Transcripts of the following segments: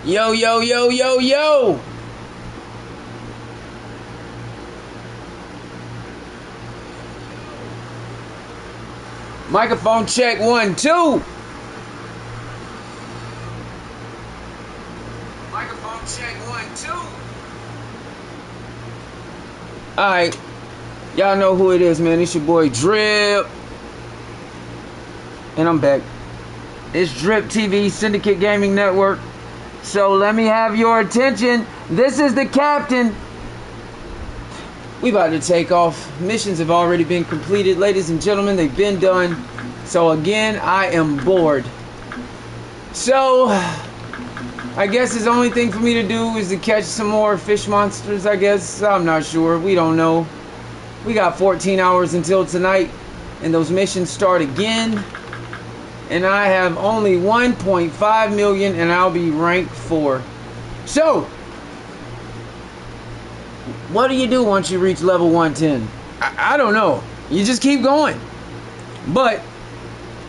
Yo, yo, yo, yo, yo! Microphone check 1, 2. Microphone check 1, 2. Alright. Y'all know who it is, man. It's your boy DRIIIP. And I'm back. It's DRIIIP-TV, Syndicate Gaming Network. So let me have your attention. This is the captain. We about to take off. Missions have already been completed, ladies and gentlemen. They've been done. So again, I am bored. So I guess the only thing for me to do is to catch some more fish monsters, I guess. I'm not sure. We don't know. We got 14 hours until tonight, and those missions start again. And I have only 1.5 million, and I'll be rank 4. So, what do you do once you reach level 110? I don't know. You just keep going. But,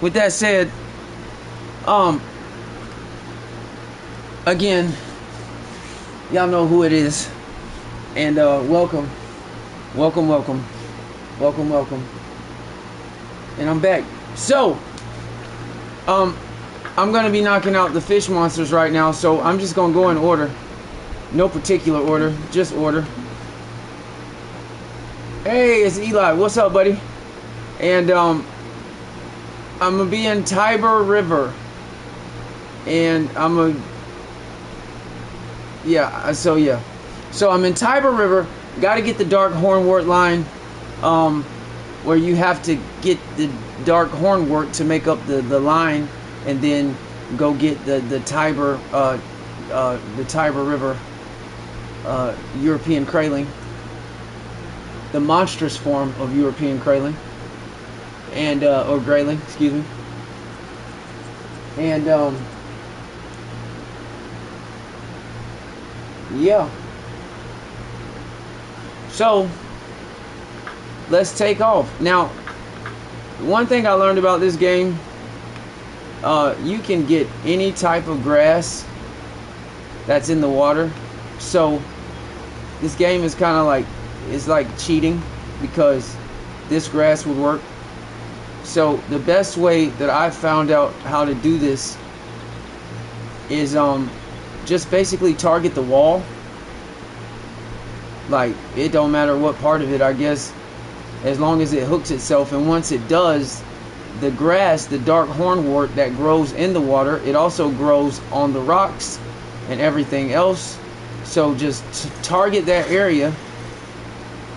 with that said, again, y'all know who it is. And, welcome. Welcome, welcome. Welcome, welcome. And I'm back. So, I'm gonna be knocking out the fish monsters right now, so I'm just gonna go in order. No particular order, just order. Hey, it's Eli. What's up, buddy? And I'm gonna be in Tiber River, and so I'm in Tiber River. Got to get the dark hornwort line, where you have to get the dark hornwort to make up the line, and then go get the Tiber River European Kraling, the monstrous form of European Kraling, and or Grayling, excuse me. And yeah. So let's take off. Now, one thing I learned about this game, you can get any type of grass that's in the water. So this game is kind of like, it's like cheating, because this grass would work. So the best way that I found out how to do this is just basically target the wall. Like, it don't matter what part of it, I guess, as long as it hooks itself. And once it does, the grass, the dark hornwort that grows in the water, it also grows on the rocks and everything else. So just target that area,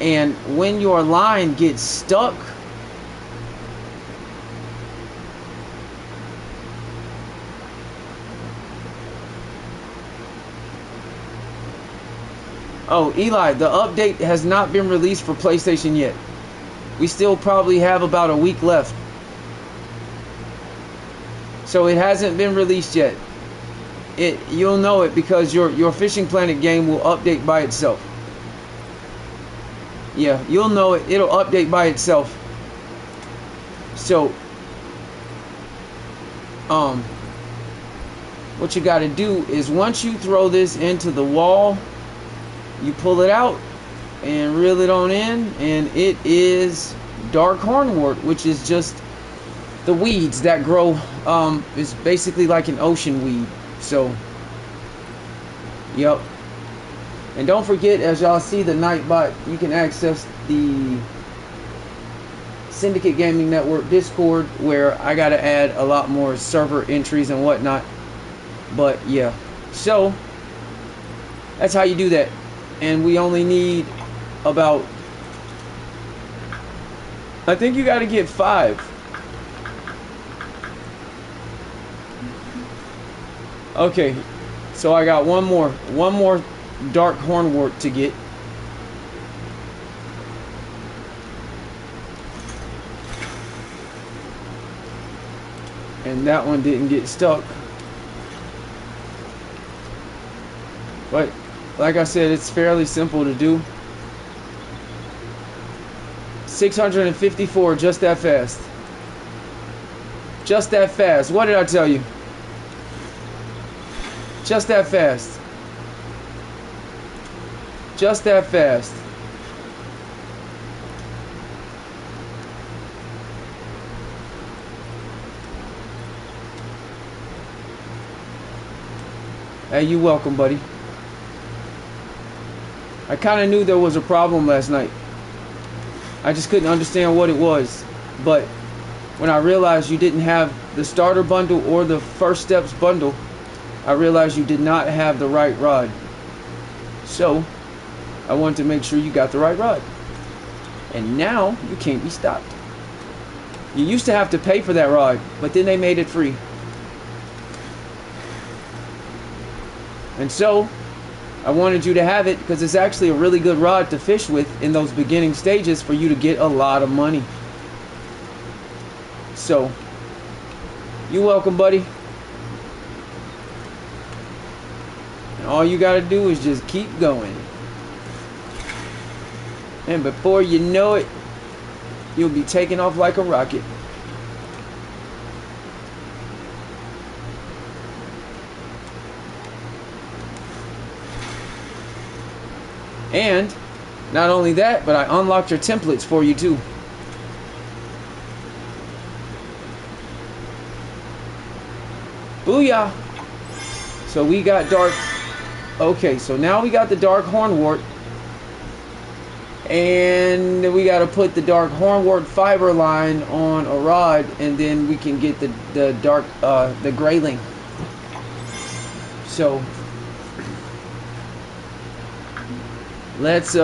and when your line gets stuck, oh, Eli, the update has not been released for PlayStation yet. We still probably have about a week left. So it hasn't been released yet. You'll know it because your Fishing Planet game will update by itself. Yeah, you'll know it. It'll update by itself. So, what you got to do is, once you throw this into the wall, you pull it out and reel it on in, and it is dark hornwort, which is just the weeds that grow. It's basically like an ocean weed. So, yep. And don't forget, as y'all see the Nightbot, you can access the Syndicate Gaming Network Discord, where I gotta add a lot more server entries and whatnot. But yeah, so that's how you do that. And we only need about, I think you got to get 5. Okay, so I got one more dark hornwort to get. And that one didn't get stuck. But like I said, it's fairly simple to do. 654, just that fast. Just that fast. What did I tell you? Just that fast. Just that fast. Hey, you welcome, buddy. I kind of knew there was a problem last night. I just couldn't understand what it was. But when I realized you didn't have the starter bundle or the first steps bundle, I realized you did not have the right rod. So I wanted to make sure you got the right rod. And now you can't be stopped. You used to have to pay for that rod, but then they made it free. And so I wanted you to have it because it's actually a really good rod to fish with in those beginning stages for you to get a lot of money. So, you're welcome, buddy. And all you got to do is just keep going. And before you know it, you'll be taking off like a rocket. And not only that, but I unlocked your templates for you too. Booyah! So we got dark. Okay, so now we got the dark hornwort. And we got to put the dark hornwort fiber line on a rod, and then we can get the dark the grayling. So let's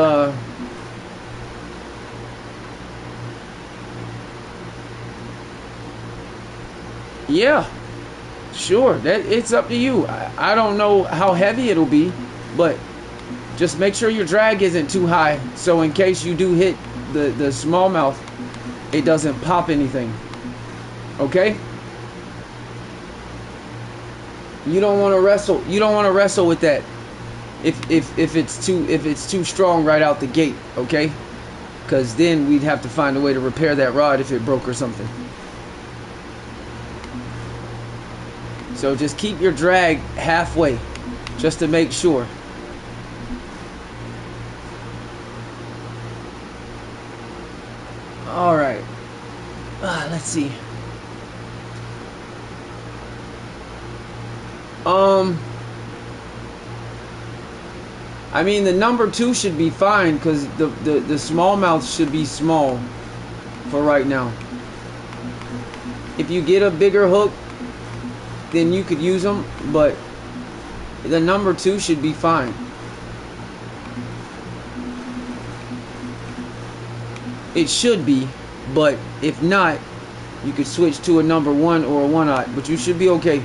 yeah, sure, that it's up to you. I don't know how heavy it'll be, but just make sure your drag isn't too high, so in case you do hit the smallmouth, it doesn't pop anything. Okay? You don't want to wrestle. You don't want to wrestle with that. If it's too strong right out the gate, okay? Because then we'd have to find a way to repair that rod if it broke or something. So just keep your drag halfway, just to make sure. All right. Let's see. I mean, the number 2 should be fine because the smallmouth should be small for right now. If you get a bigger hook, then you could use them, but the number 2 should be fine. It should be, but if not, you could switch to a number 1 or a 1/0, but you should be okay.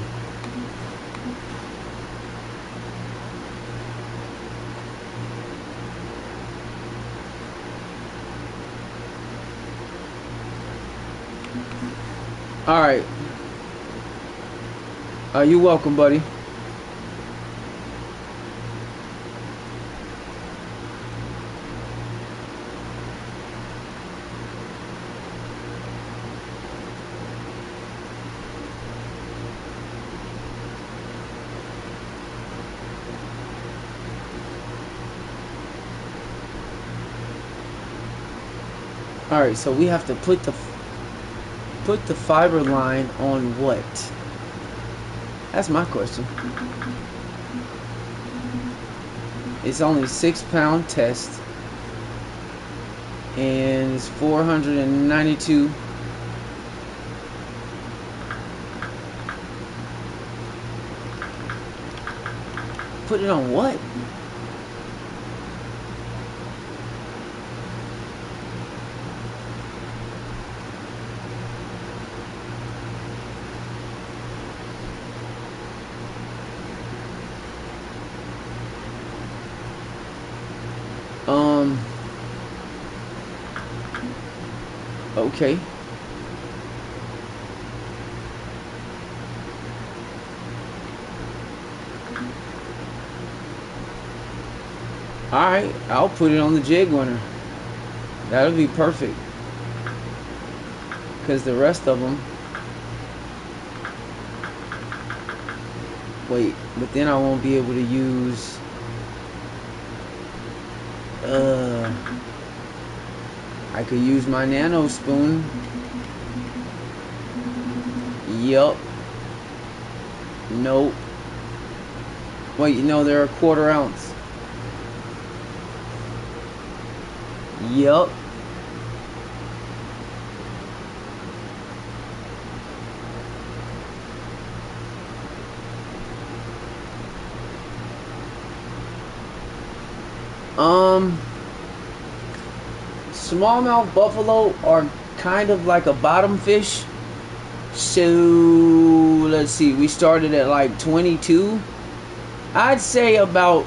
All right. You're welcome, buddy. All right, so we have to put the fiber line on what? That's my question. It's only 6-pound test, and it's 492. Put it on what? Okay. Alright, I'll put it on the jig winner. That'll be perfect. Because the rest of them Wait, but then I won't be able to use I could use my nano spoon. Yup. Nope. Wait, no, they're a 1/4 ounce. Yup. Smallmouth buffalo are kind of like a bottom fish. So let's see, we started at like 22. I'd say about,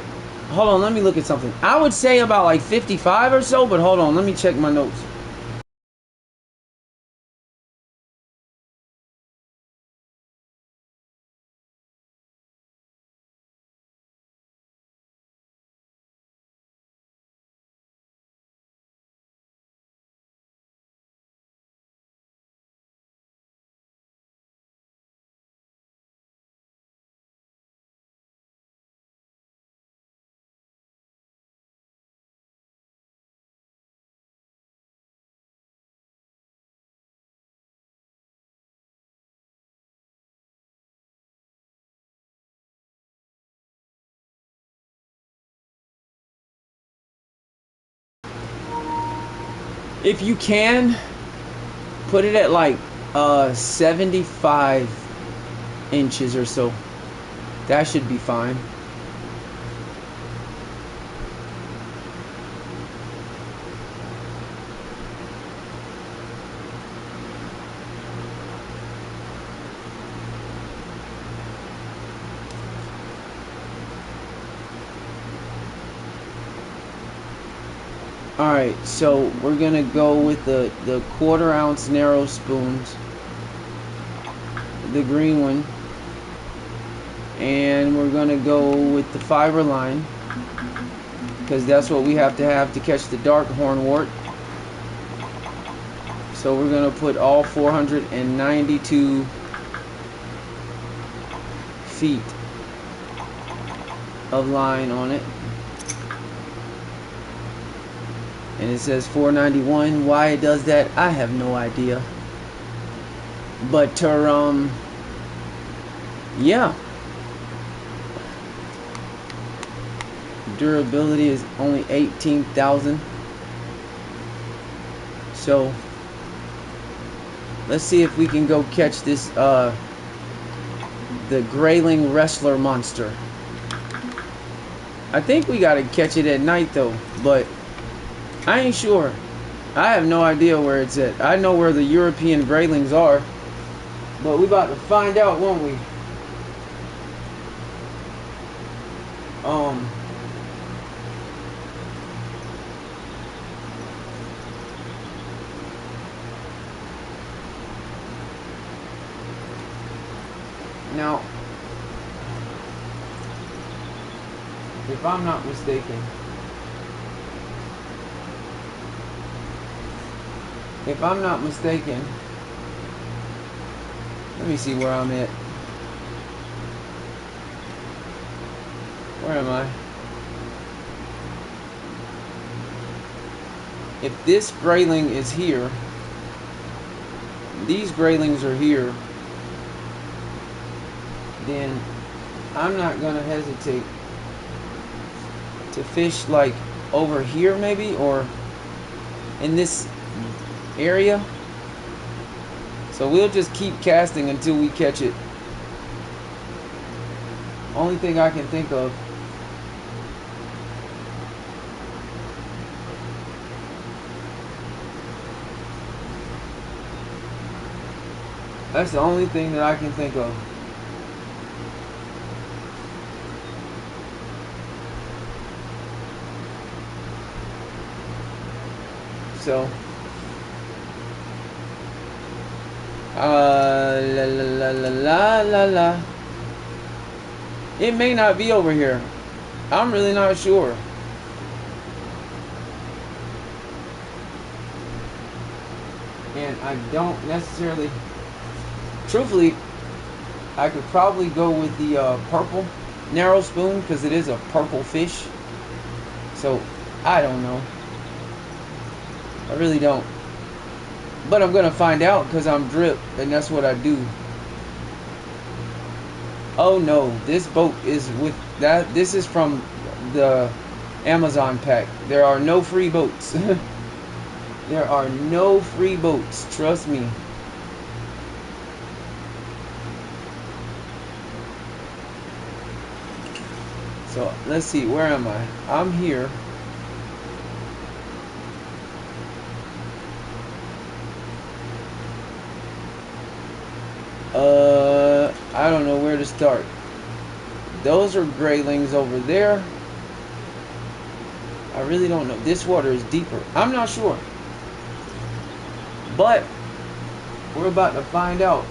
hold on, let me look at something. I would say about like 55 or so, but hold on, let me check my notes. If you can, put it at like 75 inches or so. That should be fine. Alright, so we're gonna go with the 1/4 ounce narrow spoons, the green one, and we're gonna go with the fiber line because that's what we have to catch the dark hornwort. So we're gonna put all 492 feet of line on it. And it says 491. Why it does that, I have no idea. But yeah. Durability is only 18,000. So let's see if we can go catch this the grayling wrestler monster. I think we gotta catch it at night though, but I ain't sure. I have no idea where it's at. I know where the European graylings are, but we about to find out, won't we? Now, if I'm not mistaken, let me see where I'm at. Where am I? If this grayling is here, these graylings are here, then I'm not gonna hesitate to fish like over here maybe, or in this area. So we'll just keep casting until we catch it. Only thing I can think of. That's the only thing that I can think of. So la la la la la la la. It may not be over here. I'm really not sure. And I don't necessarily, truthfully, I could probably go with the purple narrow spoon because it is a purple fish. So I don't know. I really don't. But I'm gonna find out because I'm DRIIP and that's what I do. Oh no, this boat is with that. This is from the Amazon pack. There are no free boats. There are no free boats. Trust me. So let's see, where am I? I'm here. I don't know where to start. Those are graylings over there. I really don't know. This water is deeper. I'm not sure. But we're about to find out.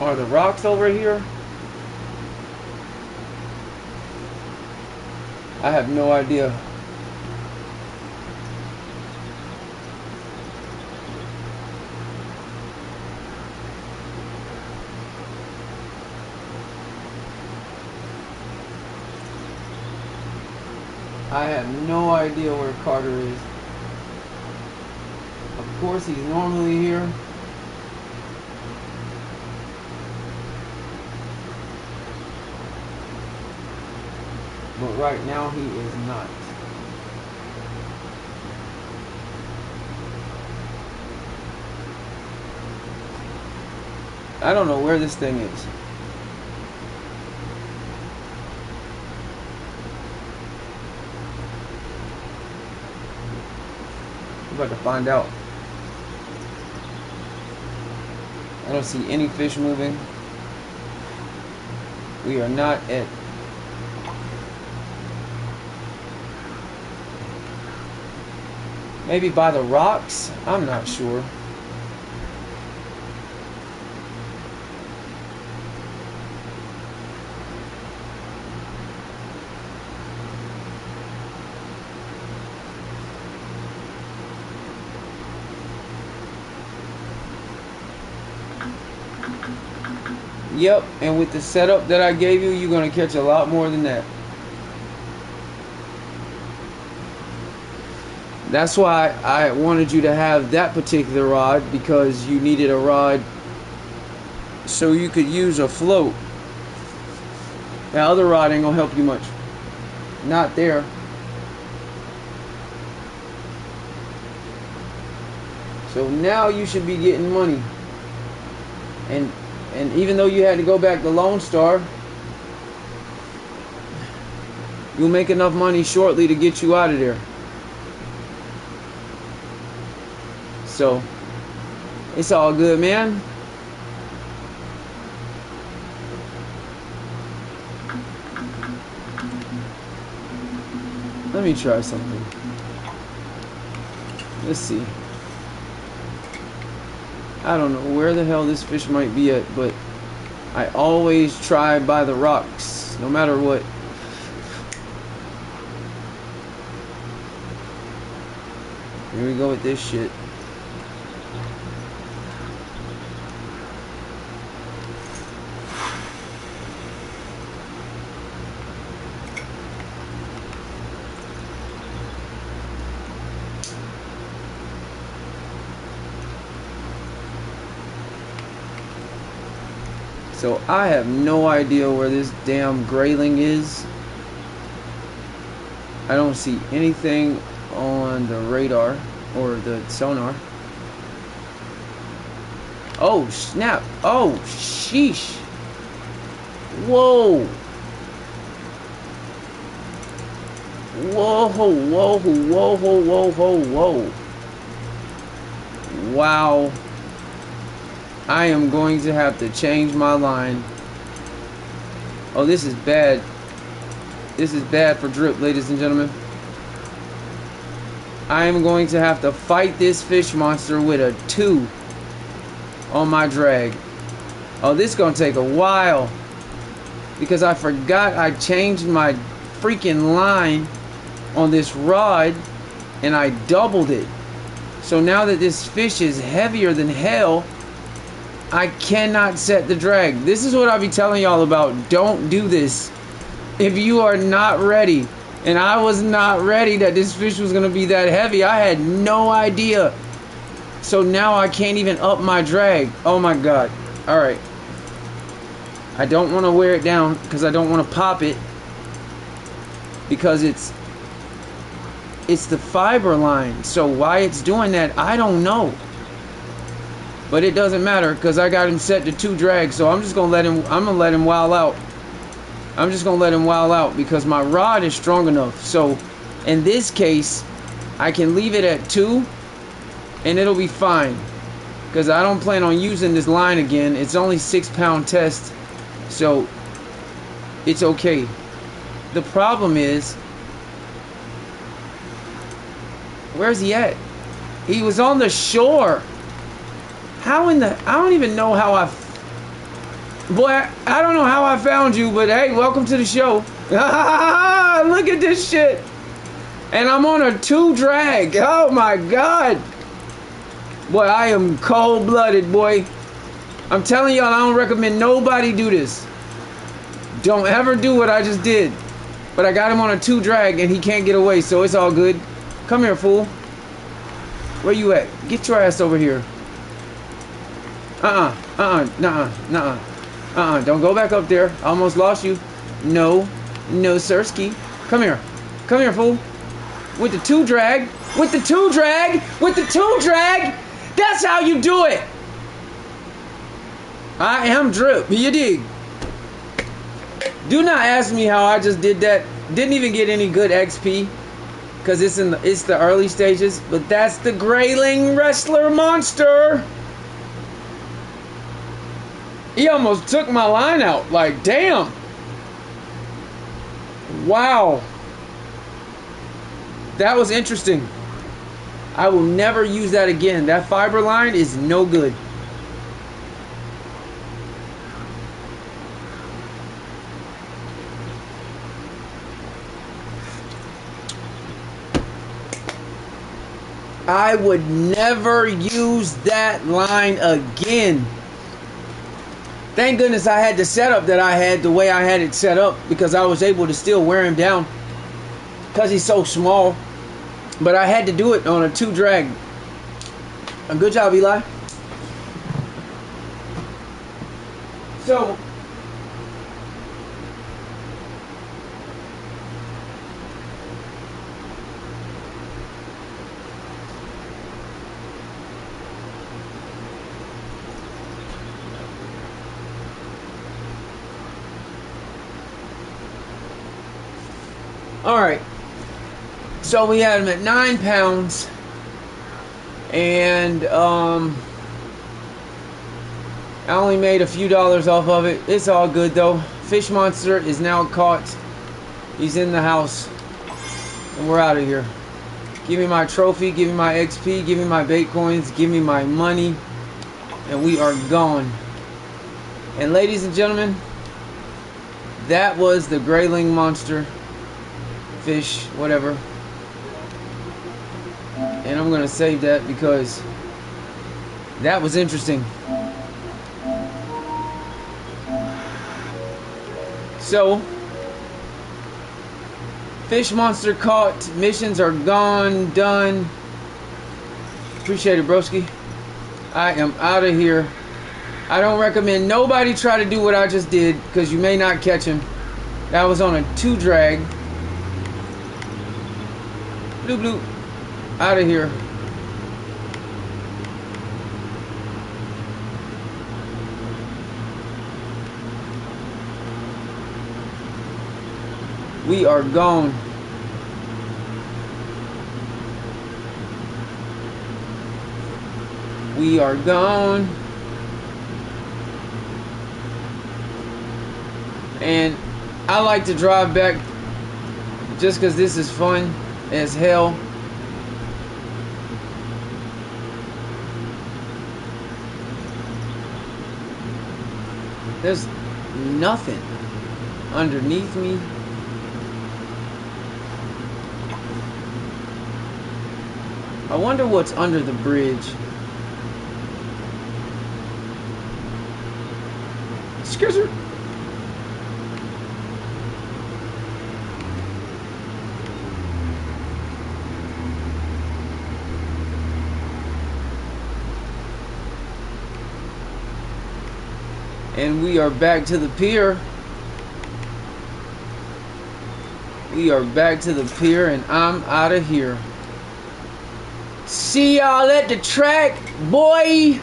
Are the rocks over here? I have no idea. I have no idea where Carter is. Of course, he's normally here. But right now he is not. I don't know where this thing is. I'm about to find out. I don't see any fish moving. We are not at maybe by the rocks? I'm not sure. Yep, and with the setup that I gave you, you're going to catch a lot more than that. That's why I wanted you to have that particular rod, because you needed a rod so you could use a float. The other rod ain't gonna help you much. Not there. So now you should be getting money. And even though you had to go back to Lone Star, you'll make enough money shortly to get you out of there. So it's all good, man. Let me try something. Let's see. I don't know where the hell this fish might be at, but I always try by the rocks, no matter what. Here we go with this shit. So I have no idea where this damn grayling is. I don't see anything on the radar or the sonar. Oh snap! Oh sheesh! Whoa. Whoa, whoa, whoa, whoa, whoa, whoa. Wow. I am going to have to change my line. Oh, this is bad. This is bad for DRIIP, ladies and gentlemen. I am going to have to fight this fish monster with a 2 on my drag. Oh, this is going to take a while. Because I forgot I changed my freaking line on this rod. And I doubled it. So now that this fish is heavier than hell, I cannot set the drag. This is what I'll be telling y'all about. Don't do this if you are not ready. And I was not ready that this fish was going to be that heavy. I had no idea. So now I can't even up my drag. Oh my God. All right. I don't want to wear it down because I don't want to pop it. Because it's the fiber line. So why it's doing that, I don't know. But it doesn't matter because I got him set to 2 drags. So I'm just going to let him wild out. I'm just going to let him wild out because my rod is strong enough. So in this case, I can leave it at 2 and it'll be fine. Because I don't plan on using this line again. It's only 6-pound test. So it's okay. The problem is, where's he at? He was on the shore. How in the... I don't even know how I... Boy, I don't know how I found you, but hey, welcome to the show. Look at this shit. And I'm on a 2 drag. Oh my God. Boy, I am cold-blooded, boy. I'm telling y'all, I don't recommend nobody do this. Don't ever do what I just did. But I got him on a 2 drag and he can't get away, so it's all good. Come here, fool. Where you at? Get your ass over here. Don't go back up there. I almost lost you. No, sirski. Come here. Come here, fool. With the 2 drag. With the 2 drag. With the 2 drag. That's how you do it. I am DRIIP. You dig? Do not ask me how I just did that. Didn't even get any good XP. Because it's the early stages. But that's the grayling wrestler monster. He almost took my line out. Like, damn. Wow. That was interesting. I will never use that again. That fiber line is no good. I would never use that line again. Thank goodness I had the setup that I had the way I had it set up, because I was able to still wear him down because he's so small. But I had to do it on a 2 drag. A good job, Eli. So alright, so we had him at 9 pounds, and I only made a few dollars off of it. It's all good though. Fish monster is now caught. He's in the house, and we're out of here. Give me my trophy, give me my XP, give me my bait coins, give me my money, and we are gone. And ladies and gentlemen, that was the grayling monster. Fish, whatever. And I'm gonna save that because that was interesting. So, fish monster caught. Missions are gone, done. Appreciate it, broski. I am out of here. I don't recommend nobody try to do what I just did, because you may not catch him. That was on a 2 drag. Bloop bloop. Out of here. We are gone. We are gone. And I like to drive back just because this is fun as hell. There's nothing underneath me. I wonder what's under the bridge. Excuse me. And we are back to the pier. We are back to the pier, and I'm out of here. See y'all at the track, boy.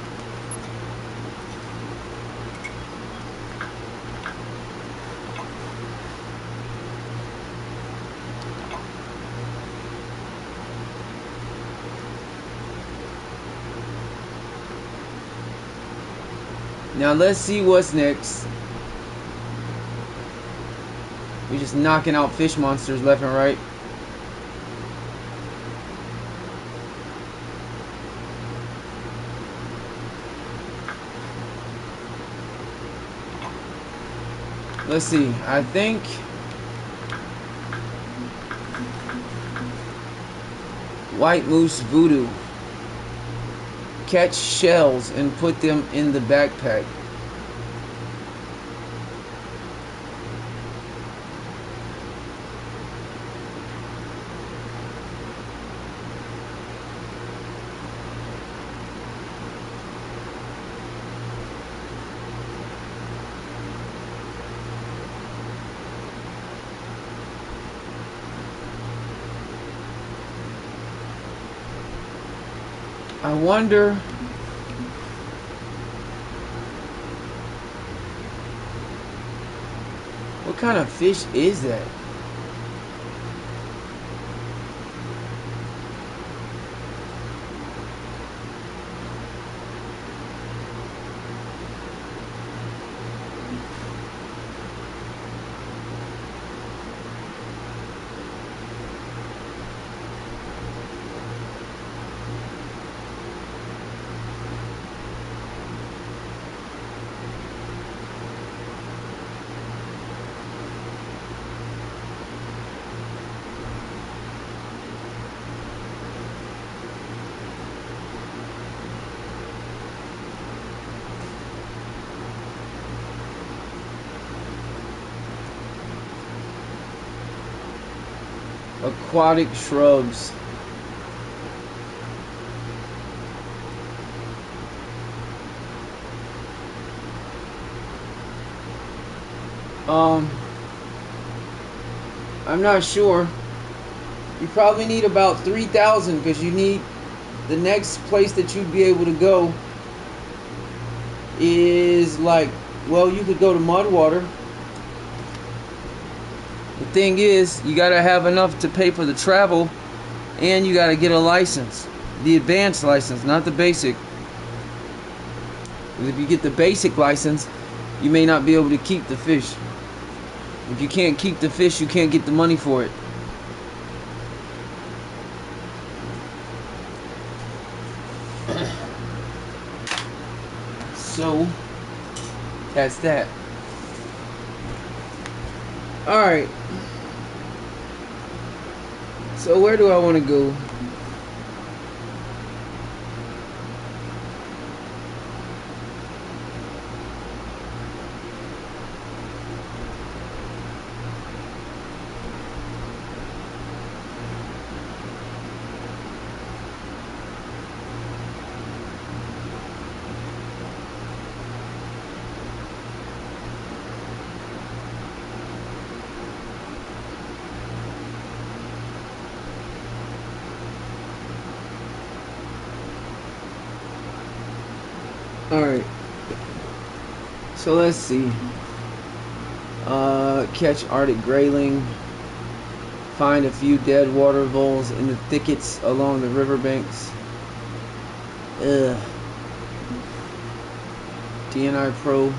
Now let's see what's next. We're just knocking out fish monsters left and right. Let's see. I think White Moose Voodoo. Catch shells and put them in the backpack. I wonder what kind of fish is that? Aquatic shrubs. I'm not sure. You probably need about 3,000 because you need the next place that you'd be able to go is like, well, you could go to Mudwater. The thing is, you gotta have enough to pay for the travel, and you gotta get a license, the advanced license, not the basic. Because if you get the basic license, you may not be able to keep the fish. If you can't keep the fish, you can't get the money for it. So that's that. Alright. So where do I want to go? Alright. So let's see. Catch Arctic grayling. Find a few dead water voles in the thickets along the riverbanks. Ugh. DNI Pro.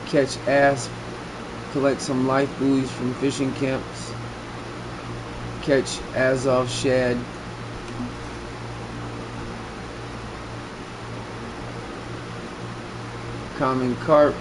Catch asp. Collect some life buoys from fishing camps. Catch Azov shad. Common carp.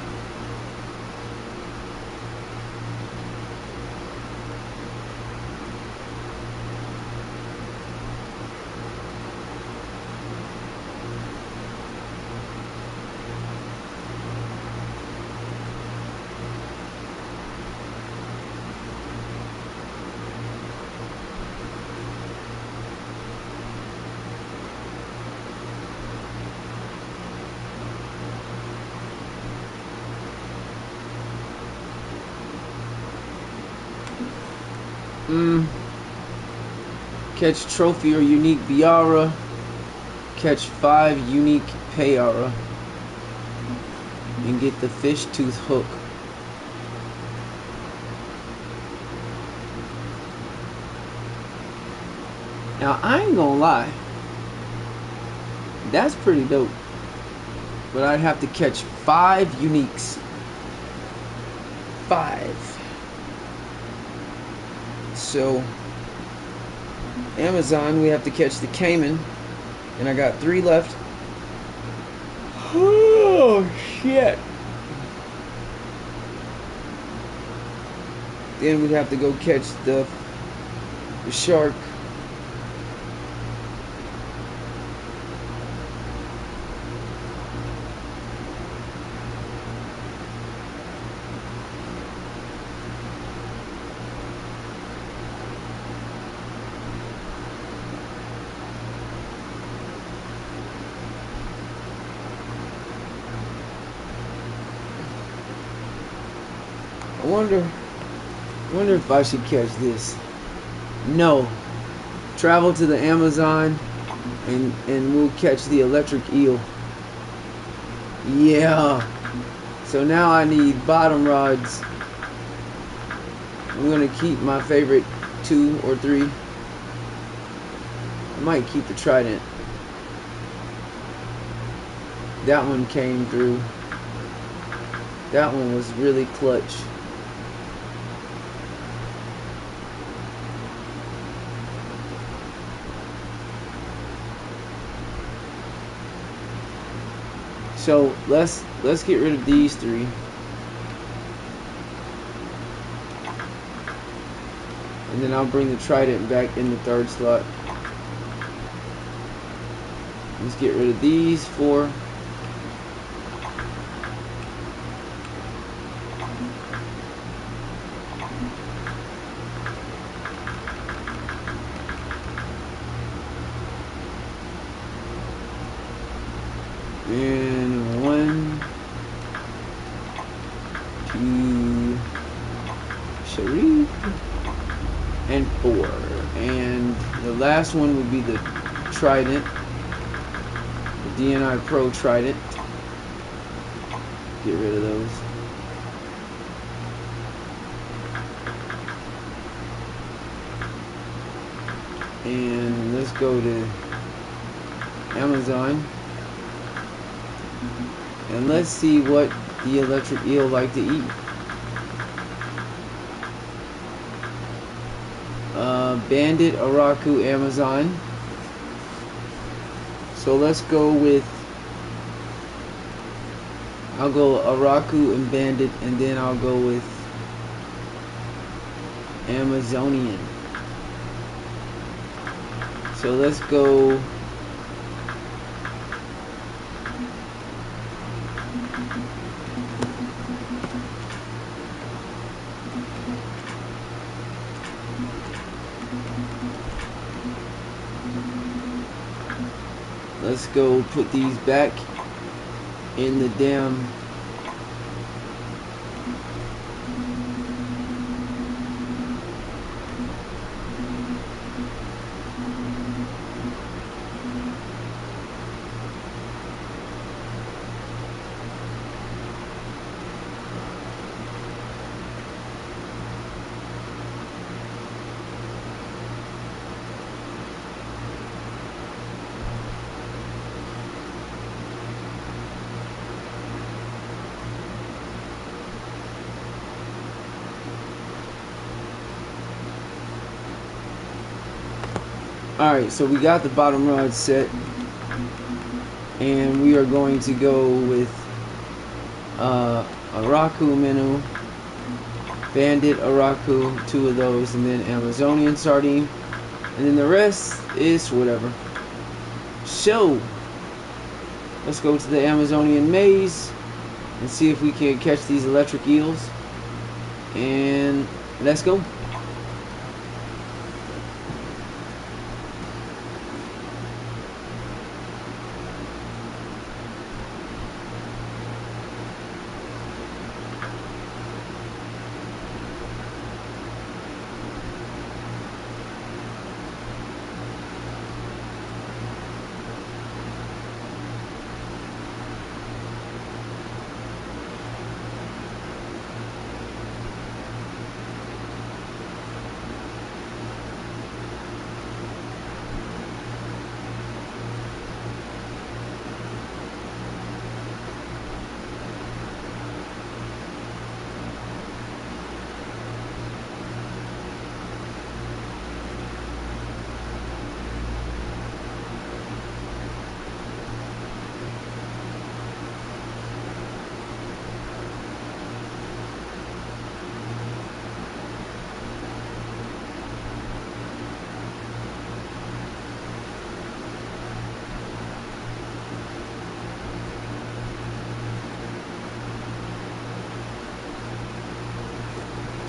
Catch trophy or unique Biara. Catch 5 unique Payara. And get the fish tooth hook. Now I ain't gonna lie, that's pretty dope. But I'd have to catch 5 uniques. 5. So Amazon, we have to catch the Cayman, and I got 3 left. Oh shit! Then we'd have to go catch the shark. I wonder if I should catch this. No. Travel to the Amazon and we'll catch the electric eel. Yeah. So now I need bottom rods. I'm gonna keep my favorite 2 or 3. I might keep the trident. That one came through. That one was really clutch. So let's get rid of these 3. And then I'll bring the trident back in the 3rd slot. Let's get rid of these 4. And 1, 2, Sharif, and 4. And the last one would be the trident, the DNI Pro trident. Get rid of those. And let's go to Amazon. And let's see what the electric eel like to eat. Bandit, Araku, Amazon. So let's go with, I'll go Araku and Bandit, and then I'll go with Amazonian. So let's go put these back in the damn Alright, so we got the bottom rod set, and we are going to go with a Raku Minu, Bandit, Araku, 2 of those, and then Amazonian Sardine, and then the rest is whatever. So let's go to the Amazonian Maze and see if we can catch these electric eels, and let's go.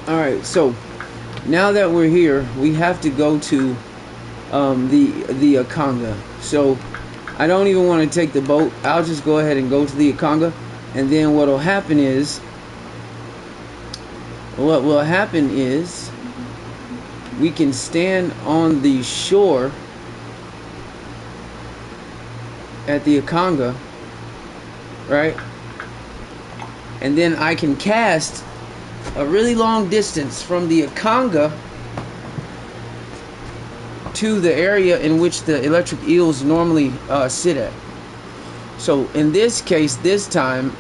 Alright, so now that we're here, we have to go to the Akanga. So I don't even want to take the boat. I'll just go ahead and go to the Akanga, and then what will happen is we can stand on the shore at the Akanga, right? And then I can cast a really long distance from the Akanga to the area in which the electric eels normally sit at. So in this case, this time,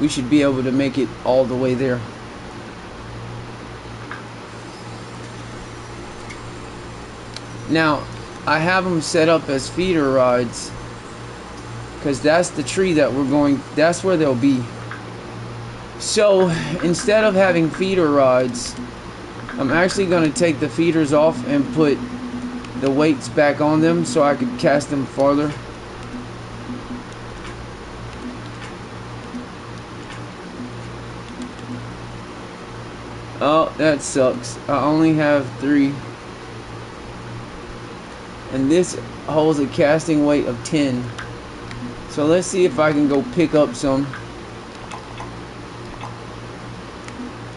we should be able to make it all the way there. Now, I have them set up as feeder rods, because that's the tree that we're going, that's where they'll be. So instead of having feeder rods, I'm actually going to take the feeders off and put the weights back on them so I could cast them farther. Oh, that sucks. I only have 3. And this holds a casting weight of 10. So let's see if I can go pick up some.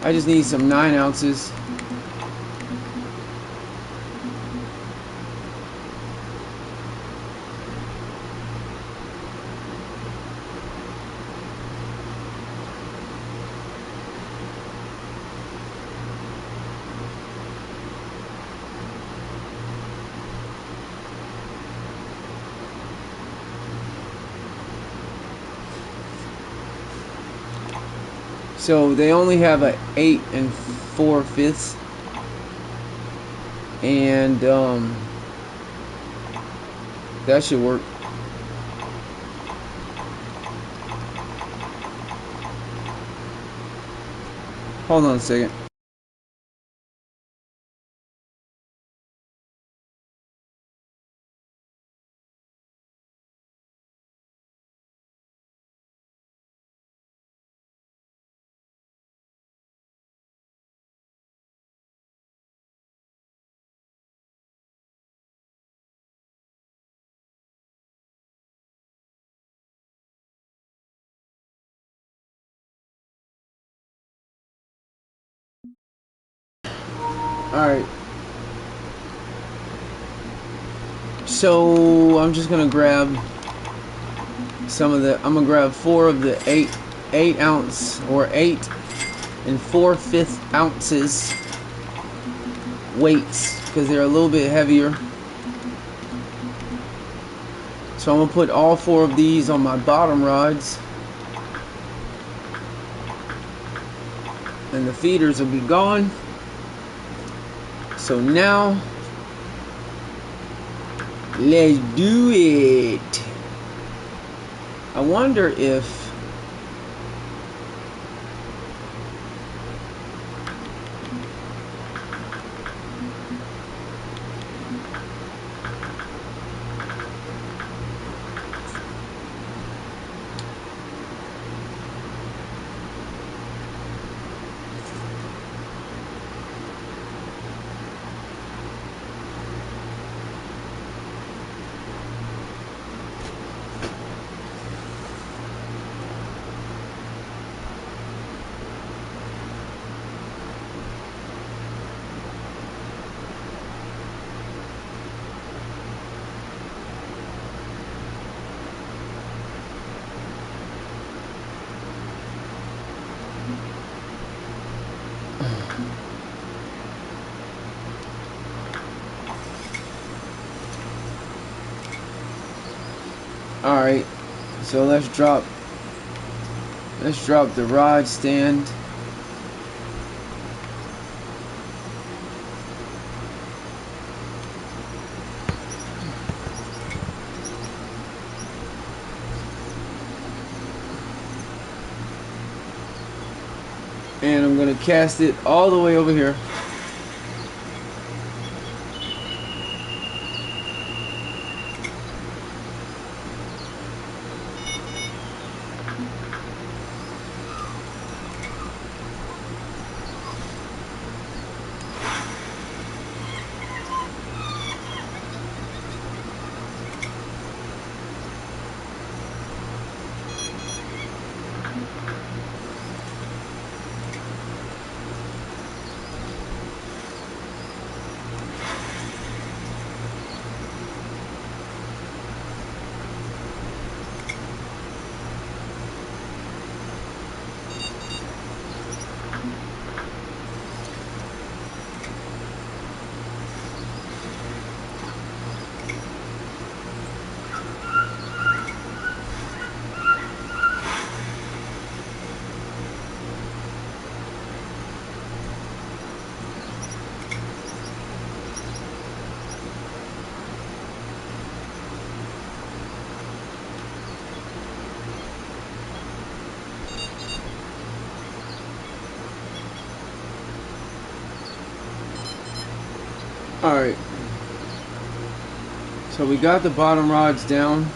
I just need some 9 ounces. So they only have a 8 4/5, and that should work. Hold on a second. Alright. So I'm just gonna grab some of the, I'm gonna grab 4 of the 8 ounce or 8 4/5 ounces weights, because they're a little bit heavier. So I'm gonna put all 4 of these on my bottom rods, and the feeders will be gone. So now, let's do it. I wonder if alright, so let's drop the rod stand. And I'm gonna cast it all the way over here. Alright, so we got the bottom rods down.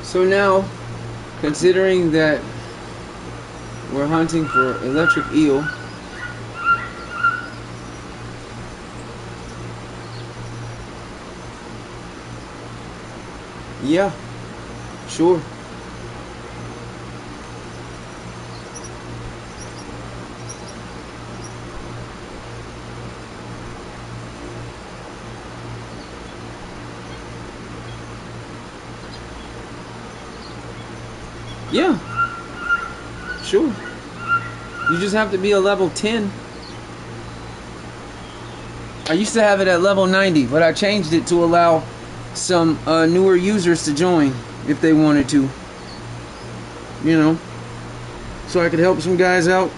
So now, considering that we're hunting for electric eel, yeah, sure. Yeah, sure. You just have to be a level 10. I used to have it at level 90, but I changed it to allow some newer users to join if they wanted to. You know, so I could help some guys out.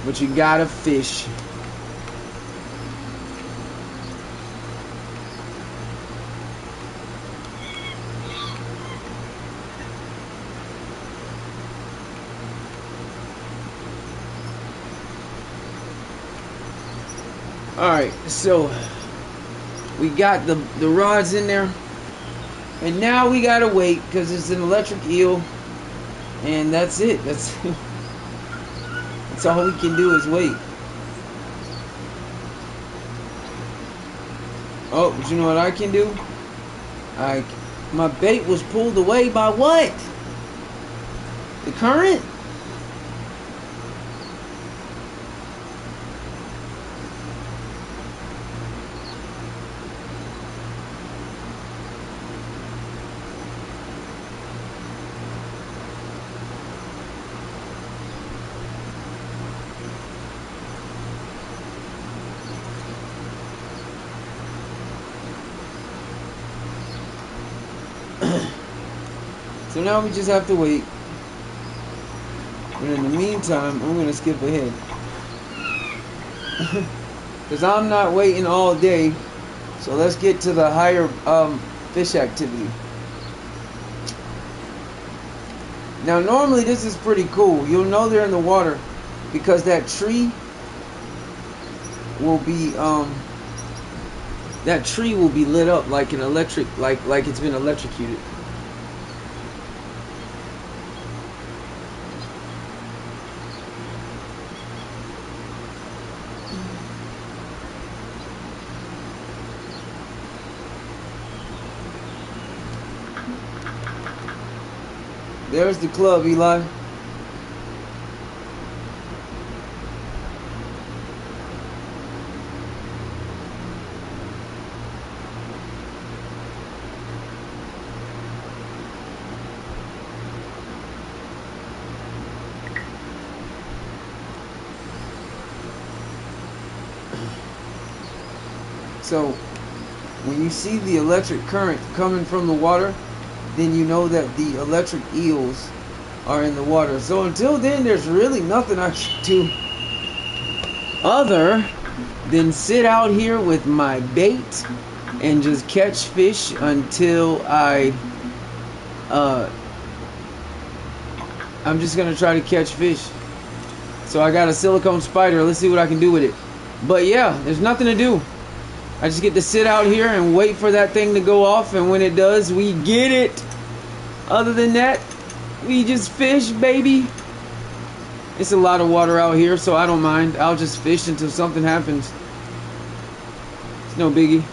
But you gotta fish. Alright, so we got the rods in there. And now we gotta wait because it's an electric eel. And that's it. That's all we can do is wait. Oh, but you know what I can do? My bait was pulled away by what? The current? So now we just have to wait. But in the meantime, I'm going to skip ahead. Because I'm not waiting all day. So let's get to the higher fish activity. Now normally this is pretty cool. You'll know they're in the water because that tree will be lit up like an electric, like it's been electrocuted. There's the club, Eli. So, when you see the electric current coming from the water, then you know that the electric eels are in the water. So until then, there's really nothing I can do other than sit out here with my bait and just catch fish until I'm just gonna try to catch fish. So I got a silicone spider. Let's see what I can do with it. But yeah, there's nothing to do. I just get to sit out here and wait for that thing to go off, and when it does, we get it. Other than that, we just fish, baby. It's a lot of water out here, so I don't mind. I'll just fish until something happens. It's no biggie.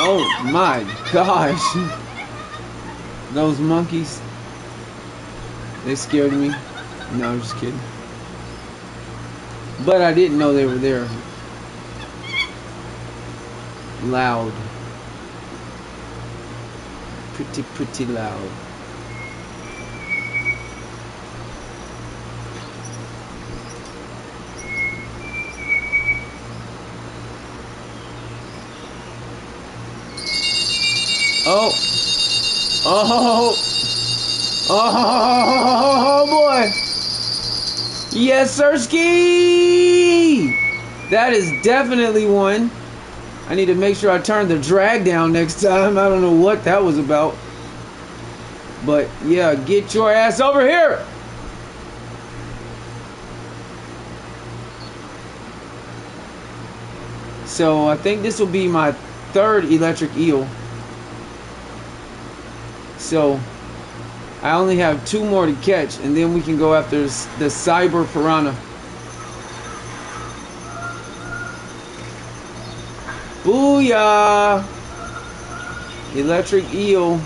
Oh my gosh. Those monkeys. They scared me. No, I'm just kidding. But I didn't know they were there. Loud. Pretty loud. Oh. Oh. Oh boy. Yes, sirski. That is definitely one. I need to make sure I turn the drag down next time. I don't know what that was about. But yeah, get your ass over here. So I think this will be my third electric eel. So I only have 2 more to catch, and then we can go after the cyber piranha. Booyah! Electric eel.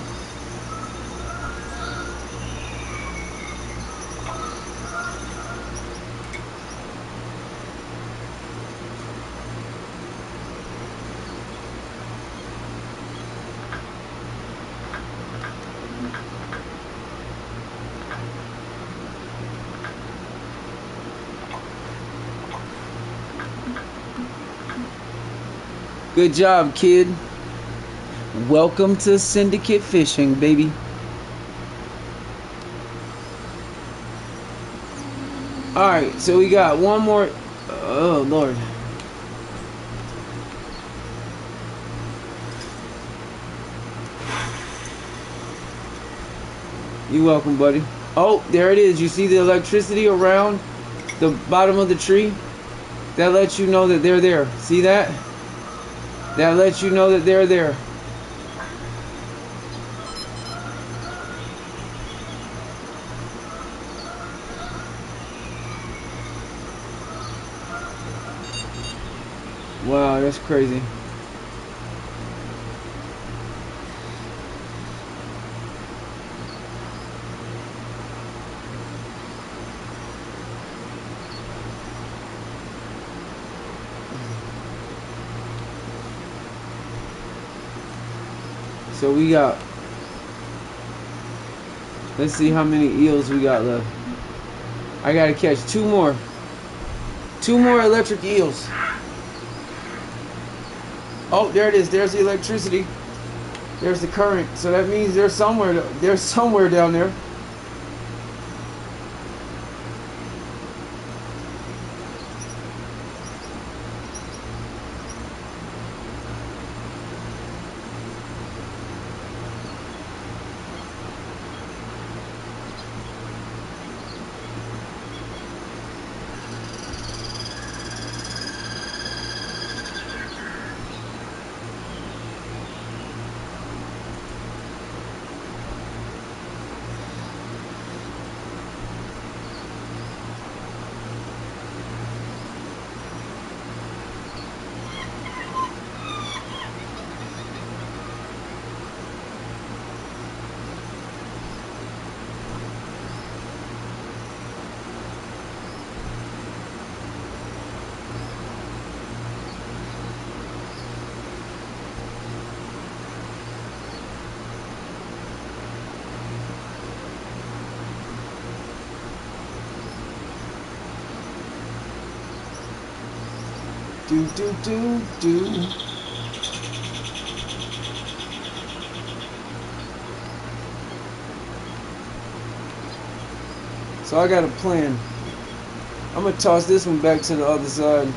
Good job, kid. Welcome to Syndicate Fishing, baby. Alright, so we got one more. Oh, Lord. You're welcome, buddy. Oh, there it is. You see the electricity around the bottom of the tree? That lets you know that they're there. See that? That lets you know that they're there. Wow, that's crazy. So we got, let's see how many eels we got left. I gotta catch two more electric eels. Oh, there it is. There's the electricity. There's the current. So that means there's somewhere down there. Do. So I got a plan. I'm gonna toss this one back to the other side.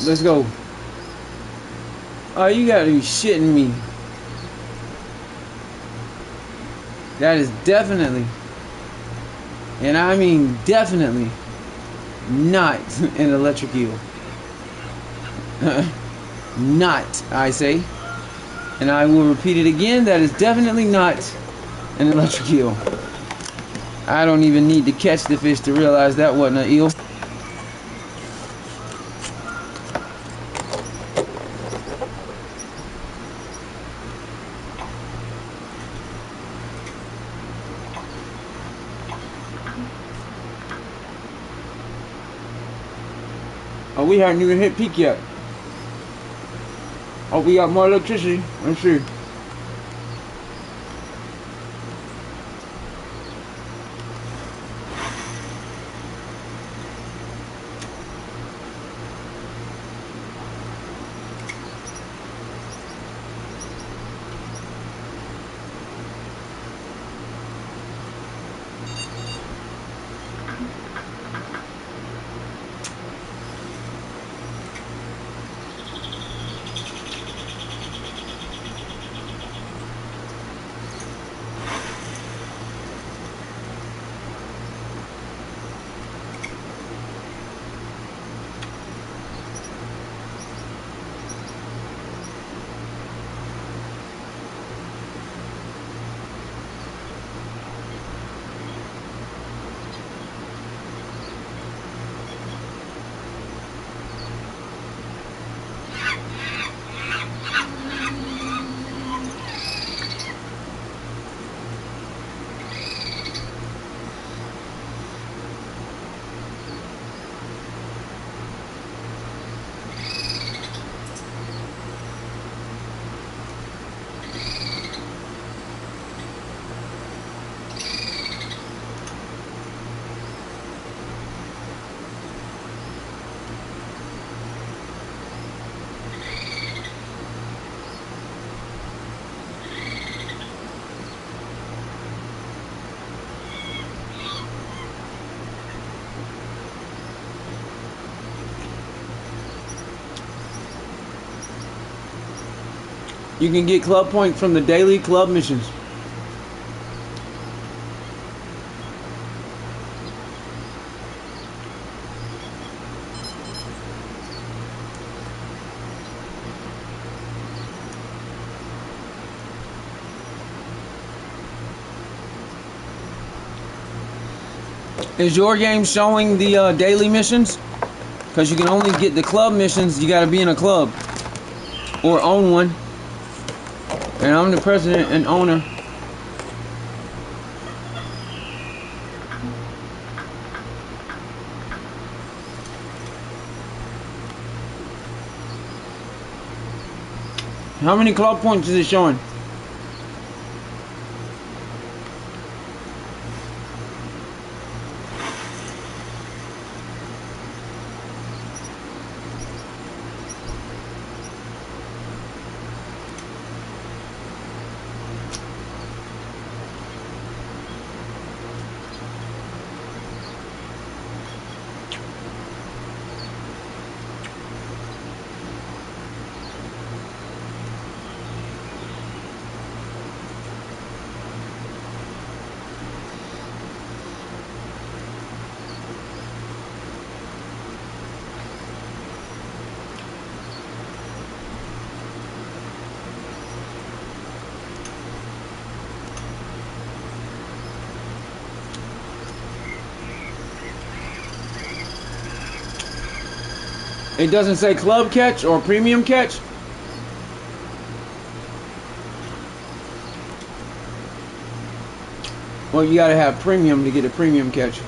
Let's go. Oh, you gotta be shitting me. That is definitely, and I mean definitely, not an electric eel. Not, I say. And I will repeat it again, that is definitely not an electric eel. I don't even need to catch the fish to realize that wasn't an eel. Oh, we haven't even hit peak yet. Oh, we got more electricity. Let's see. You can get club points from the daily club missions. Is your game showing the daily missions? Because you can only get the club missions, you got to be in a club or own one. And I'm the president and owner. How many club points is it showing? It doesn't say club catch or premium catch? Well, you gotta have premium to get a premium catch.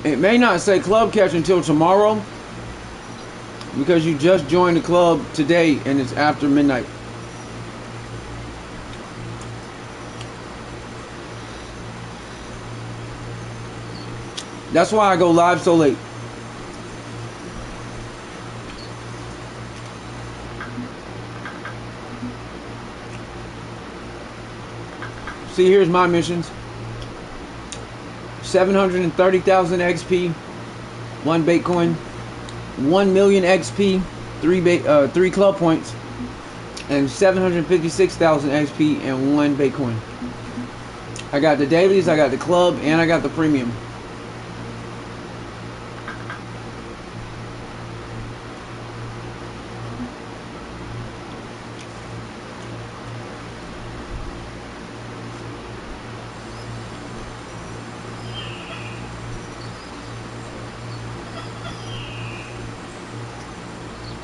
It may not say club catch until tomorrow because you just joined the club today and it's after midnight. That's why I go live so late. See, here's my missions. 730,000 XP, 1 Bitcoin, 1 million XP, 3 club points, and 756,000 XP and 1 Bitcoin. I got the dailies, I got the club, and I got the premium.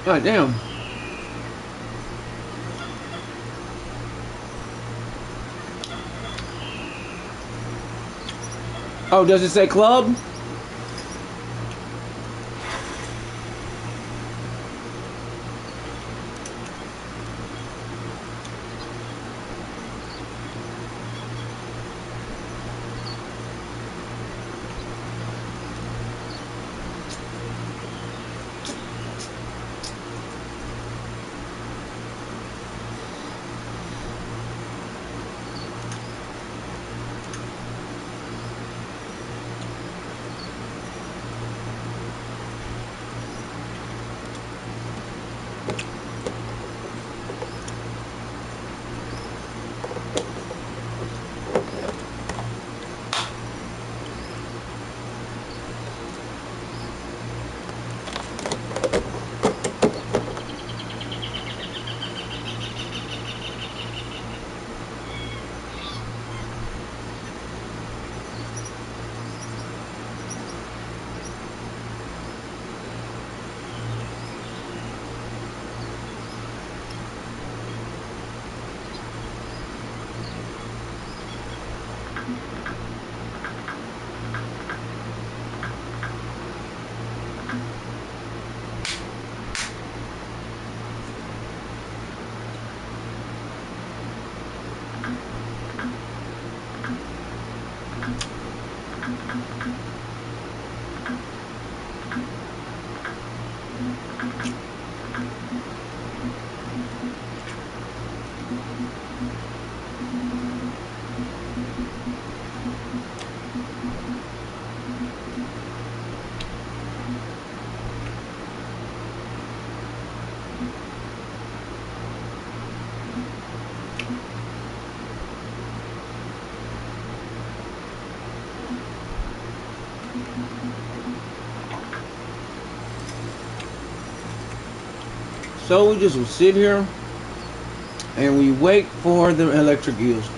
God damn. Oh, does it say club? So we just will sit here and we wait for the electric eels.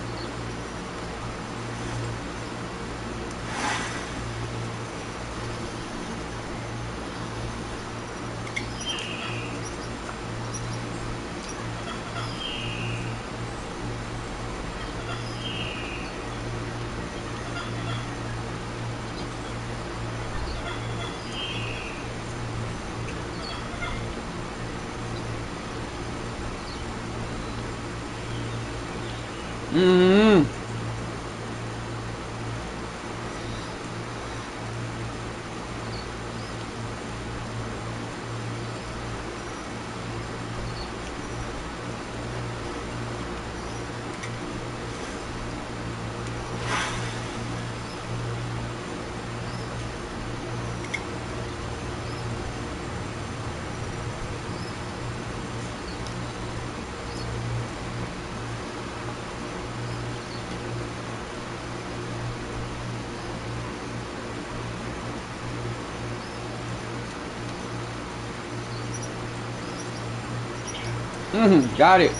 Got it.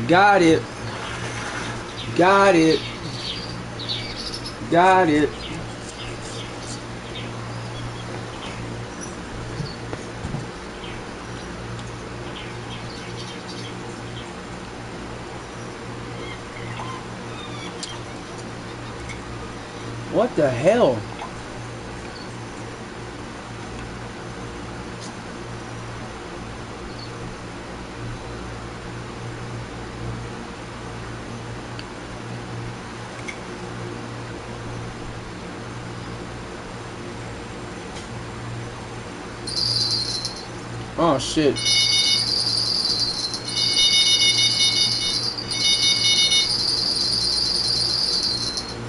Got it. Got it. Got it. What the hell? Oh shit.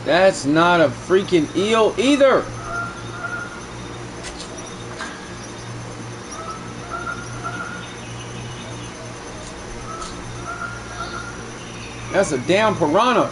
That's not a freaking eel either. That's a damn piranha.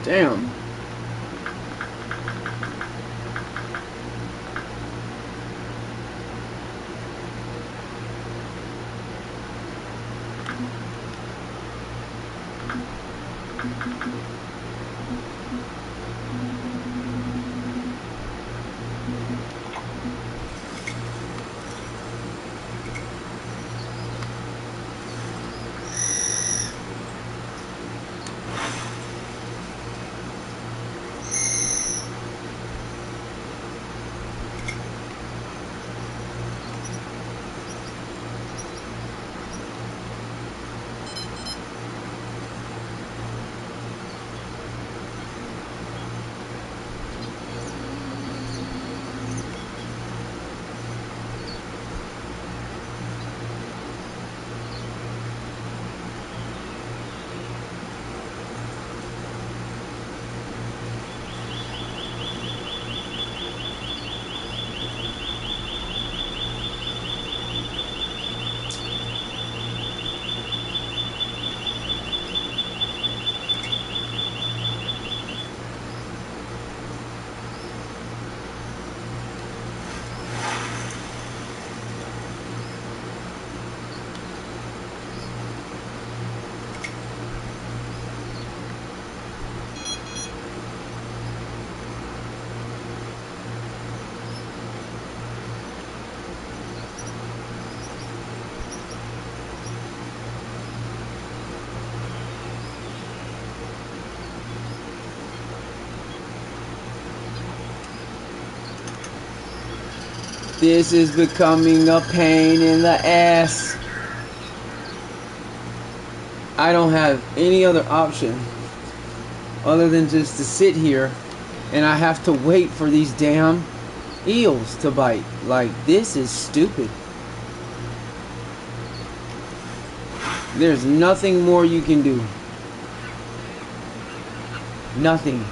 Damn. This is becoming a pain in the ass. I don't have any other option other than just to sit here, and I have to wait for these damn eels to bite. Like, this is stupid. There's nothing more you can do. Nothing.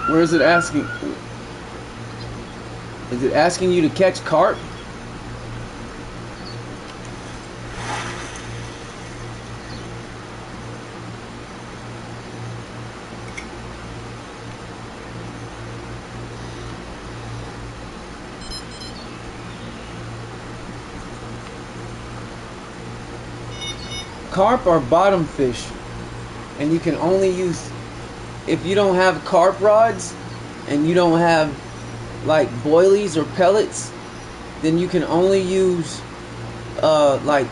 Where is it asking? Is it asking you to catch carp? Carp are bottom fish, and you can only use, if you don't have carp rods and you don't have like boilies or pellets, then you can only use like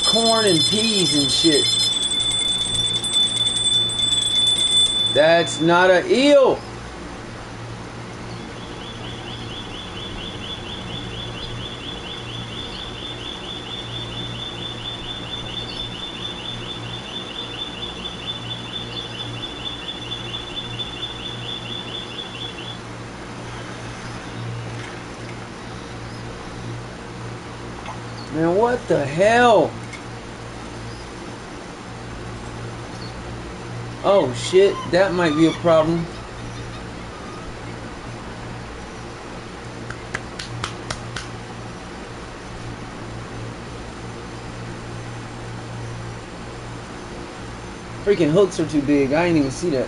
corn and peas and shit. That's not an eel. Man, what the hell? Oh shit, that might be a problem. Freaking hooks are too big. I didn't even see that.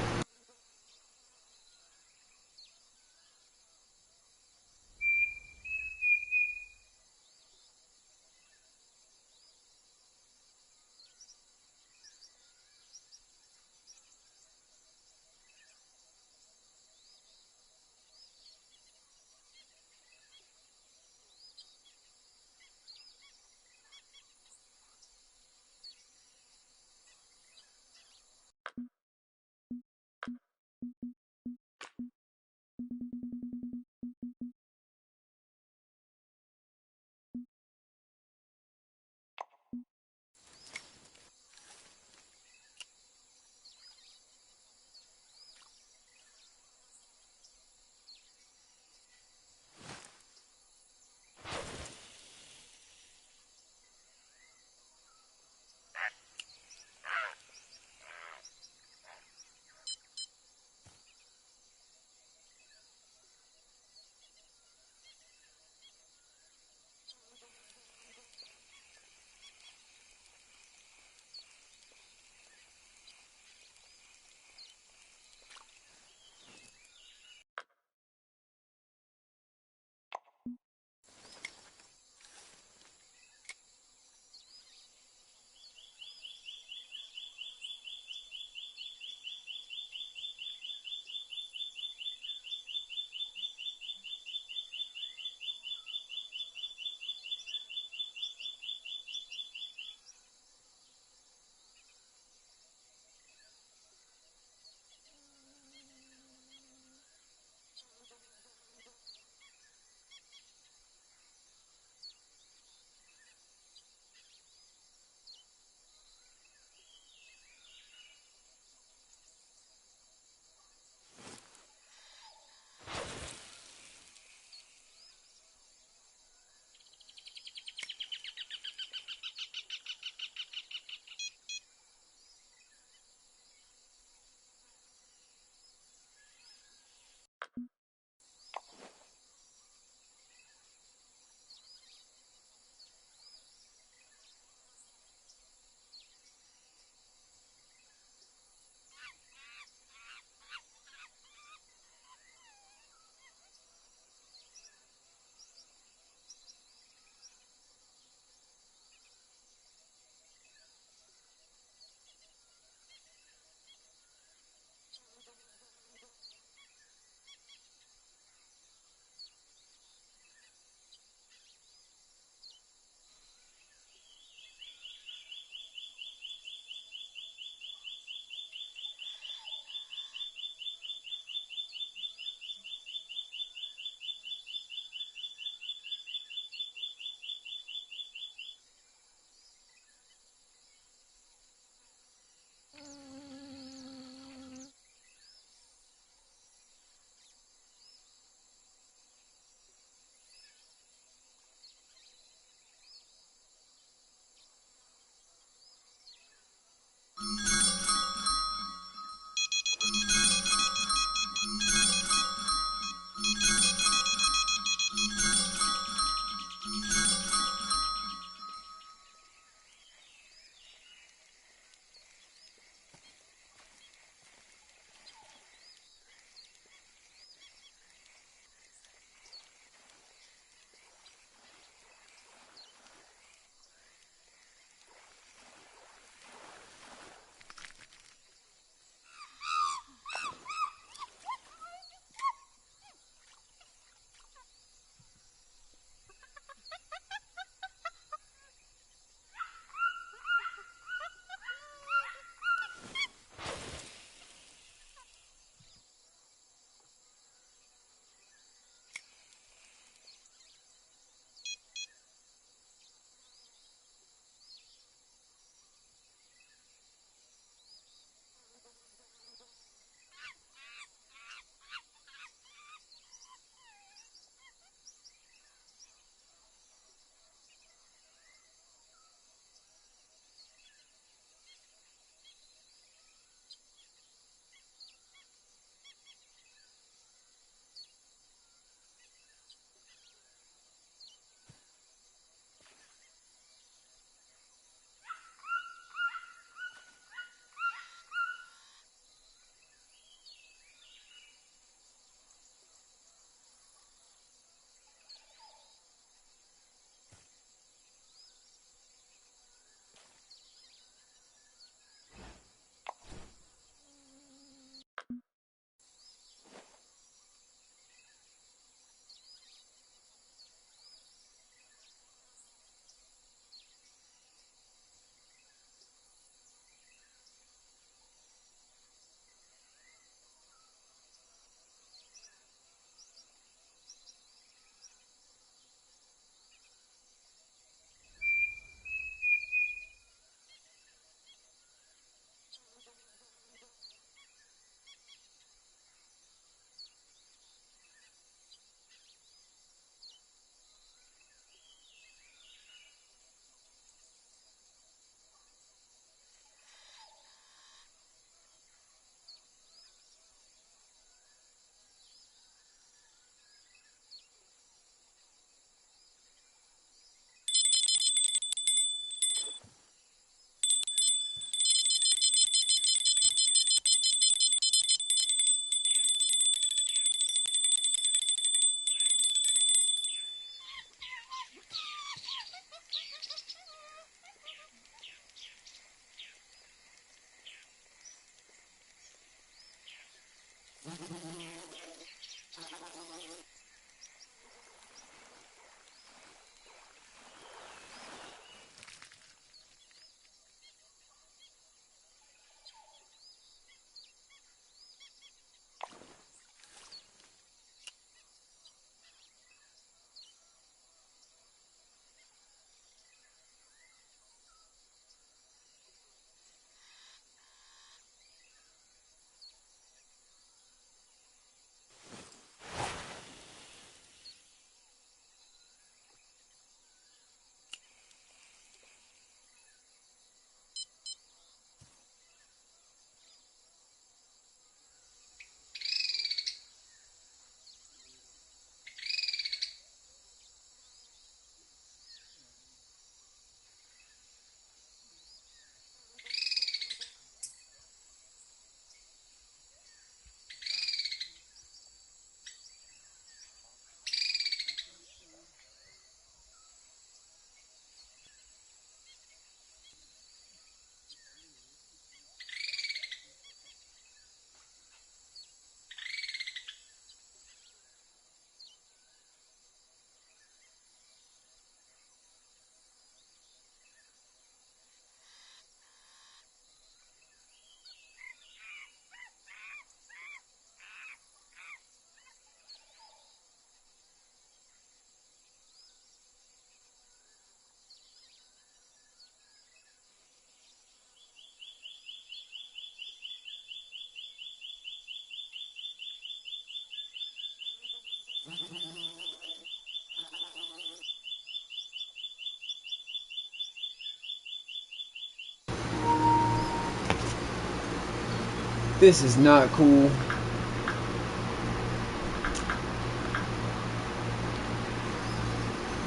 This is not cool.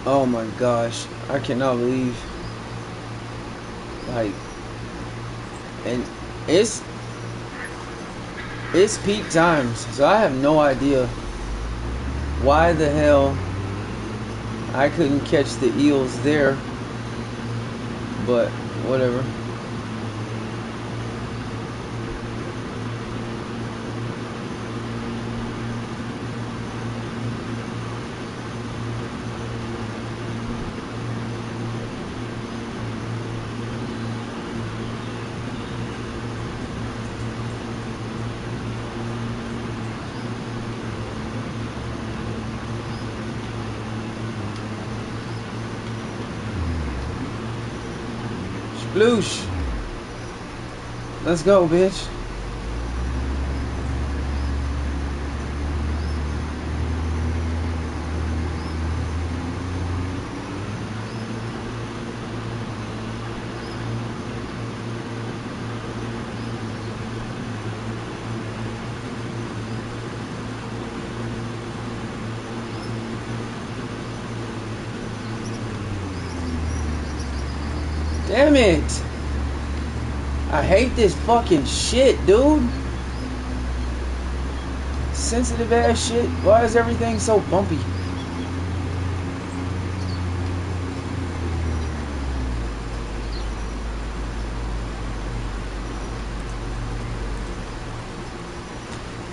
Oh my gosh, I cannot believe, like, and it's peak times, so I have no idea why the hell I couldn't catch the eels there, but whatever. Sploosh. Let's go, bitch. Damn it! I hate this fucking shit, dude. Sensitive ass shit. Why is everything so bumpy?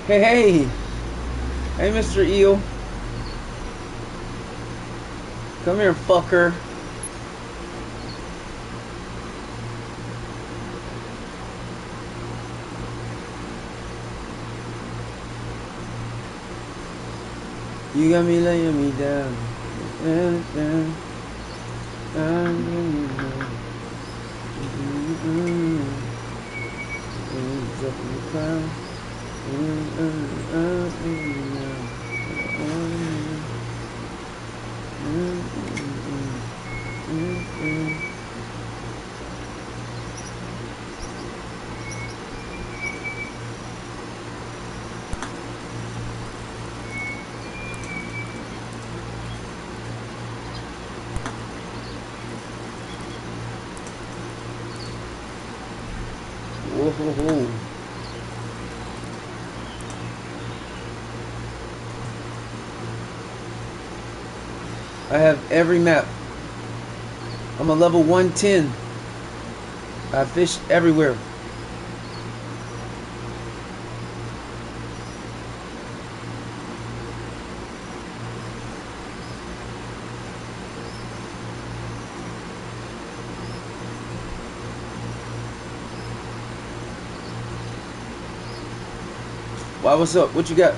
Hey, hey, Mr. Eel. Come here, fucker. You got me laying me down. Up in the cloud. Whoa. I have every map. I'm a level 110. I fish everywhere. Why, what's up? What you got?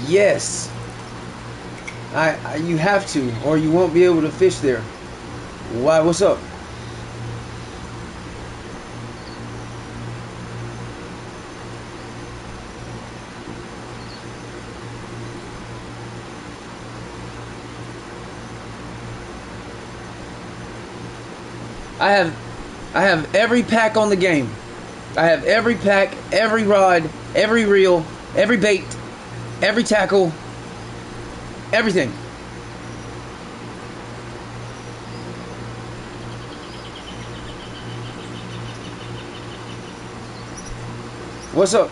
Yes. You have to, or you won't be able to fish there. Why? What's up? I have every pack on the game. I have every pack, every rod, every reel, every bait, every tackle, everything. What's up?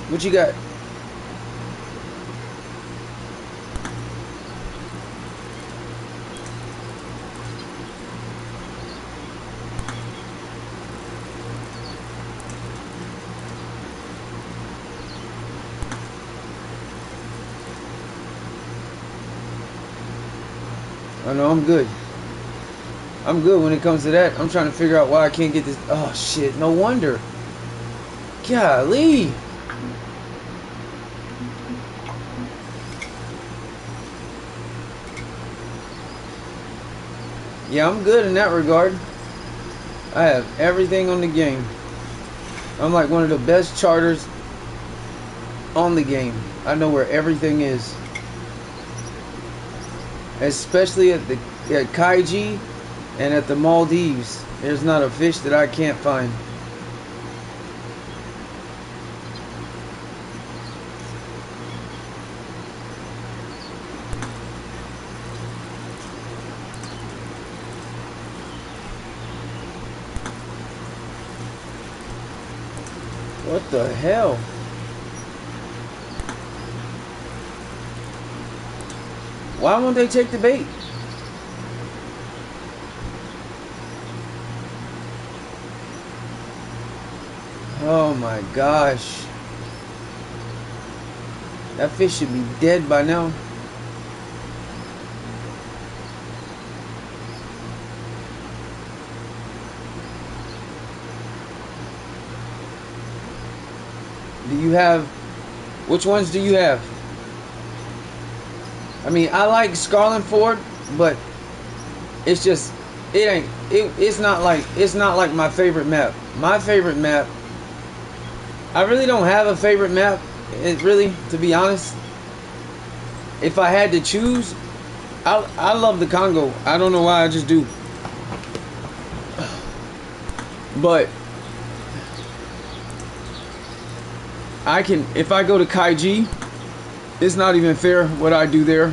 What you got? I know I'm good. I'm good when it comes to that. I'm trying to figure out why I can't get this. Oh shit, no wonder. Golly. Yeah, I'm good in that regard. I have everything on the game. I'm like one of the best charters on the game. I know where everything is. Especially at Kaiji and at the Maldives. There's not a fish that I can't find. What the hell? Why won't they take the bait? Oh my gosh. That fish should be dead by now. Do you have... Which ones do you have? I mean, I like Scarlet, but it's just... It's not like my favorite map. My favorite map... I really don't have a favorite map. Really, to be honest. If I had to choose... I love the Congo. I don't know why, I just do. But... if I go to Kaiji, it's not even fair what I do there.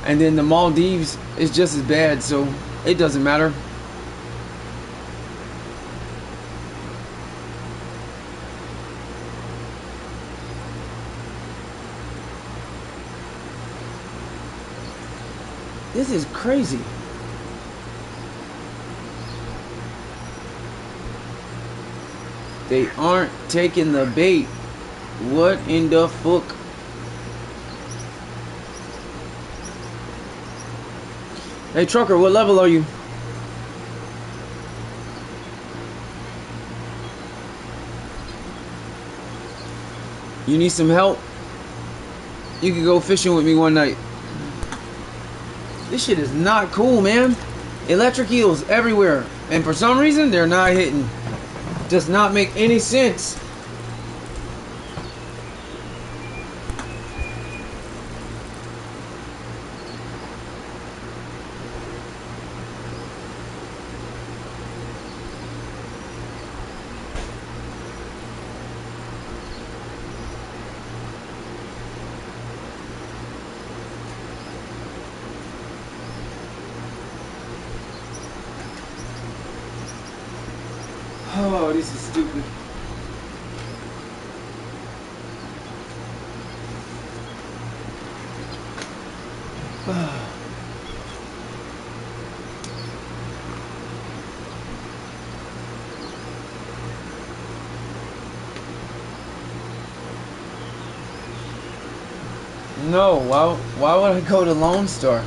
And then the Maldives is just as bad, so it doesn't matter. This is crazy. They aren't taking the bait. What in the fuck? Hey trucker, what level are you? You need some help? You can go fishing with me one night. This shit is not cool, man. Electric eels everywhere, and for some reason they're not hitting. Does not make any sense. Oh, this is stupid. No, why would I go to Lone Star?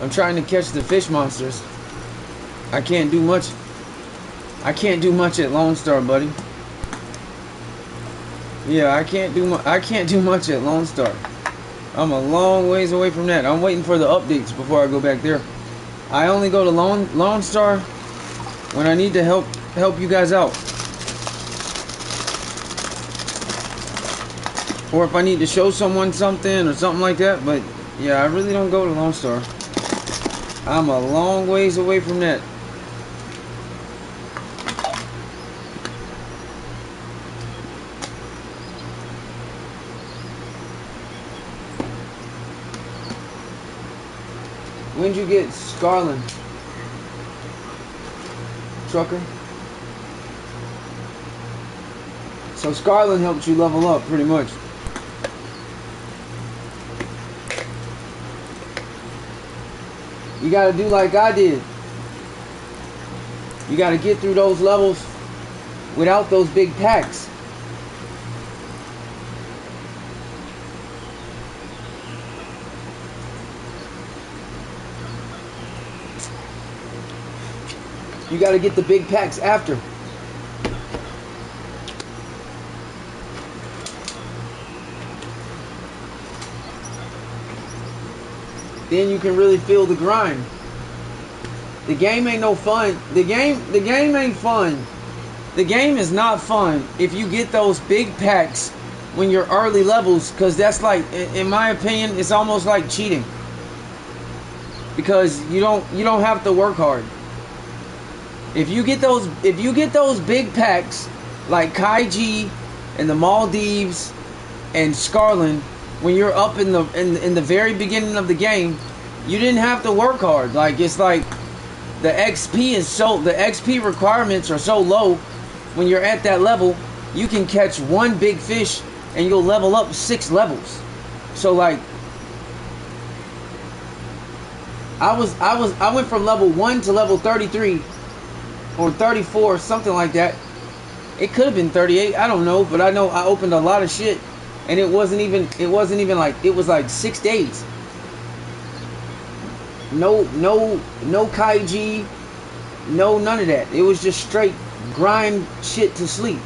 I'm trying to catch the fish monsters. I can't do much. I can't do much at Lone Star, buddy. Yeah, I can't do much at Lone Star. I'm a long ways away from that. I'm waiting for the updates before I go back there. I only go to Lone Star when I need to help you guys out. Or if I need to show someone something or something like that. But yeah, I really don't go to Lone Star. I'm a long ways away from that. When'd you get Scarlin? Trucker? So Scarlin helped you level up pretty much. You gotta do like I did. You gotta get through those levels without those big packs. You gotta get the big packs after. Then you can really feel the grind. The game ain't no fun. The game ain't fun. The game is not fun if you get those big packs when you're early levels, because that's like, in my opinion, it's almost like cheating. Because you don't have to work hard. If you get those big packs like Kaiji and the Maldives and Scarlin, when you're up in the very beginning of the game, you didn't have to work hard. Like, it's like the XP requirements are so low. When you're at that level, you can catch one big fish and you'll level up 6 levels. So like, I went from level 1 to level 33 or 34, something like that. It could have been 38, I don't know, but I know I opened a lot of shit. And it wasn't even like, it was like 6 days. No Kaiji, none of that. It was just straight grind shit to sleep.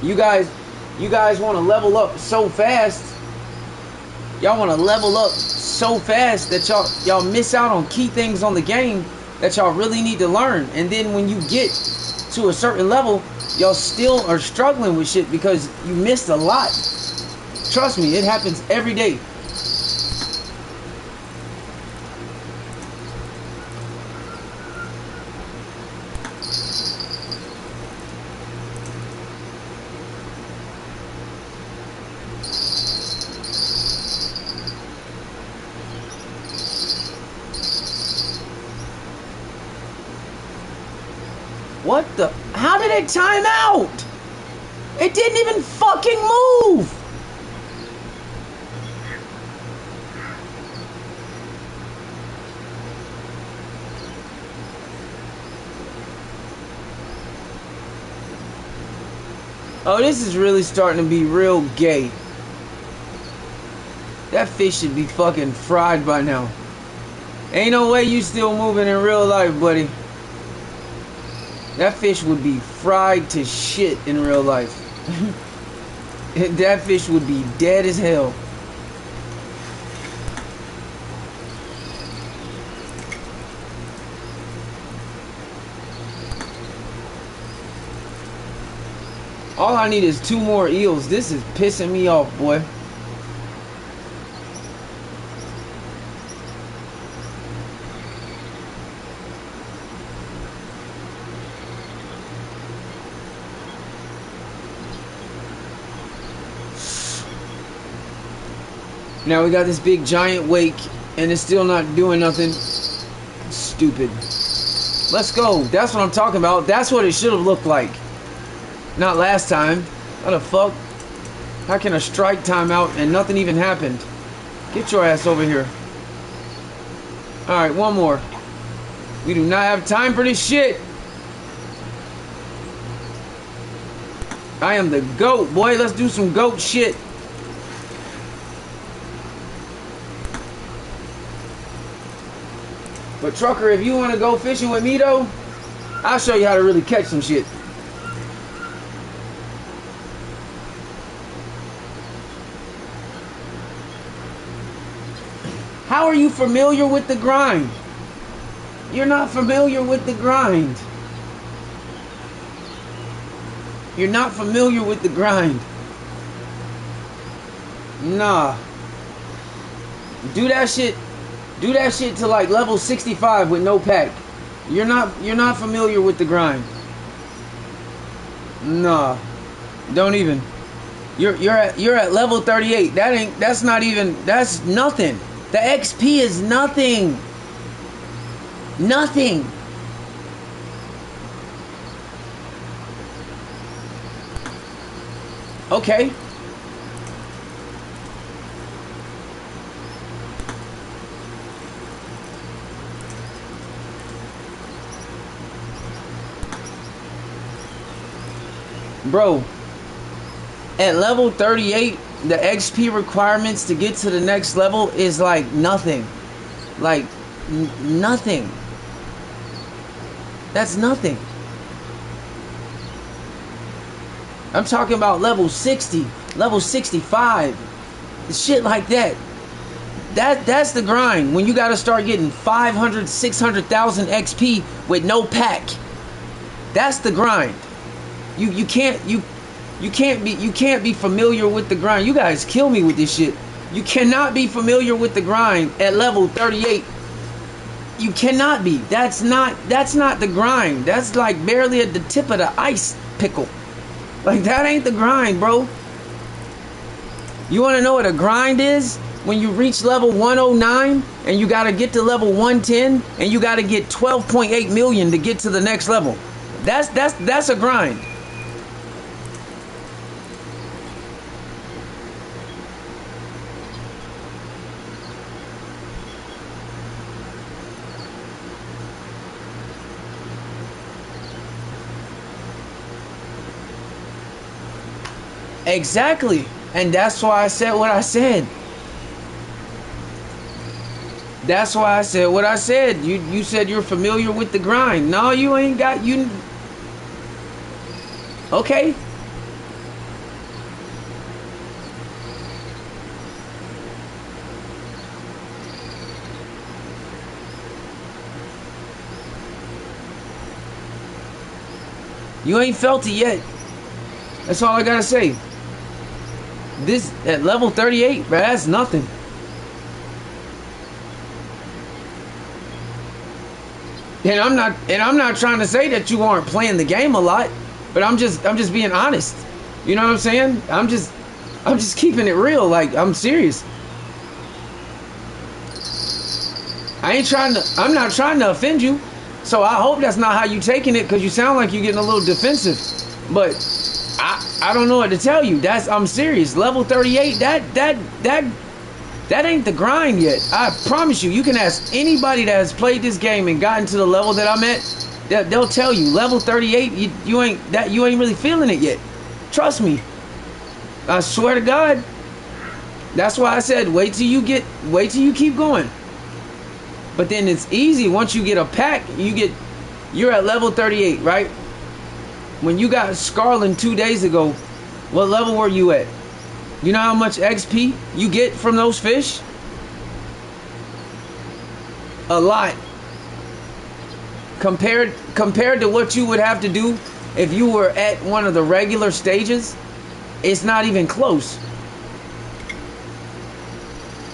You guys want to level up so fast. Y'all want to level up so fast that y'all miss out on key things on the game that y'all really need to learn. And then when you get to a certain level, y'all still are struggling with shit because you missed a lot. Trust me, it happens every day. What the? How did it time out? It didn't even fucking move. Oh, this is really starting to be real gay. That fish should be fucking fried by now. Ain't no way you still moving in real life, buddy. That fish would be fried to shit in real life. That fish would be dead as hell. All I need is 2 more eels. This is pissing me off, boy. Now we got this big giant wake and it's still not doing nothing. Stupid. Let's go. That's what I'm talking about. That's what it should have looked like. Not last time. How the fuck? How can a strike timeout and nothing even happened? Get your ass over here. Alright, one more. We do not have time for this shit. I am the GOAT, boy. Let's do some GOAT shit. But Trucker, if you want to go fishing with me though, I'll show you how to really catch some shit. How are you familiar with the grind? You're not familiar with the grind. You're not familiar with the grind. Nah. Do that shit. Do that shit to like level 65 with no pack. You're not familiar with the grind. Nah. Don't even. You're at level 38. That's nothing. The XP is nothing. Nothing. Okay. Bro, at level 38, the XP requirements to get to the next level is like nothing. Like, nothing. That's nothing. I'm talking about level 60, level 65, shit like that. That's the grind. When you gotta start getting 500, 600,000 XP with no pack. That's the grind. You can't be familiar with the grind. You guys kill me with this shit. You cannot be familiar with the grind at level 38. You cannot be. That's not the grind. That's like barely at the tip of the ice pickle. Like, that ain't the grind, bro. You want to know what a grind is? When you reach level 109 and you got to get to level 110 and you got to get 12.8 million to get to the next level. That's a grind. Exactly. And that's why I said what I said. That's why I said what I said. You said you're familiar with the grind. No, you ain't got you. Okay. You ain't felt it yet. That's all I gotta say. This at level 38, bro, that's nothing. And I'm not trying to say that you aren't playing the game a lot, but I'm just being honest. You know what I'm saying? I'm just keeping it real. Like, I'm serious. I'm not trying to offend you. So I hope that's not how you taking it, because you sound like you're getting a little defensive. But I don't know what to tell you. I'm serious. Level 38, that ain't the grind yet. I promise you. You can ask anybody that has played this game and gotten to the level that I'm at. They'll tell you level 38. You ain't really feeling it yet. Trust me. I swear to God. That's why I said wait till you keep going. But then it's easy once you get a pack. You're at level 38, right? When you got Scarlin 2 days ago, what level were you at? You know how much XP you get from those fish? A lot. Compared to what you would have to do if you were at one of the regular stages, it's not even close.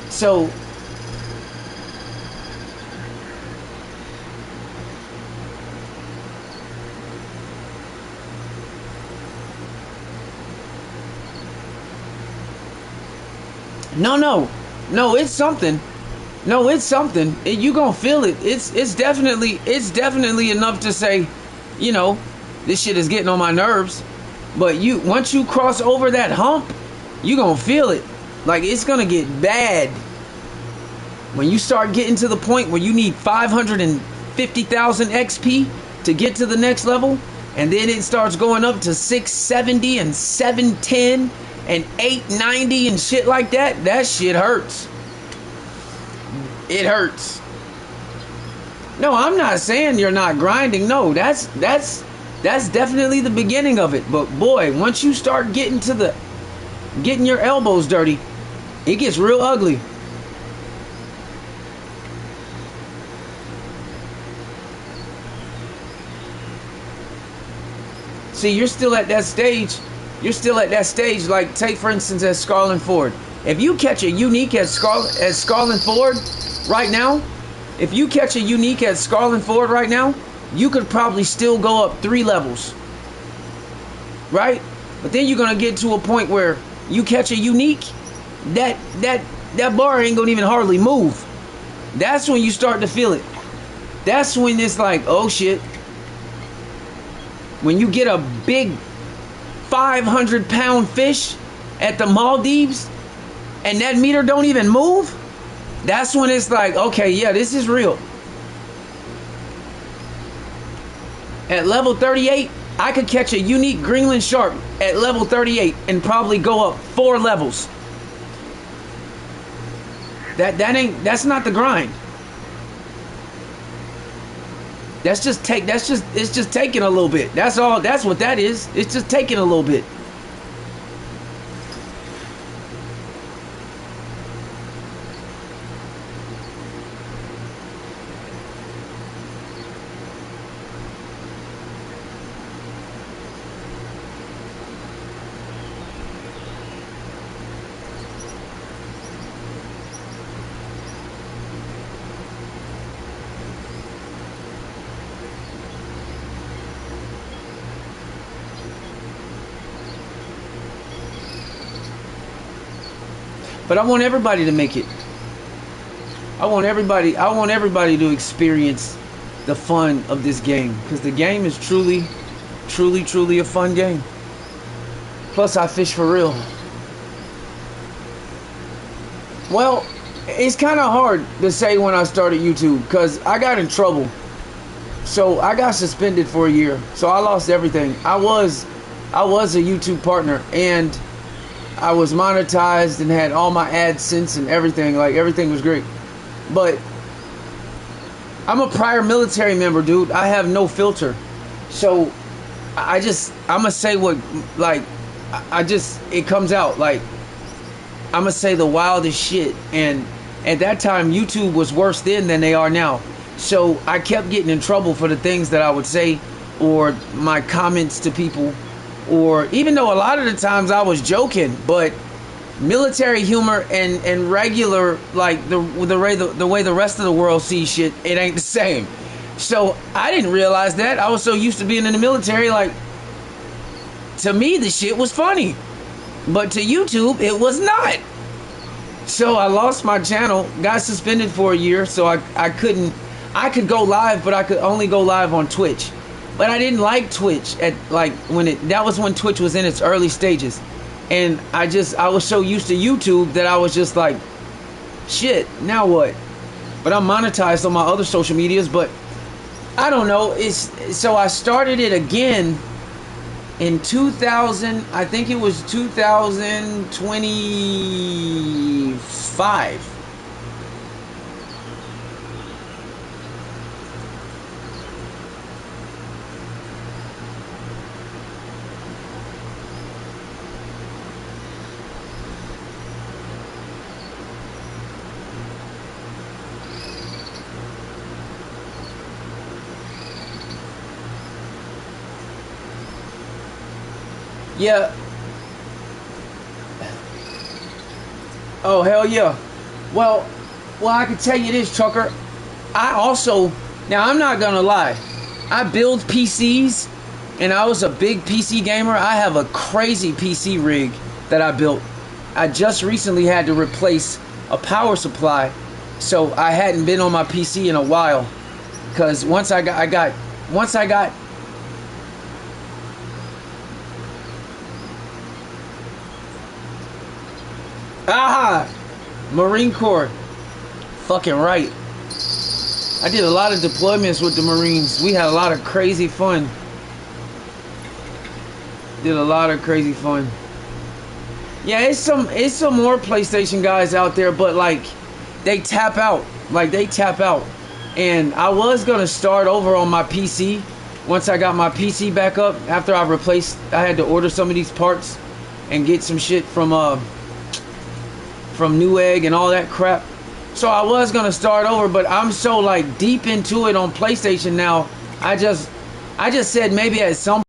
So No, it's something. No, it's something. You gonna feel it. It's definitely enough to say, you know, this shit is getting on my nerves. But once you cross over that hump, you gonna feel it. Like, it's gonna get bad. When you start getting to the point where you need 550,000 XP to get to the next level, and then it starts going up to 670 and 710 and 890 and shit like that, that shit hurts. It hurts. No, I'm not saying you're not grinding. No, that's definitely the beginning of it. But boy, once you start getting your elbows dirty, it gets real ugly. See, you're still at that stage. You're still at that stage. Like, take for instance at Scarlet Ford. If you catch a unique at Scarlet Ford right now, if you catch a unique at Scarlet Ford right now, you could probably still go up 3 levels, right? But then you're gonna get to a point where you catch a unique, that bar ain't gonna even hardly move. That's when you start to feel it. That's when it's like, oh shit. When you get a big 500-pound fish at the Maldives and that meter don't even move, that's when it's like, okay, yeah, this is real. At level 38, I could catch a unique Greenland shark at level 38 and probably go up 4 levels. That's not the grind. It's just taking a little bit. That's all. That's what that is. It's just taking a little bit. But I want everybody to make it. I want everybody to experience the fun of this game, because the game is truly a fun game. Plus, I fish for real. Well, it's kind of hard to say when I started YouTube, because I got in trouble. So I got suspended for a year. So I lost everything. I was a YouTube partner, and I was monetized and had all my AdSense and everything. Like, everything was great. But I'm a prior military member, dude. I have no filter. So I'm gonna say what, like, it comes out. Like, I'm gonna say the wildest shit. And at that time, YouTube was worse then than they are now. So I kept getting in trouble for the things that I would say, or my comments to people. Or even though a lot of the times I was joking, but military humor and regular, like the way the rest of the world sees shit, it ain't the same. So I didn't realize that. I was so used to being in the military, like, to me the shit was funny, but to YouTube it was not. So I lost my channel, got suspended for a year. So I could go live, but I could only go live on Twitch. But I didn't like Twitch at, like, that was when Twitch was in its early stages. And I was so used to YouTube that I was just like, shit, now what? But I'm monetized on my other social medias, but I don't know. So I started it again in 2000, I think it was 2025. Yeah. Oh, hell yeah. Well, I can tell you this, trucker. I also, now I'm not gonna lie, I build PCs, and I was a big PC gamer. I have a crazy PC rig that I built. I just recently had to replace a power supply, so I hadn't been on my PC in a while. Cause once I got Aha! Marine Corps. Fucking right. I did a lot of deployments with the Marines. We had a lot of crazy fun. Did a lot of crazy fun. Yeah, it's some more PlayStation guys out there, but like they tap out. Like they tap out. And I was gonna start over on my PC once I got my PC back up after I had to order some of these parts and get some shit from Newegg and all that crap. So I was gonna start over, but I'm so like deep into it on PlayStation now. I just said maybe at some.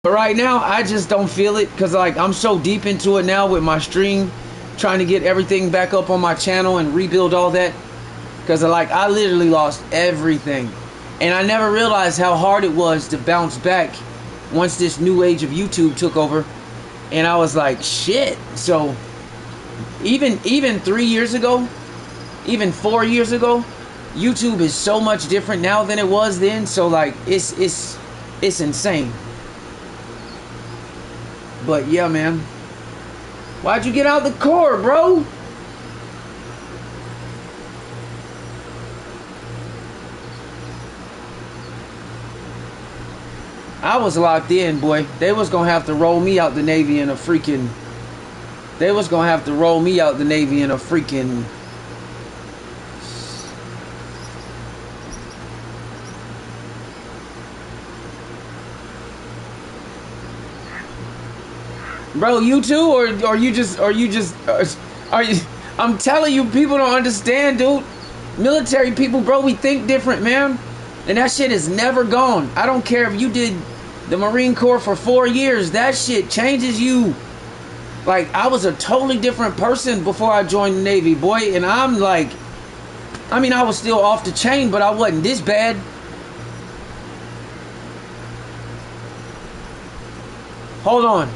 But right now, I just don't feel it because like I'm so deep into it now with my stream, trying to get everything back up on my channel and rebuild all that. Because like I literally lost everything, and I never realized how hard it was to bounce back once this new age of YouTube took over. And I was like, shit. So even 3 years ago, even 4 years ago, YouTube is so much different now than it was then. So like it's insane. But yeah, man. Why'd you get out the core, bro? I was locked in, boy. They was gonna have to roll me out the Navy in a freaking. They was gonna have to roll me out the Navy in a freaking. Bro, you too, or you just are you? I'm telling you, people don't understand, dude. Military people, bro, we think different, man. And that shit is never gone. I don't care if you did the Marine Corps for 4 years. That shit changes you. Like, I was a totally different person before I joined the Navy, boy. And I'm like, I mean, I was still off the chain, but I wasn't this bad. Hold on.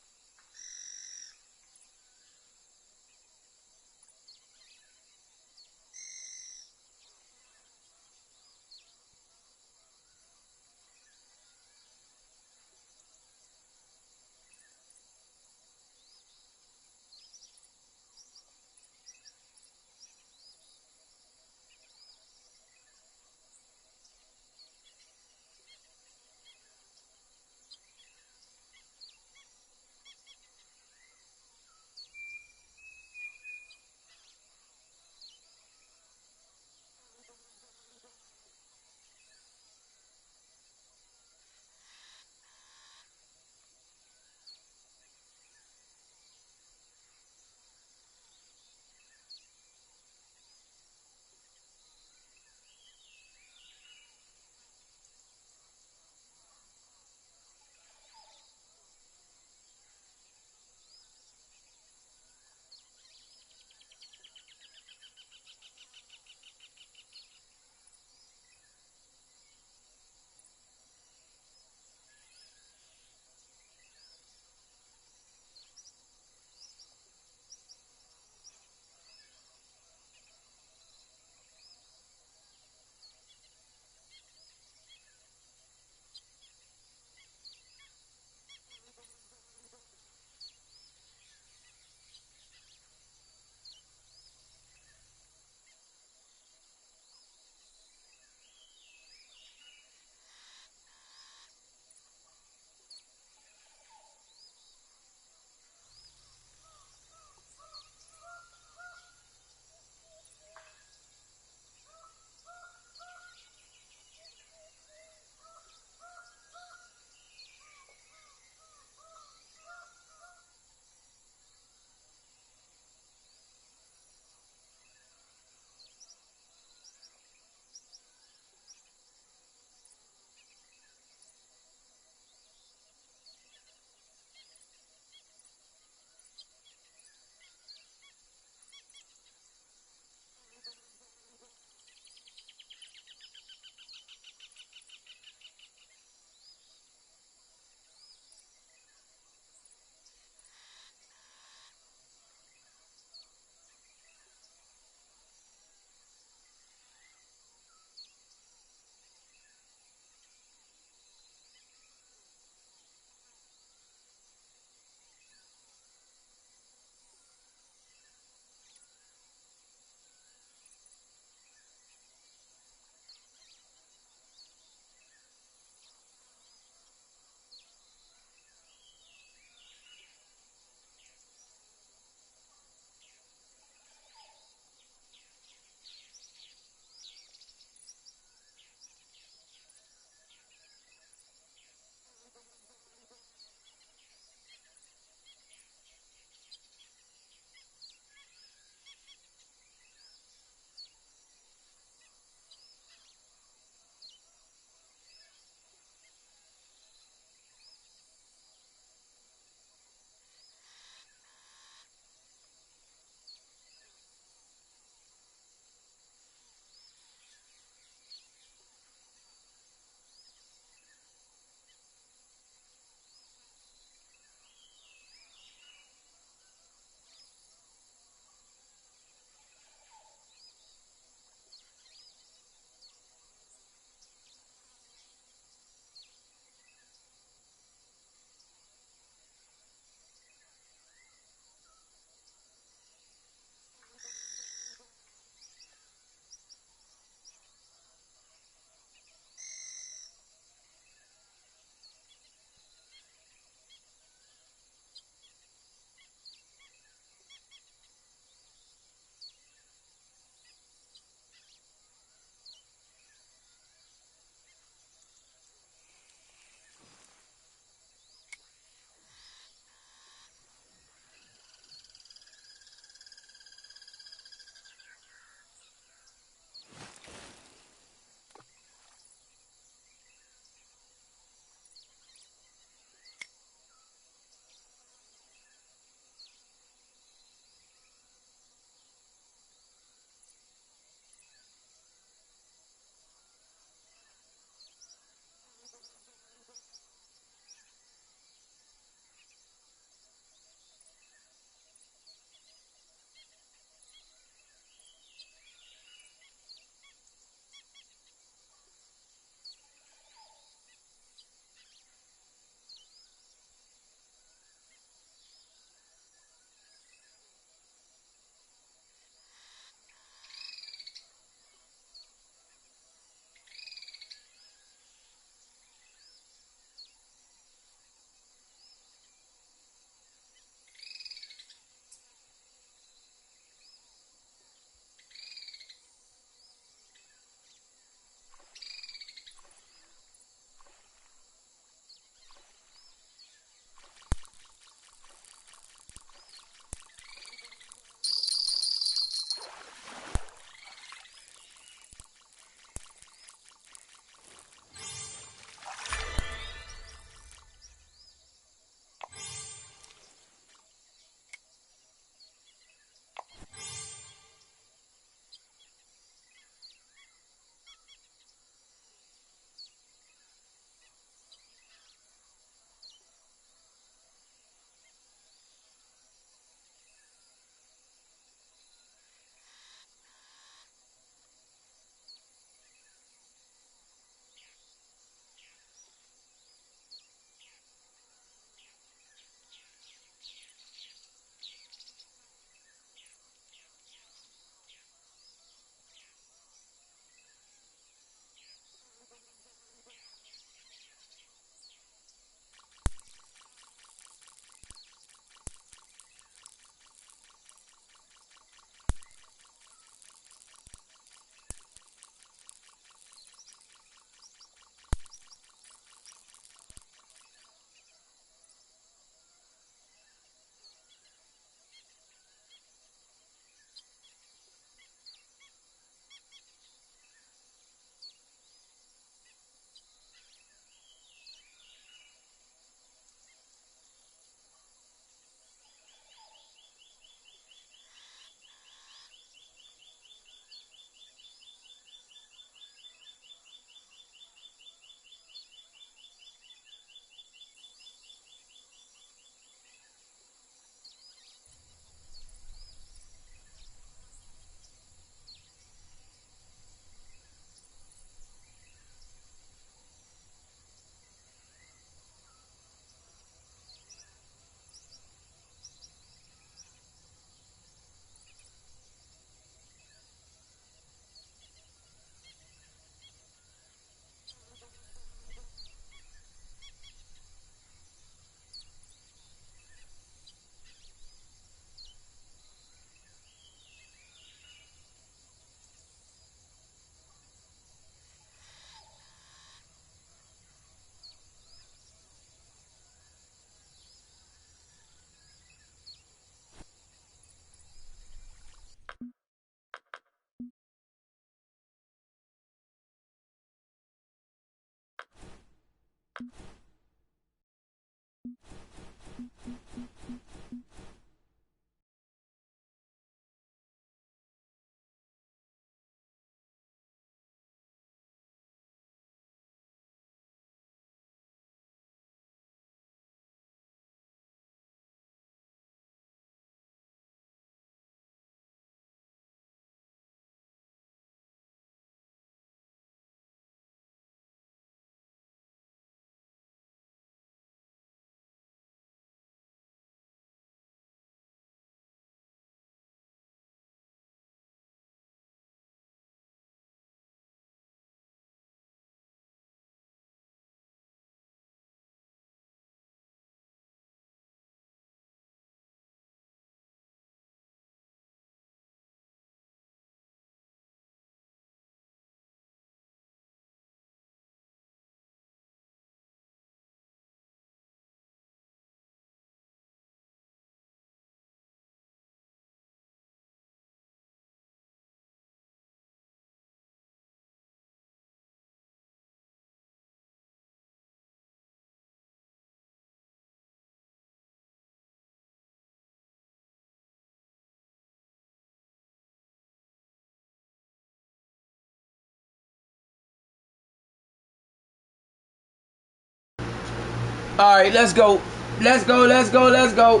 Alright, let's go. Let's go, let's go, let's go.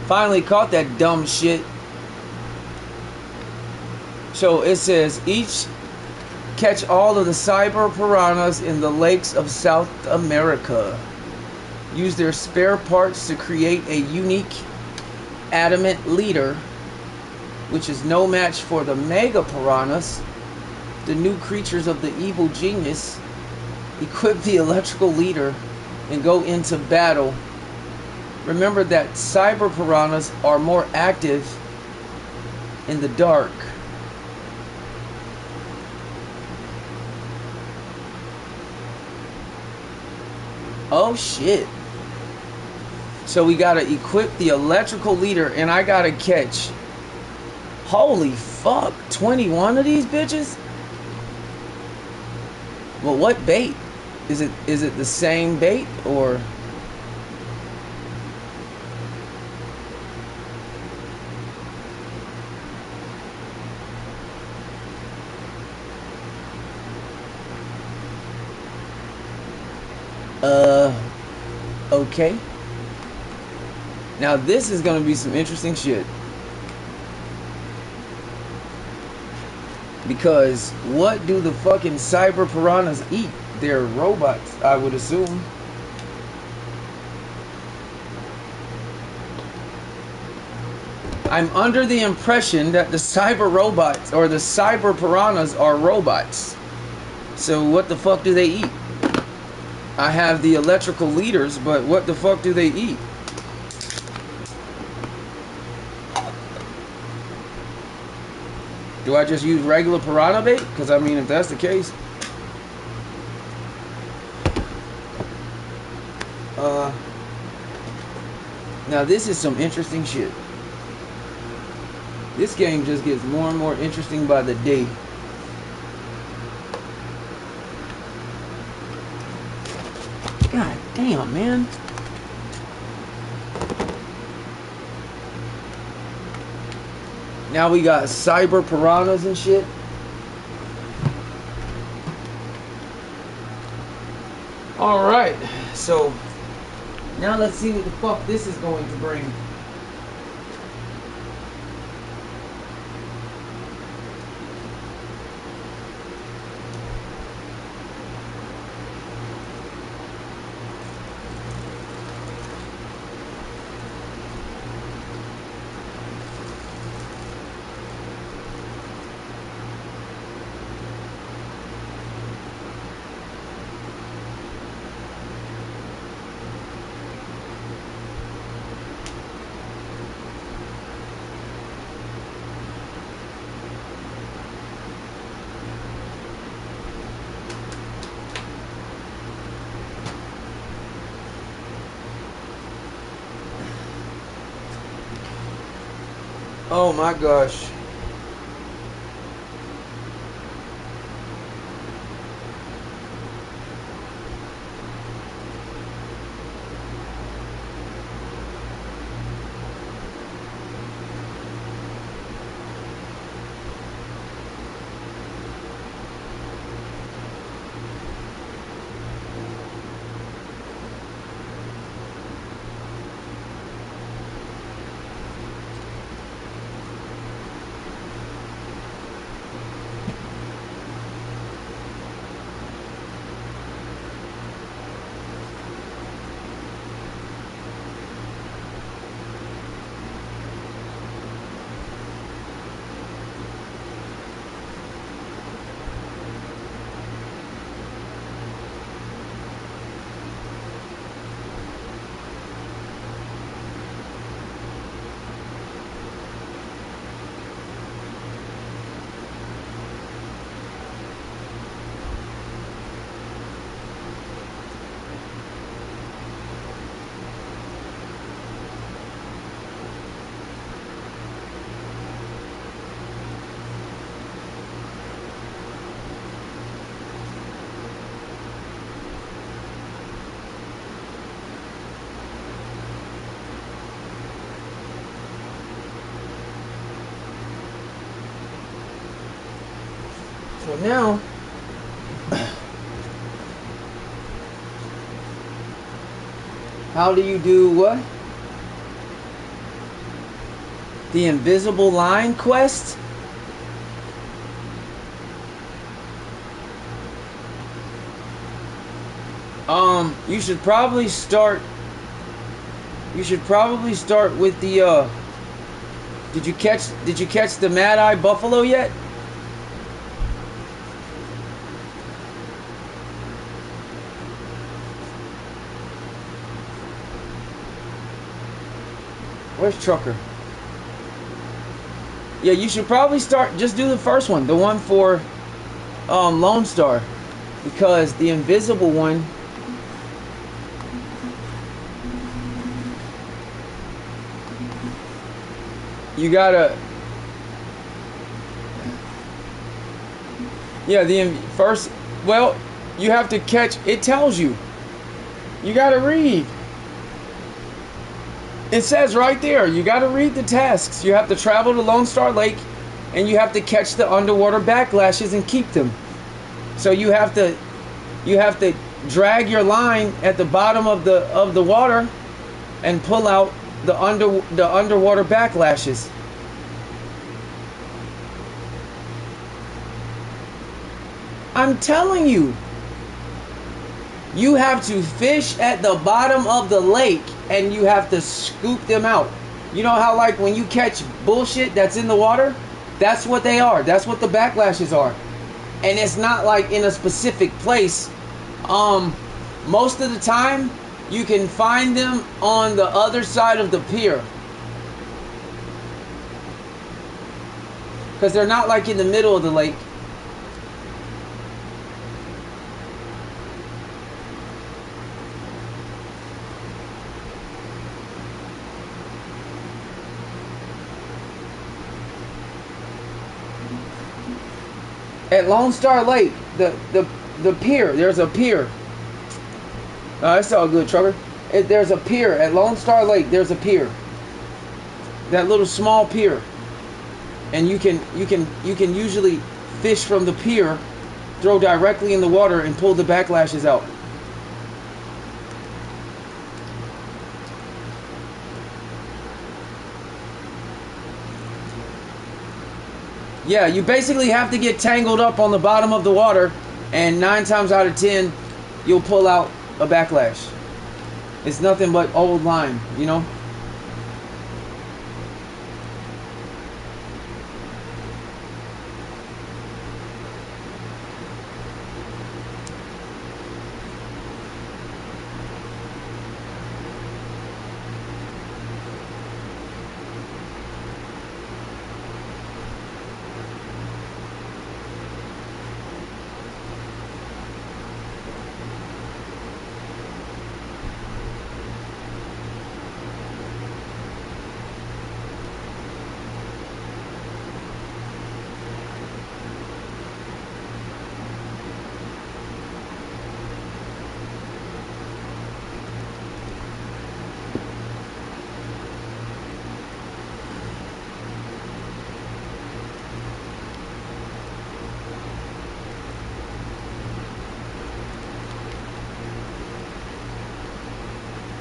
Finally caught that dumb shit. So it says, each catch all of the cyber piranhas in the lakes of South America. Use their spare parts to create a unique adamant leader, which is no match for the mega piranhas, the new creatures of the evil genius. Equip the electrical leader and go into battle. Remember that cyber piranhas are more active in the dark. Oh shit. So we gotta equip the electrical leader and I gotta catch, holy fuck, 21 of these bitches? Well, what bait? Is it the same bait or? Okay. Now this is gonna be some interesting shit. Because what do the fucking cyber piranhas eat? They're robots, I would assume. I'm under the impression that the cyber robots or the cyber piranhas are robots. So what the fuck do they eat? I have the electrical leaders, but what the fuck do they eat? Do I just use regular piranha bait? Because I mean, if that's the case. Now this is some interesting shit. This game just gets more and more interesting by the day. God damn, man. Now we got cyber piranhas and shit. Alright, so now let's see what the fuck this is going to bring. Oh my gosh. So now, how do you do what? The invisible line quest? You should probably start with the did you catch the Mad Eye Buffalo yet? Where's Trucker? Yeah, you should probably just do the first one, the one for Lone Star, because the invisible one, you gotta, yeah, well, you have to catch, it tells you, you gotta read. It says right there, you got to read the tasks. You have to travel to Lone Star Lake, and you have to catch the underwater backlashes and keep them. So you have to drag your line at the bottom of the water and pull out the underwater backlashes. I'm telling you. You have to fish at the bottom of the lake and you have to scoop them out. You know how like when you catch bullshit that's in the water? That's what they are. That's what the backlashes are. And it's not like in a specific place. Most of the time you can find them on the other side of the pier. Because they're not like in the middle of the lake. At Lone Star Lake, the pier, there's a pier. It's all good, Trucker. There's a pier at Lone Star Lake. There's a pier. That little small pier, and you can usually fish from the pier, throw directly in the water, and pull the backlashes out. Yeah, you basically have to get tangled up on the bottom of the water, and 9 times out of 10, you'll pull out a backlash. It's nothing but old line, you know?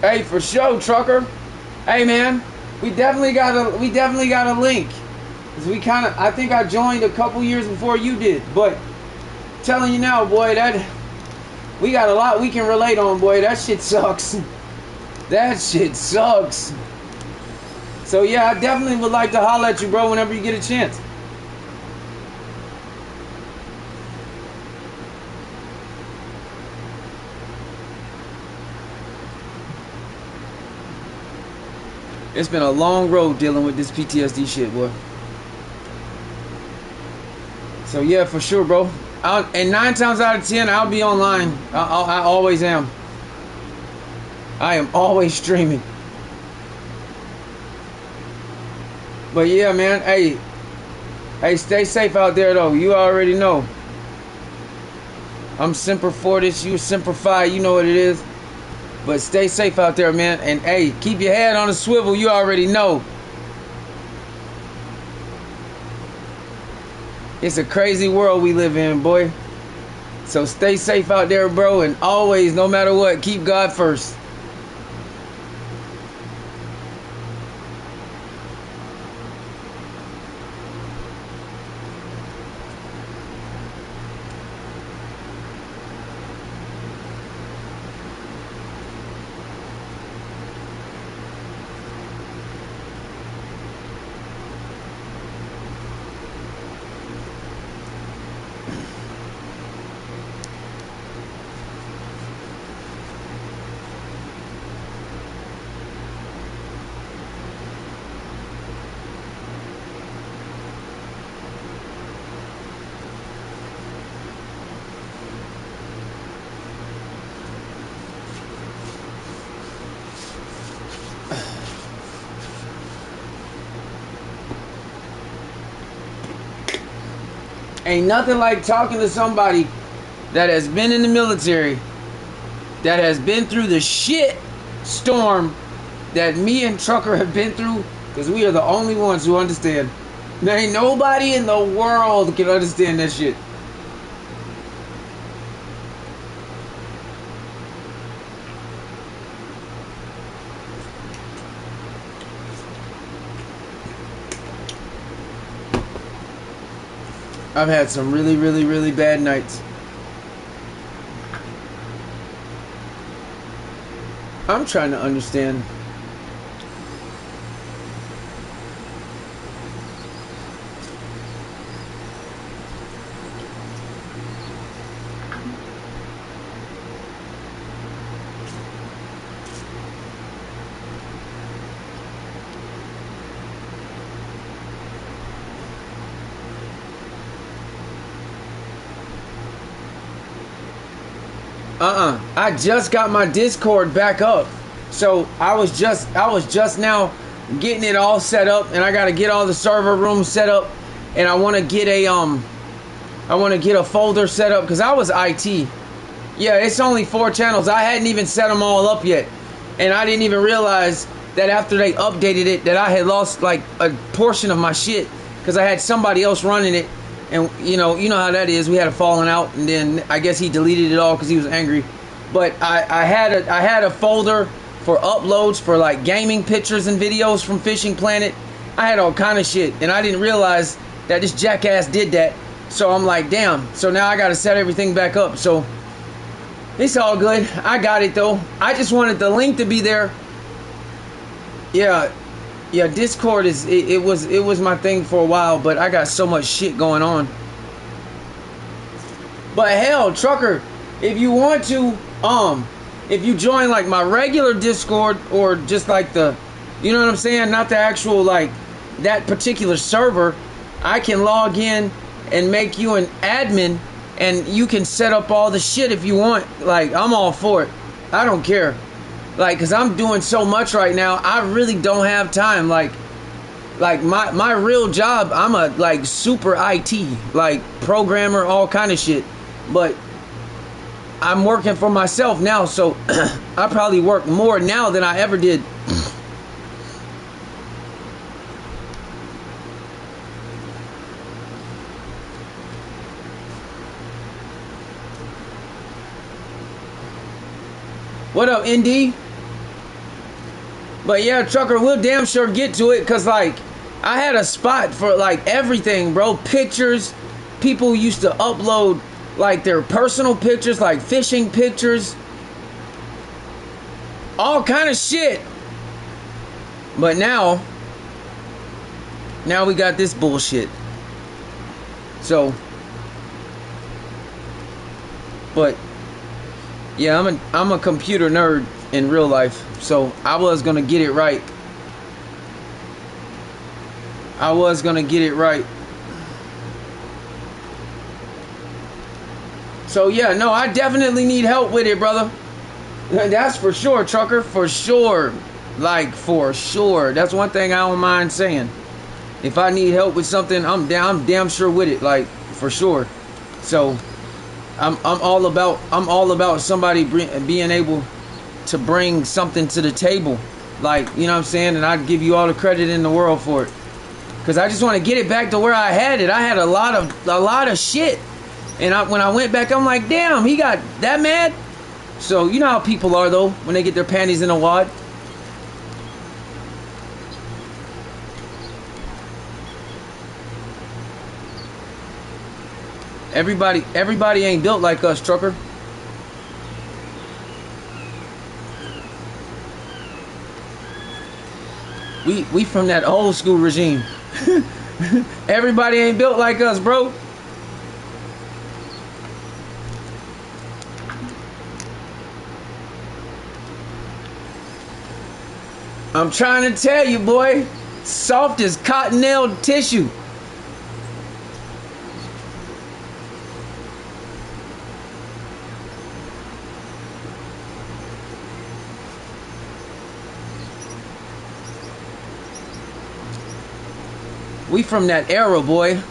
Hey, for sure, Trucker. Hey, man, we definitely got a link. 'Cause I think I joined a couple years before you did. But telling you now, boy, that we got a lot we can relate on, boy. That shit sucks. That shit sucks. So yeah, I definitely would like to holler at you, bro, whenever you get a chance. It's been a long road dealing with this PTSD shit, boy. So yeah, for sure, bro. And 9 times out of 10, I'll be online. I always am. I am always streaming. But yeah, man. Hey, stay safe out there, though. You already know. I'm Semper Fortis. You Semper Fi. You know what it is. But stay safe out there, man. And hey, keep your head on a swivel. You already know. It's a crazy world we live in, boy. So stay safe out there, bro, and always, no matter what, keep God first. Ain't nothing like talking to somebody that has been in the military, that has been through the shit storm that me and Trucker have been through, because we are the only ones who understand. There ain't nobody in the world can understand that shit. I've had some really, really, really bad nights. I'm trying to understand. I just got my Discord back up. So I was just now getting it all set up, and I gotta get all the server rooms set up, and I wanna get a folder set up, because I was IT. Yeah, it's only 4 channels. I hadn't even set them all up yet. And I didn't even realize that after they updated it that I had lost like a portion of my shit, because I had somebody else running it. And you know how that is. We had a falling out, and then I guess he deleted it all because he was angry. But I had a folder for uploads for like gaming pictures and videos from Fishing Planet. I had all kind of shit, and I didn't realize that this jackass did that. So I'm like, damn. So now I got to set everything back up. So it's all good. I got it though. I just wanted the link to be there. Yeah, Discord is it was my thing for a while, but I got so much shit going on. But hell, Trucker, if you want to, if you join like my regular Discord, or just like the, you know what I'm saying, not the actual like that particular server, I can log in and make you an admin, and you can set up all the shit if you want. Like, I'm all for it. I don't care. Like, cause I'm doing so much right now, I really don't have time. Like my real job, I'm a like super IT, like programmer, all kind of shit. But I'm working for myself now, so I probably work more now than I ever did. What up, ND? But yeah, Trucker, we'll damn sure get to it, because like I had a spot for like everything, bro. Pictures. People used to upload like their personal pictures, like fishing pictures, all kind of shit. But now we got this bullshit. So, but yeah, I'm a computer nerd in real life, so I was gonna get it right. So yeah, no, I definitely need help with it, brother. That's for sure, Trucker, for sure. Like, for sure. That's one thing I don't mind saying. If I need help with something, I'm damn sure with it, like, for sure. So I'm all about somebody being able to bring something to the table, like, you know what I'm saying, and I'd give you all the credit in the world for it. Cause I just want to get it back to where I had it. I had a lot of shit, and when I went back, I'm like, damn, he got that mad. So you know how people are though when they get their panties in a wad. Everybody ain't built like us, trucker. We from that old school regime. Everybody ain't built like us, bro. I'm trying to tell you, boy, soft as cotton nail tissue. We from that era, boy.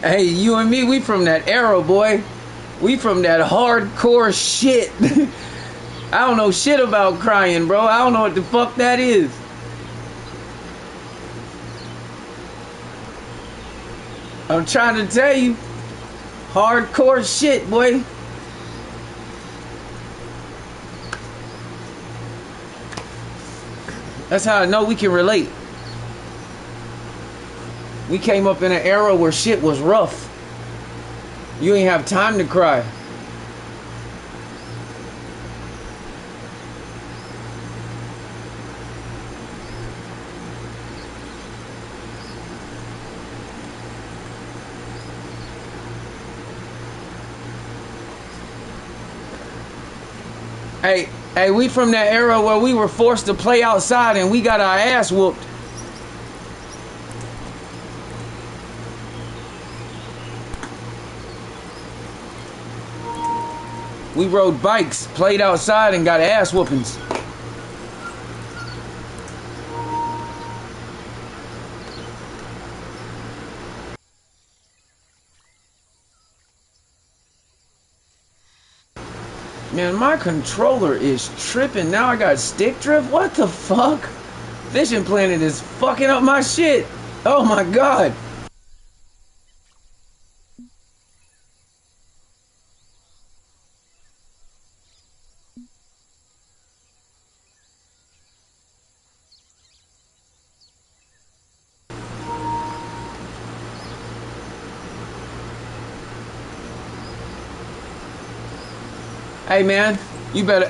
Hey, you and me, we from that era, boy. We from that hardcore shit. I don't know shit about crying, bro. I don't know what the fuck that is. I'm trying to tell you. Hardcore shit, boy. That's how I know we can relate. We came up in an era where shit was rough. You ain't have time to cry. Hey, we from that era where we were forced to play outside and we got our ass whooped. We rode bikes, played outside, and got ass whoopings. Man, my controller is tripping. Now I got stick drift? What the fuck? Vision Planet is fucking up my shit. Oh my god. Hey man, you better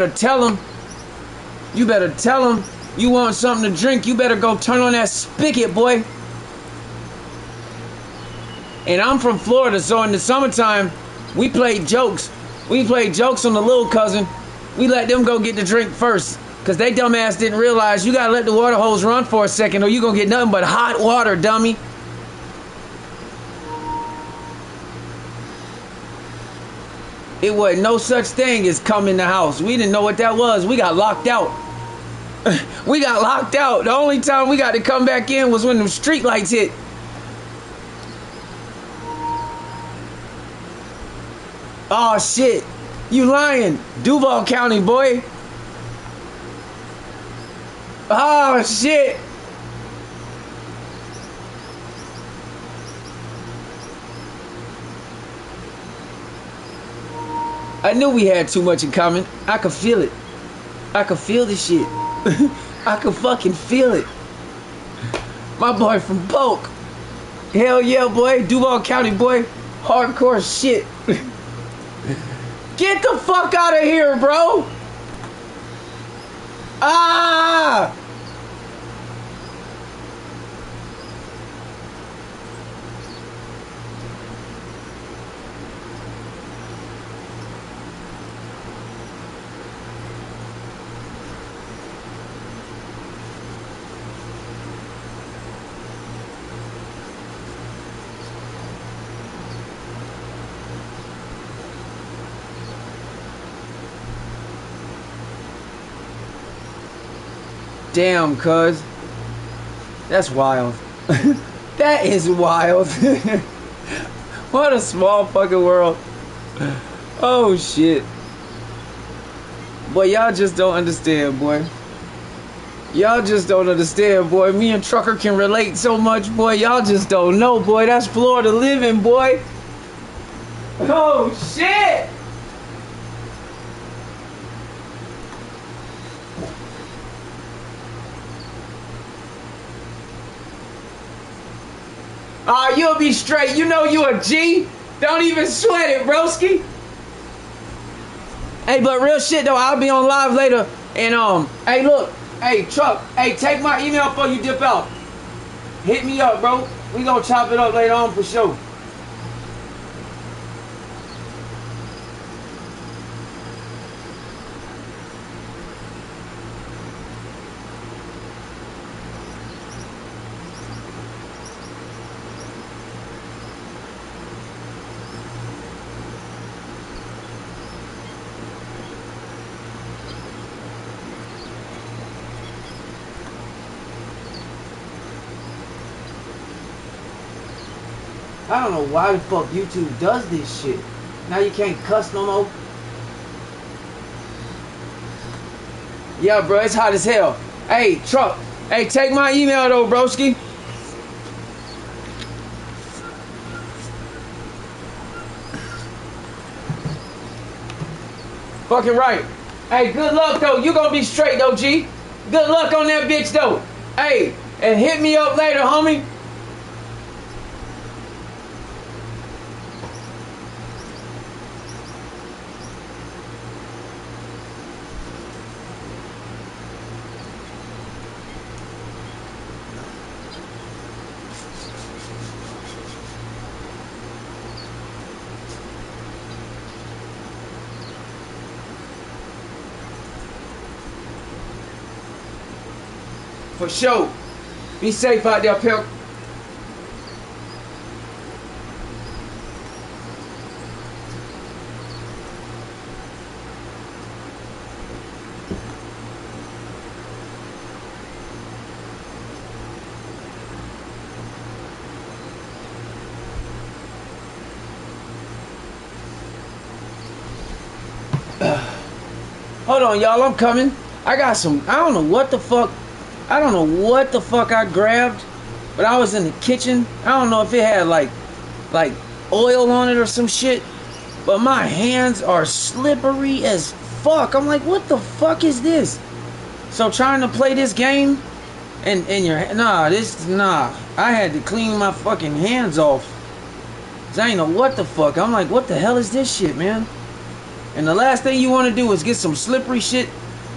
tell him. You better tell him you want something to drink. You better go turn on that spigot, boy. And I'm from Florida, so in the summertime, we played jokes. We played jokes on the little cousin. We let them go get the drink first. Cause they dumbass didn't realize you gotta let the water hose run for a second or you gonna get nothing but hot water, dummy. It wasn't no such thing as come in the house. We didn't know what that was. We got locked out. We got locked out. The only time we got to come back in was when the street lights hit. Oh shit. You lying. Duval County, boy. Oh shit. I knew we had too much in common. I could feel it. I could feel the shit. I could fucking feel it. My boy from Polk. Hell yeah, boy. Duval County, boy. Hardcore shit. Get the fuck out of here, bro. Ah! Damn, cuz. That's wild. That is wild. What a small fucking world. Oh, shit. Boy, y'all just don't understand, boy. Y'all just don't understand, boy. Me and Trucker can relate so much, boy. Y'all just don't know, boy. That's Florida living, boy. Oh, shit! You'll be straight. You know you a G. Don't even sweat it, broski. Hey, but real shit, though. I'll be on live later. And, hey, look. Hey, Truck. Hey, take my email before you dip out. Hit me up, bro. We gonna chop it up later on for sure. I don't know why the fuck YouTube does this shit. Now you can't cuss no more. Yeah, bro, it's hot as hell. Hey, Truck. Hey, take my email though, broski. Fucking right. Hey, good luck though. You gonna be straight though, G. Good luck on that bitch though. Hey, and hit me up later, homie. For sure. Be safe out there, pimp. Hold on, y'all. I'm coming. I got some. I don't know what the fuck. I don't know what the fuck I grabbed, but I was in the kitchen. I don't know if it had like oil on it or some shit, but my hands are slippery as fuck. I'm like, what the fuck is this? So trying to play this game and your I had to clean my fucking hands off. 'Cause I ain't know what the fuck. I'm like, what the hell is this shit, man? And the last thing you want to do is get some slippery shit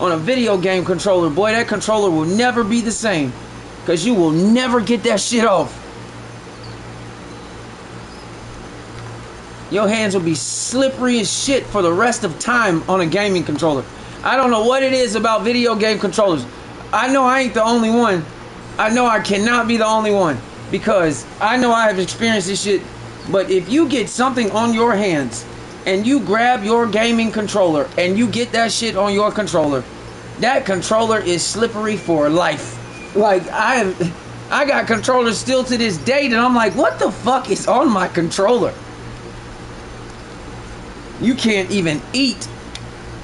on a video game controller. Boy, that controller will never be the same, because you will never get that shit off. Your hands will be slippery as shit for the rest of time on a gaming controller. I don't know what it is about video game controllers. I know I ain't the only one. I know I cannot be the only one, because I know I have experienced this shit. But if you get something on your hands and you grab your gaming controller and you get that shit on your controller, that controller is slippery for life. Like, I got controllers still to this day that I'm like, what the fuck is on my controller? You can't even eat.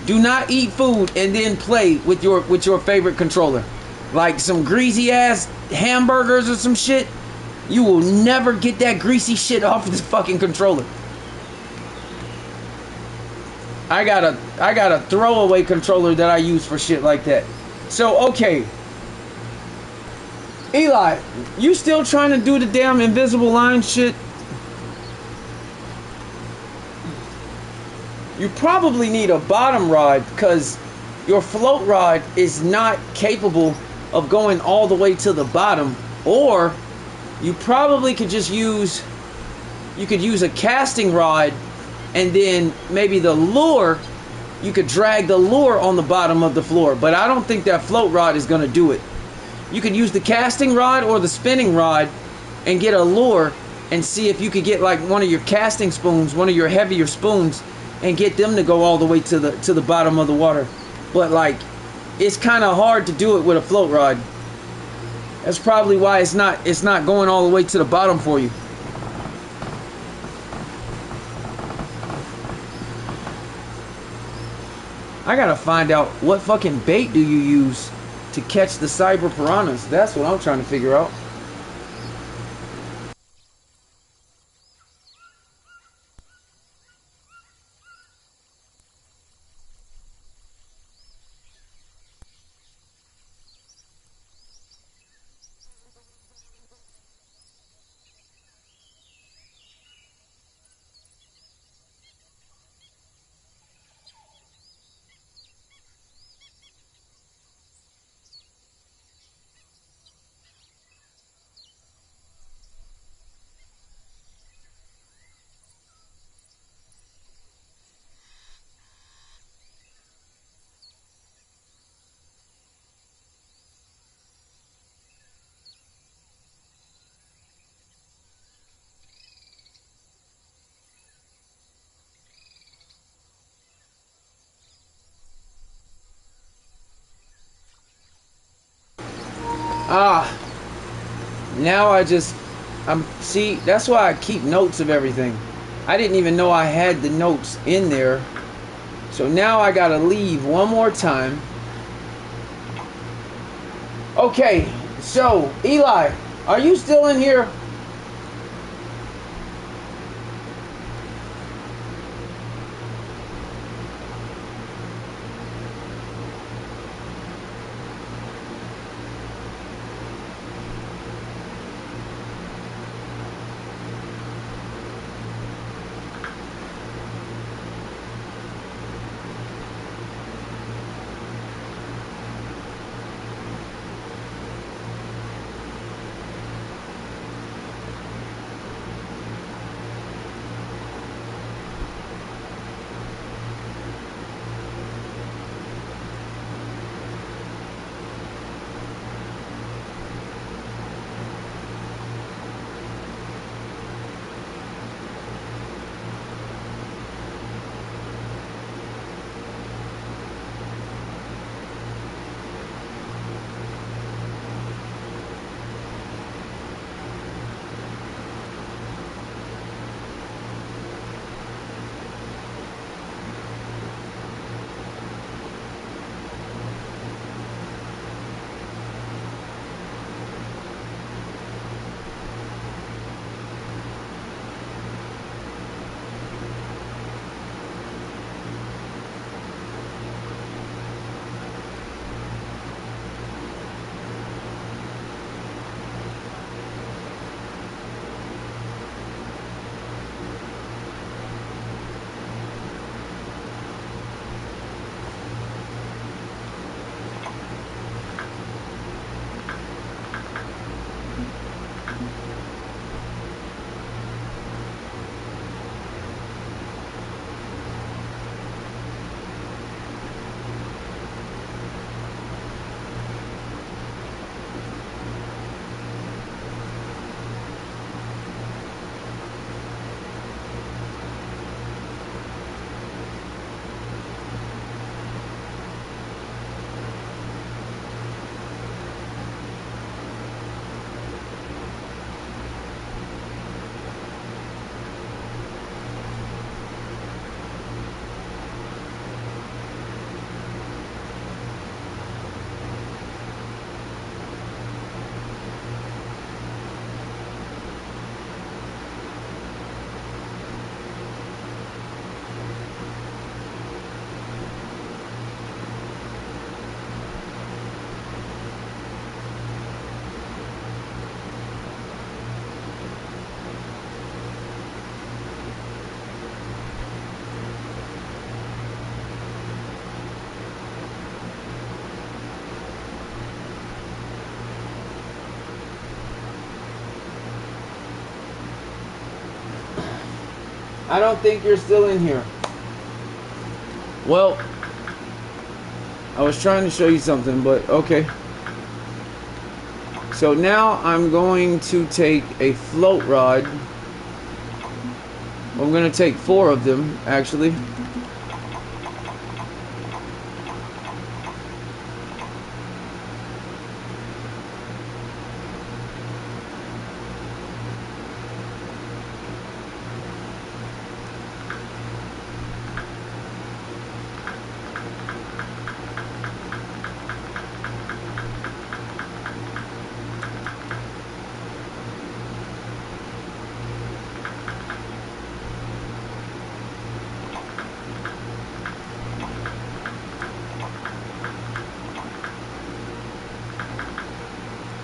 Do not eat food and then play with your favorite controller. Like some greasy ass hamburgers or some shit. You will never get that greasy shit off this fucking controller. I got a throwaway controller that I use for shit like that. So, okay. Eli, you still trying to do the damn invisible line shit? You probably need a bottom rod, because your float rod is not capable of going all the way to the bottom. Or you probably could just use a casting rod, and then maybe the lure, you could drag the lure on the bottom of the floor. But I don't think that float rod is going to do it. You could use the casting rod or the spinning rod and get a lure and see if you could get like one of your casting spoons, one of your heavier spoons, and get them to go all the way to the bottom of the water. But like, it's kind of hard to do it with a float rod. That's probably why it's not going all the way to the bottom for you. I gotta find out what fucking bait do you use to catch the cyber piranhas? That's what I'm trying to figure out. Now see, that's why I keep notes of everything. I didn't even know I had the notes in there. So now I gotta leave one more time. Okay, so Eli, are you still in here? I don't think you're still in here. Well, I was trying to show you something, but okay. So now I'm going to take a float rod. I'm going to take 4 of them, actually.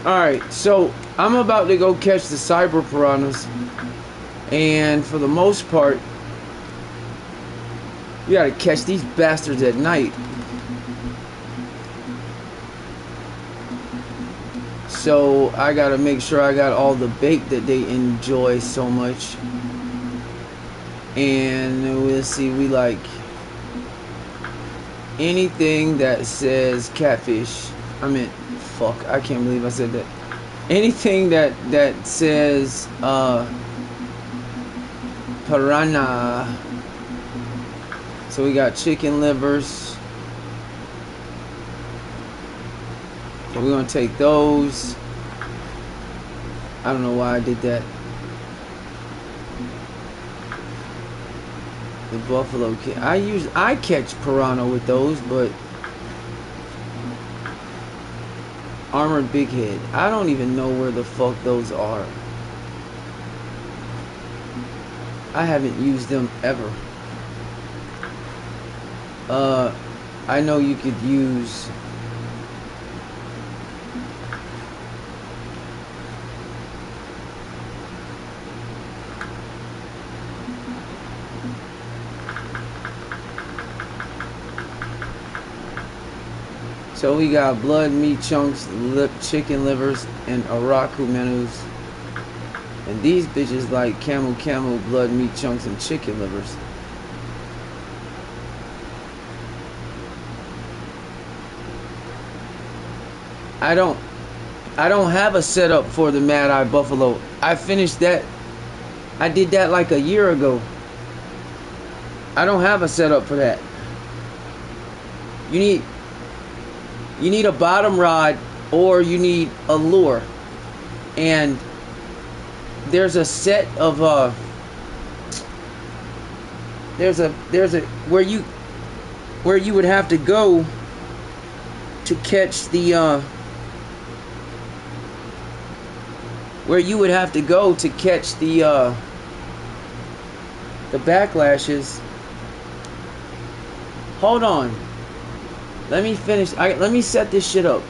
Alright, so I'm about to go catch the cyber piranhas. And for the most part, you gotta catch these bastards at night. So I gotta make sure I got all the bait that they enjoy so much. And we'll see, we like anything that says catfish. I mean, fuck, I can't believe I said that. Anything that says piranha. So we got chicken livers. So we're gonna take those. I don't know why I did that. The buffalo I catch piranha with those, but armored big head, I don't even know where the fuck those are. I haven't used them ever. I know you could use so we got blood, meat chunks, chicken livers, and Araku menus. And these bitches like camel, blood, meat chunks, and chicken livers. I don't have a setup for the Mad Eye Buffalo. I finished that. I did that like a year ago. I don't have a setup for that. You need a bottom rod, or you need a lure. And there's a set of there's a where you would have to go to catch the the backlashes. Hold on. Let me finish. Let me set this shit up.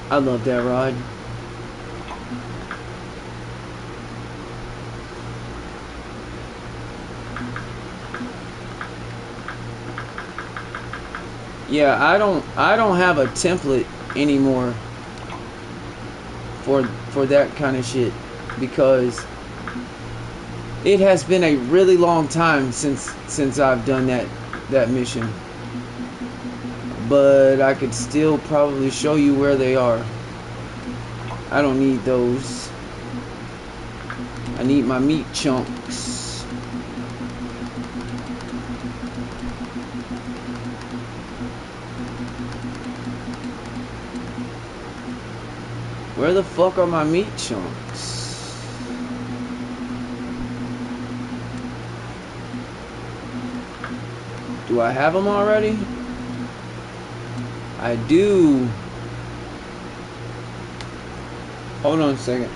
I love that rod. Yeah, I don't have a template anymore for that kind of shit, because it has been a really long time since I've done that mission. But I could still probably show you where they are. I don't need those. I need my meat chunks. Where the fuck are my meat chunks? Do I have them already? I do. Hold on a second.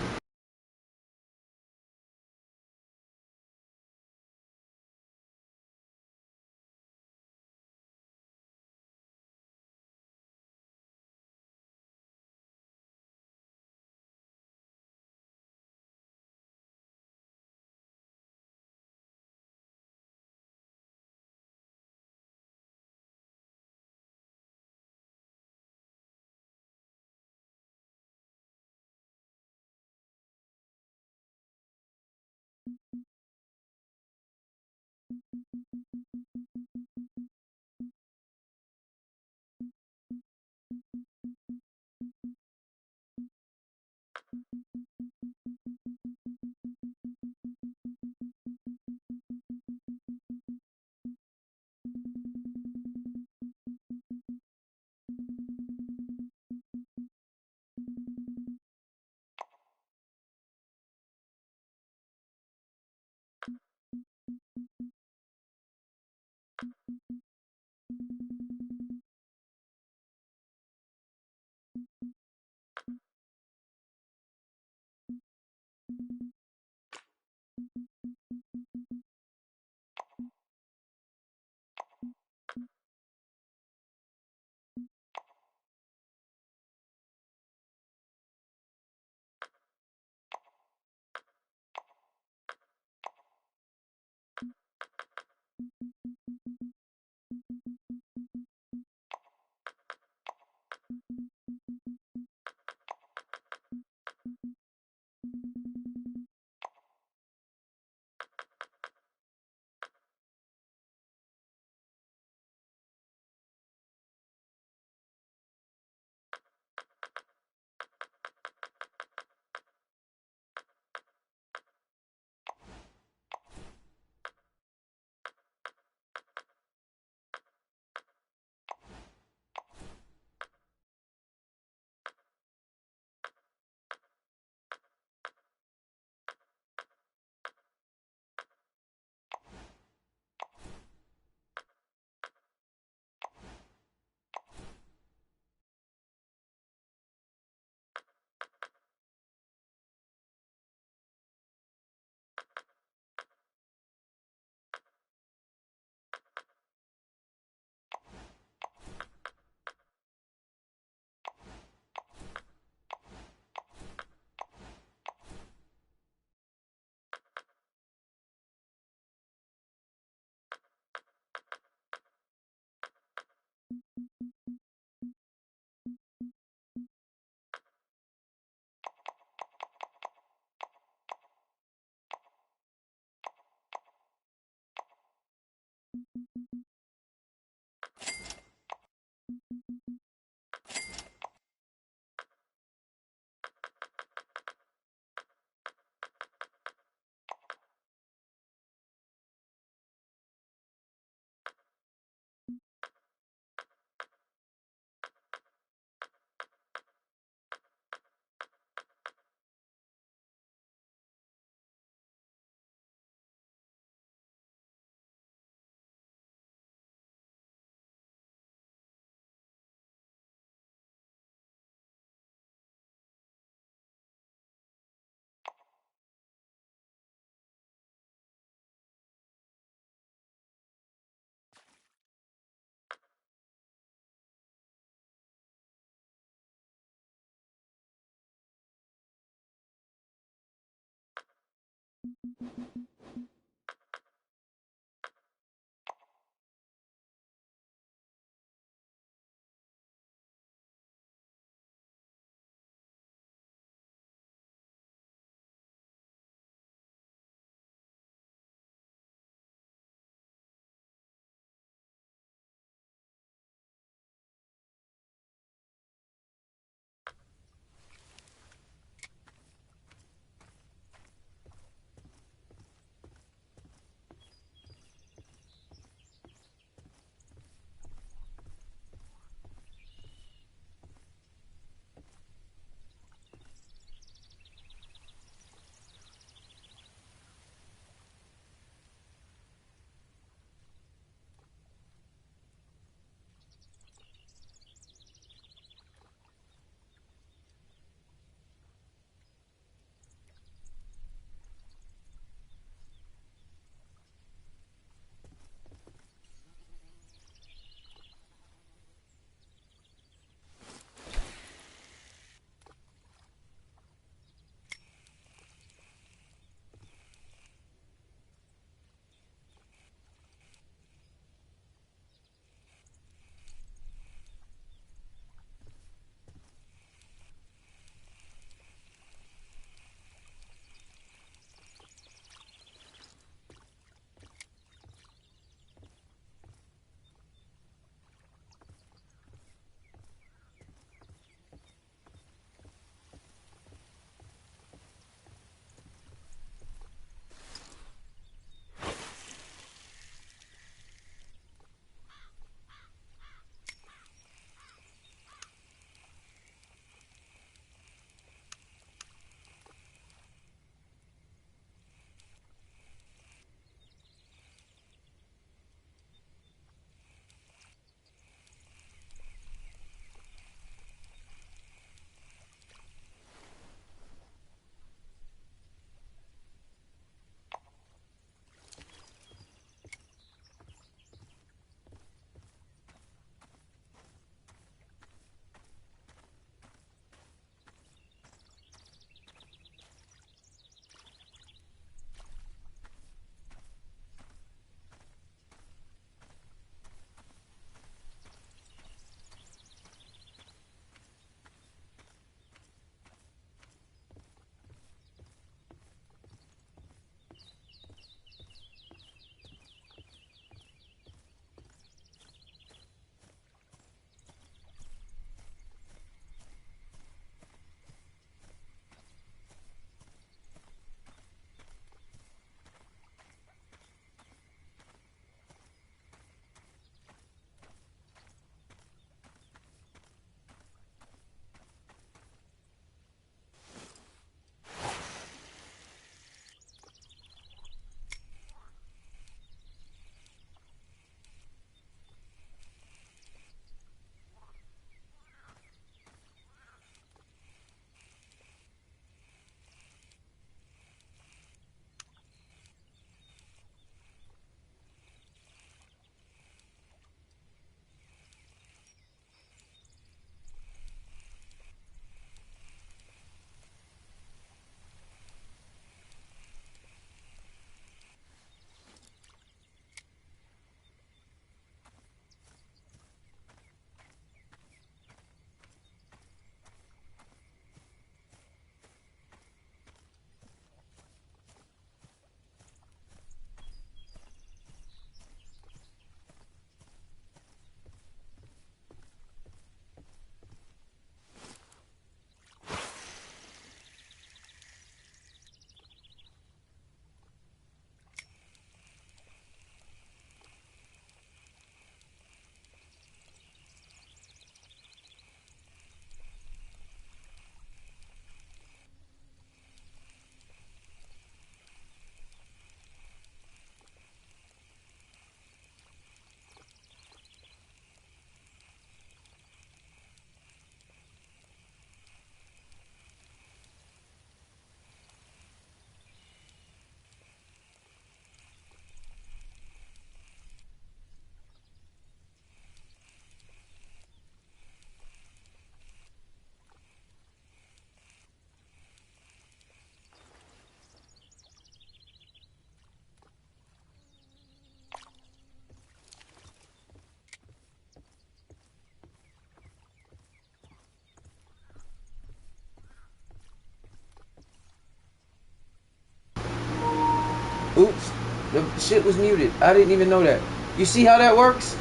Oops, the shit was muted. I didn't even know that. You see how that works,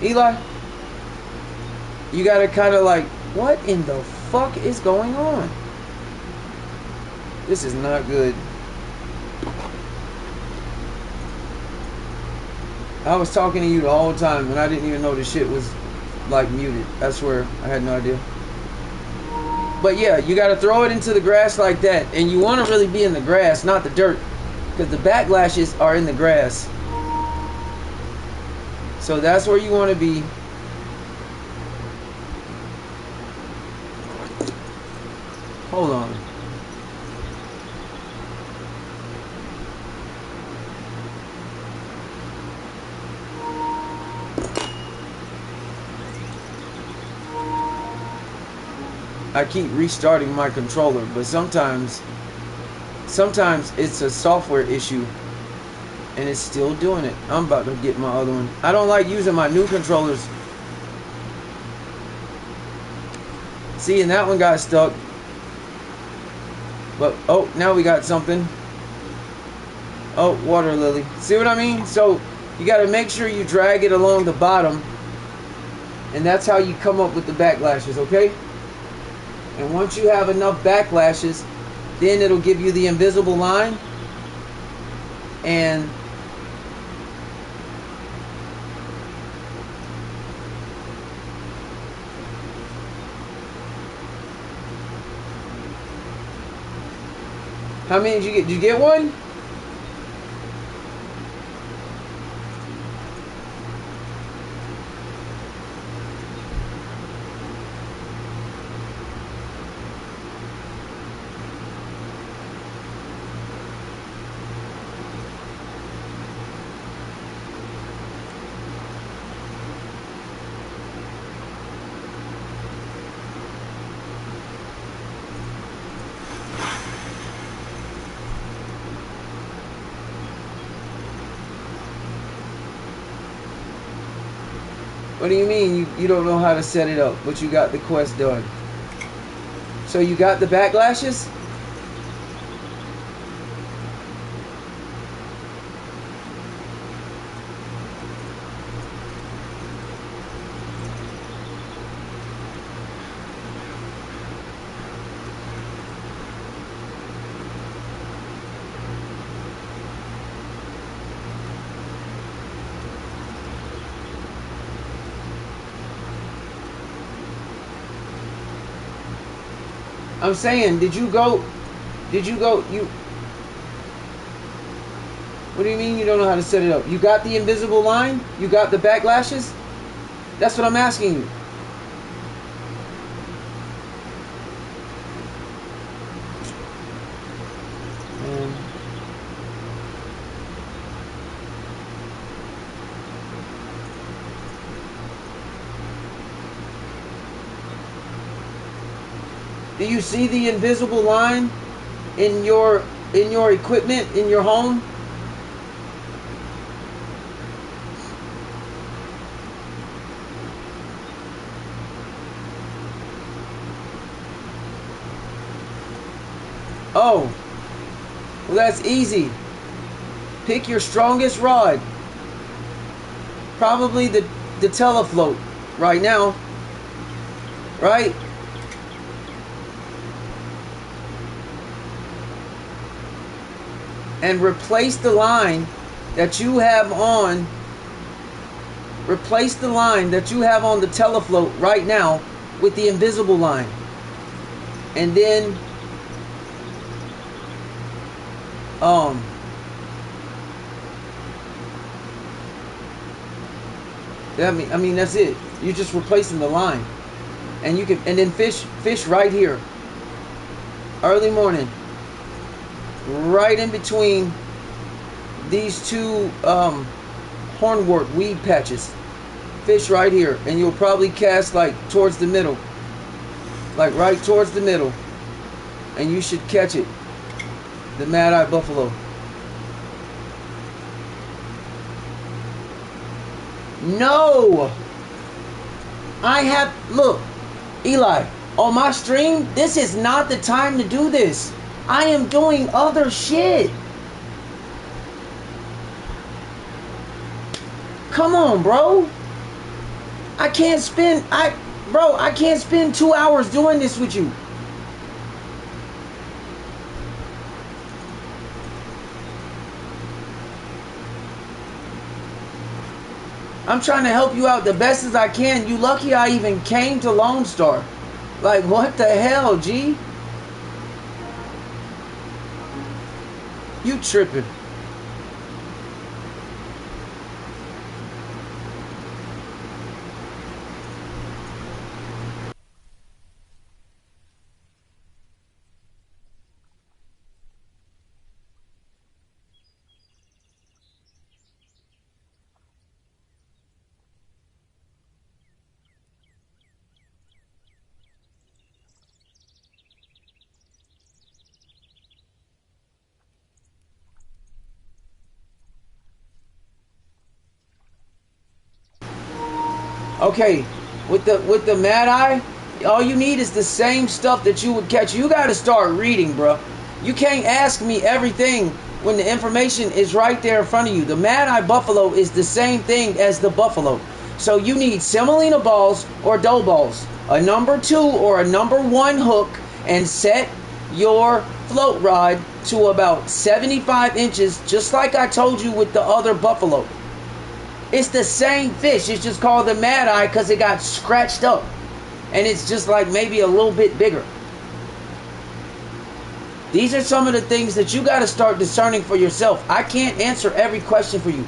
Eli? You gotta kind of like, what in the fuck is going on? This is not good. I was talking to you the whole time and I didn't even know the shit was like muted. I swear, I had no idea. But yeah, you gotta throw it into the grass like that. And you wanna really be in the grass, not the dirt. Because the backlashes are in the grass. So that's where you wanna be. Hold on. I keep restarting my controller, but sometimes it's a software issue and it's still doing it. I'm about to get my other one. I don't like using my new controllers. See, and that one got stuck. But, oh, now we got something. Oh, water lily. See what I mean? So, you got to make sure you drag it along the bottom. And that's how you come up with the backlashes, okay? And once you have enough backlashes, then it'll give you the invisible line. And how many did you get? Did you get one? What do you mean you don't know how to set it up, but you got the quest done? So you got the backlashes? I'm saying, did you go, you, what do you mean you don't know how to set it up? You got the invisible line? You got the backlashes? That's what I'm asking you. Do you see the invisible line in your equipment in your home? Oh, well that's easy. Pick your strongest rod. Probably the telefloat right now. Right? And replace the line that you have on. Replace the line that you have on the telefloat right now with the invisible line. And then I mean that's it. You're just replacing the line. And you can then fish right here. Early morning. Right in between these two hornwort weed patches. Fish right here, and you'll probably cast like towards the middle, like right towards the middle, and you should catch it. The mad-eye buffalo. No, I have, look, Eli, on my stream, this is not the time to do this. I am doing other shit. Come on, bro. I can't spend 2 hours doing this with you. I'm trying to help you out the best as I can. You lucky I even came to Lone Star. Like, what the hell, G? You tripping. Okay, with the Mad Eye, all you need is the same stuff that you would catch. You got to start reading, bro. You can't ask me everything when the information is right there in front of you. The Mad Eye Buffalo is the same thing as the Buffalo. So you need semolina balls or dough balls, a number 2 or a number 1 hook, and set your float rod to about 75 inches, just like I told you with the other Buffalo. It's the same fish. It's just called the Mad Eye because it got scratched up. And it's just like maybe a little bit bigger. These are some of the things that you got to start discerning for yourself. I can't answer every question for you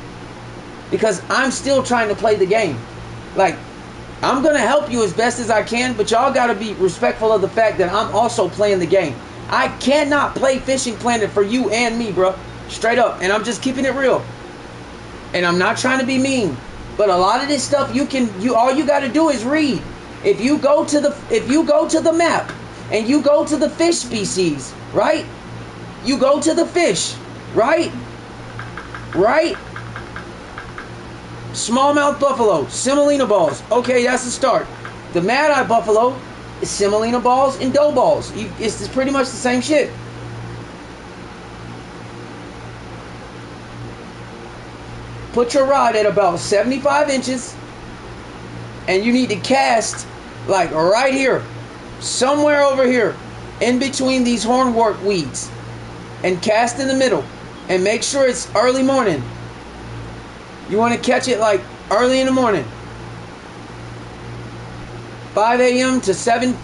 because I'm still trying to play the game. Like, I'm going to help you as best as I can, but y'all got to be respectful of the fact that I'm also playing the game. I cannot play Fishing Planet for you and me, bro. Straight up. And I'm just keeping it real. And I'm not trying to be mean, but a lot of this stuff all you got to do is read. If you go to the map and you go to the fish species, right? You go to the fish, right? Right? Smallmouth buffalo, semolina balls. Okay, that's the start. The Mad Eye Buffalo is semolina balls and dough balls. It's pretty much the same shit. Put your rod at about 75 inches, and you need to cast like right here, somewhere over here, in between these hornwort weeds, and cast in the middle, and make sure it's early morning. You want to catch it like early in the morning, 5 a.m. to 7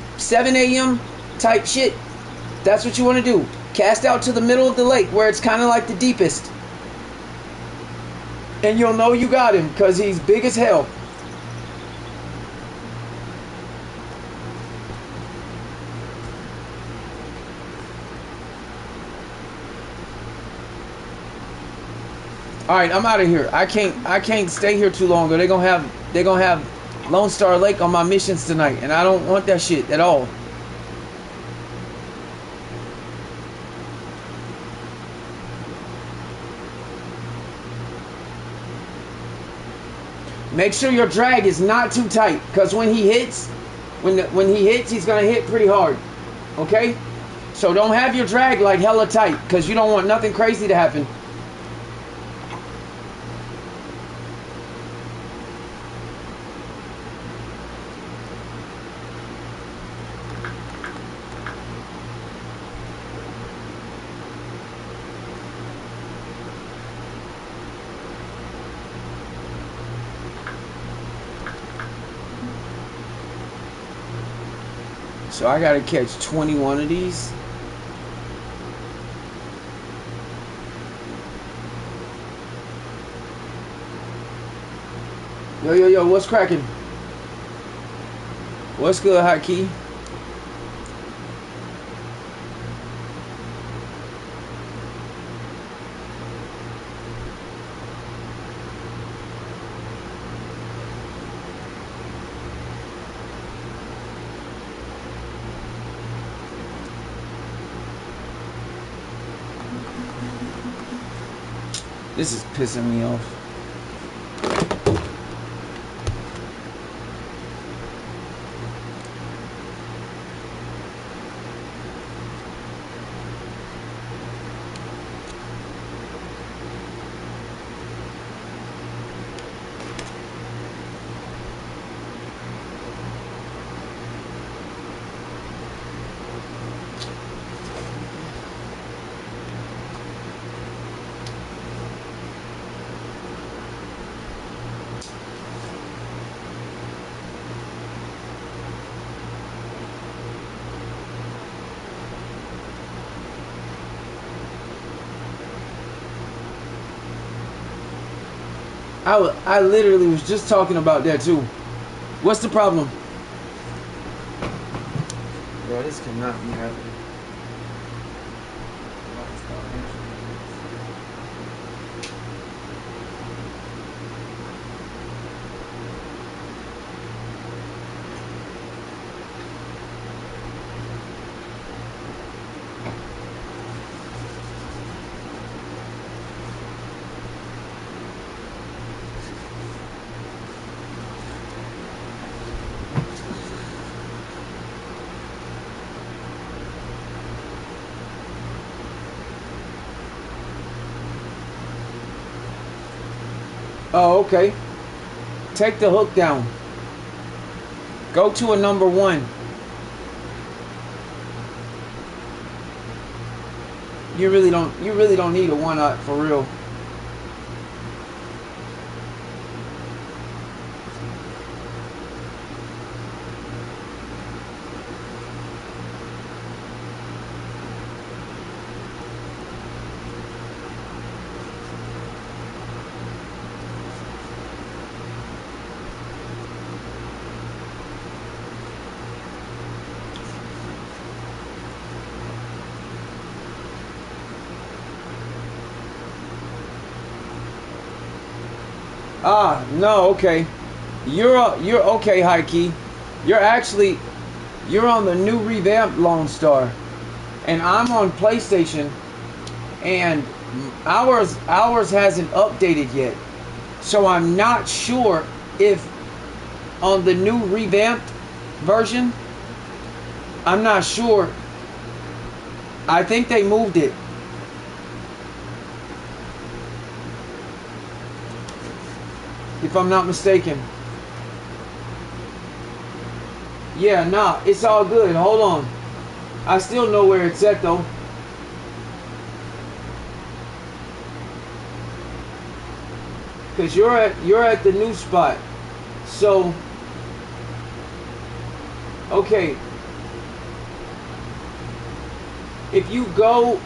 a.m. type shit. That's what you want to do. Cast out to the middle of the lake where it's kind of like the deepest. And you'll know you got him because he's big as hell. All right, I'm out of here. I can't stay here too long. They're gonna have Lone Star Lake on my missions tonight, and I don't want that shit at all. Make sure your drag is not too tight, because when he hits, he's gonna hit pretty hard. Okay? So don't have your drag like hella tight, because you don't want nothing crazy to happen. So I gotta catch 21 of these. Yo, what's cracking? What's good, Haki? This is pissing me off. I literally was just talking about that too. What's the problem? Bro, this cannot be happening. Oh, okay. Take the hook down. Go to a number 1. You really don't need a 1/0 for real. Ah, no, okay. You're okay, High Key. You're on the new revamped Lone Star, and I'm on PlayStation, and ours hasn't updated yet, so I'm not sure if on the new revamped version. I'm not sure. I think they moved it. If I'm not mistaken. Yeah, nah, it's all good. Hold on. I still know where it's at though. Cause you're at the new spot. So okay. If you go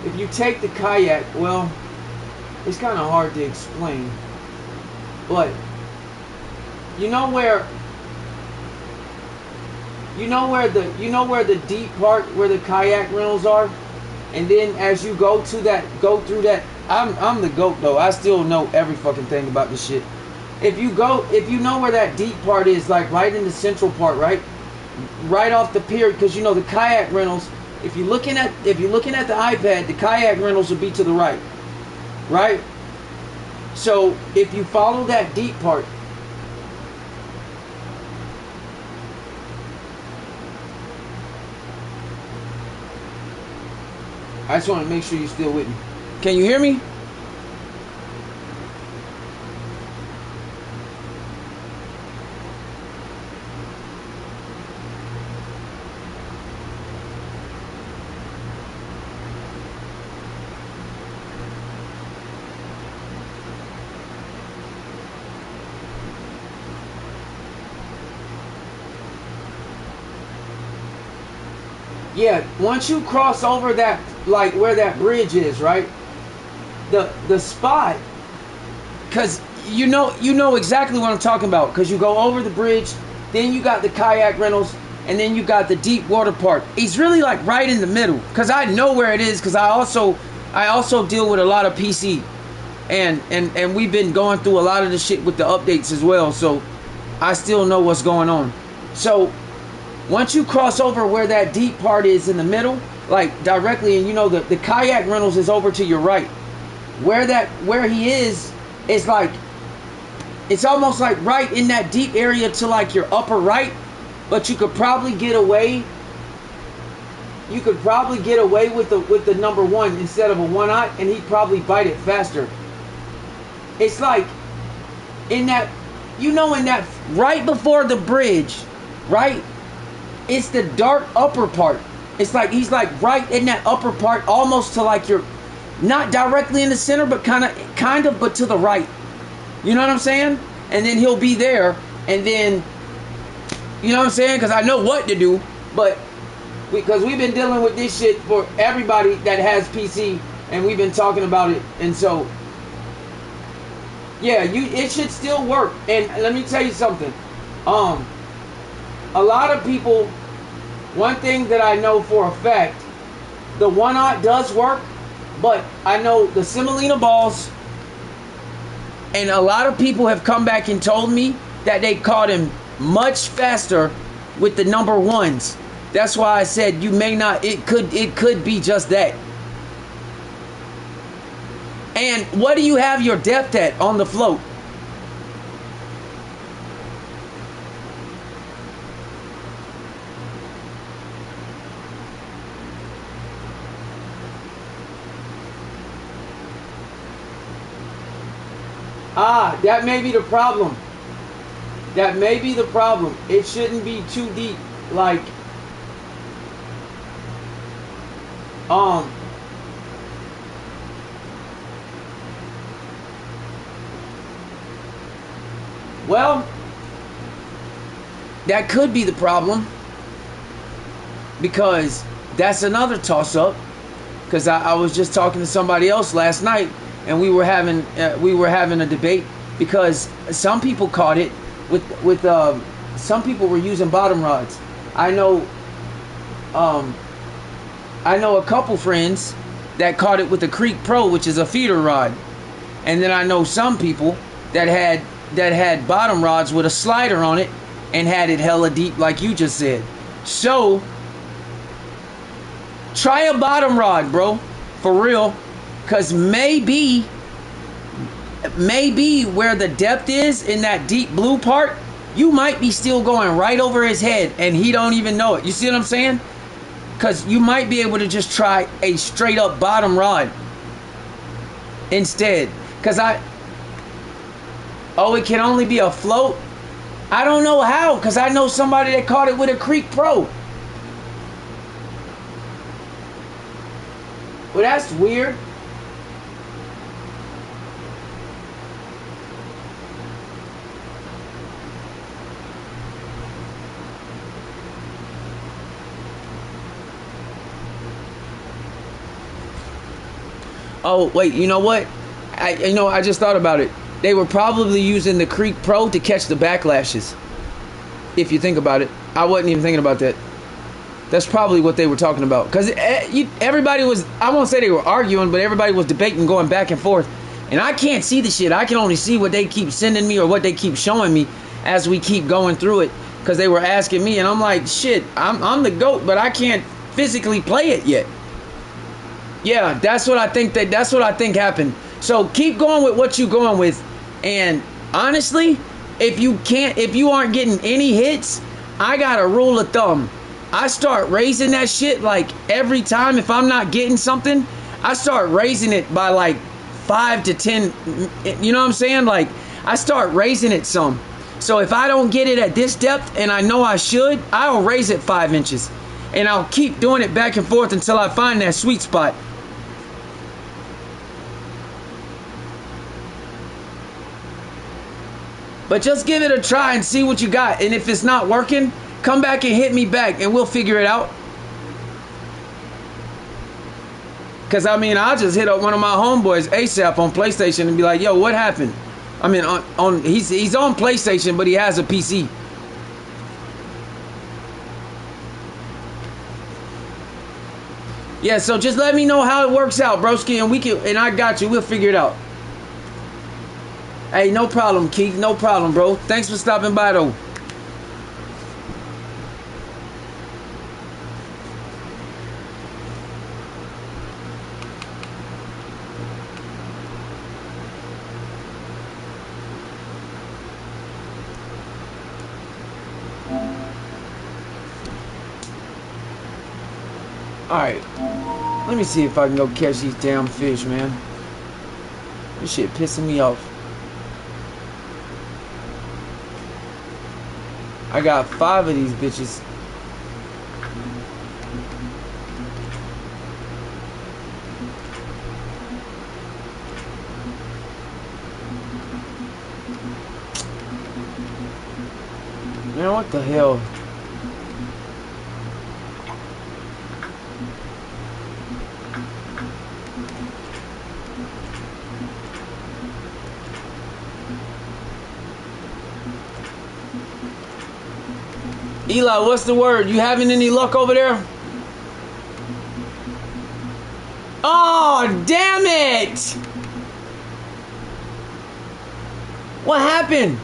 if you take the kayak, well, it's kind of hard to explain, but you know where the deep part where the kayak rentals are, and then as you go through that, I'm the GOAT though. I still know every fucking thing about this shit. If you know where that deep part is, like right in the central part, right off the pier, because you know the kayak rentals. If you're looking at the iPad, the kayak rentals will be to the right, right? So if you follow that deep part, I just want to make sure you're still with me. Can you hear me? Yeah, once you cross over that, like where that bridge is, right? The spot, because you know exactly what I'm talking about, because you go over the bridge, then you got the kayak rentals, and then you got the deep water park. It's really like right in the middle, because I know where it is, because I also deal with a lot of PC, and we've been going through a lot of the shit with the updates as well, so I still know what's going on. So once you cross over where that deep part is in the middle, like directly, and you know the kayak rentals is over to your right. Where he is like, it's almost like right in that deep area to like your upper right, but you could probably get away. You could probably get away with the number 1 instead of a 1/0, and he'd probably bite it faster. It's like in that, in that right before the bridge, right? It's the dark upper part. It's like he's like right in that upper part, almost to like your, not directly in the center, but kind of, but to the right. You know what I'm saying? And then he'll be there, and then, you know what I'm saying? Because I know what to do, but Because we've been dealing with this shit for everybody that has PC, and we've been talking about it. And so, yeah, it should still work. And let me tell you something. A lot of people, one thing that I know for a fact, the 1-aught does work, but I know the Semolina balls, and a lot of people have come back and told me that they caught him much faster with the number 1s. That's why I said you may not, it could be just that. And what do you have your depth at on the float? Ah, that may be the problem. That may be the problem. It shouldn't be too deep. Like, well, that could be the problem, because that's another toss-up. Because I was just talking to somebody else last night, and we were having a debate, because some people caught it with some people were using bottom rods. I know a couple friends that caught it with the Creek Pro, which is a feeder rod, and then I know some people that had bottom rods with a slider on it and had it hella deep, like you just said. So try a bottom rod, bro, for real, because maybe where the depth is in that deep blue part, you might be still going right over his head and he don't even know it. You see what I'm saying? Because you might be able to just try a straight up bottom rod instead. Because it can only be a float? I don't know how, because I know somebody that caught it with a Creek Pro. Well, that's weird. Oh, wait, you know what? I just thought about it. They were probably using the Creek Pro to catch the backlashes. If you think about it. I wasn't even thinking about that. That's probably what they were talking about. Because everybody was, I won't say they were arguing, but everybody was debating, going back and forth. And I can't see the shit. I can only see what they keep sending me or what they keep showing me as we keep going through it. Because they were asking me, and I'm like, shit, I'm the GOAT, but I can't physically play it yet. Yeah, that's what I think happened. So keep going with what you're going with. And honestly, if you aren't getting any hits, I got a rule of thumb. I start raising that shit like every time. If I'm not getting something, I start raising it by like 5 to 10. You know what I'm saying? Like, I start raising it some. So if I don't get it at this depth, and I know I should, I'll raise it 5 inches. And I'll keep doing it back and forth until I find that sweet spot. But just give it a try and see what you got. And if it's not working, come back and hit me back and we'll figure it out. Because, I mean, I'll just hit up one of my homeboys ASAP on PlayStation and be like, yo, what happened? I mean, he's on PlayStation, but he has a PC. Yeah, so just let me know how it works out, broski, and I got you. We'll figure it out. Hey, no problem, Keith. No problem, bro. Thanks for stopping by, though. Alright. Let me see if I can go catch these damn fish, man. This shit pissing me off. I got 5 of these bitches. Man, what the hell? Eli, what's the word? You having any luck over there? Oh, damn it! What happened?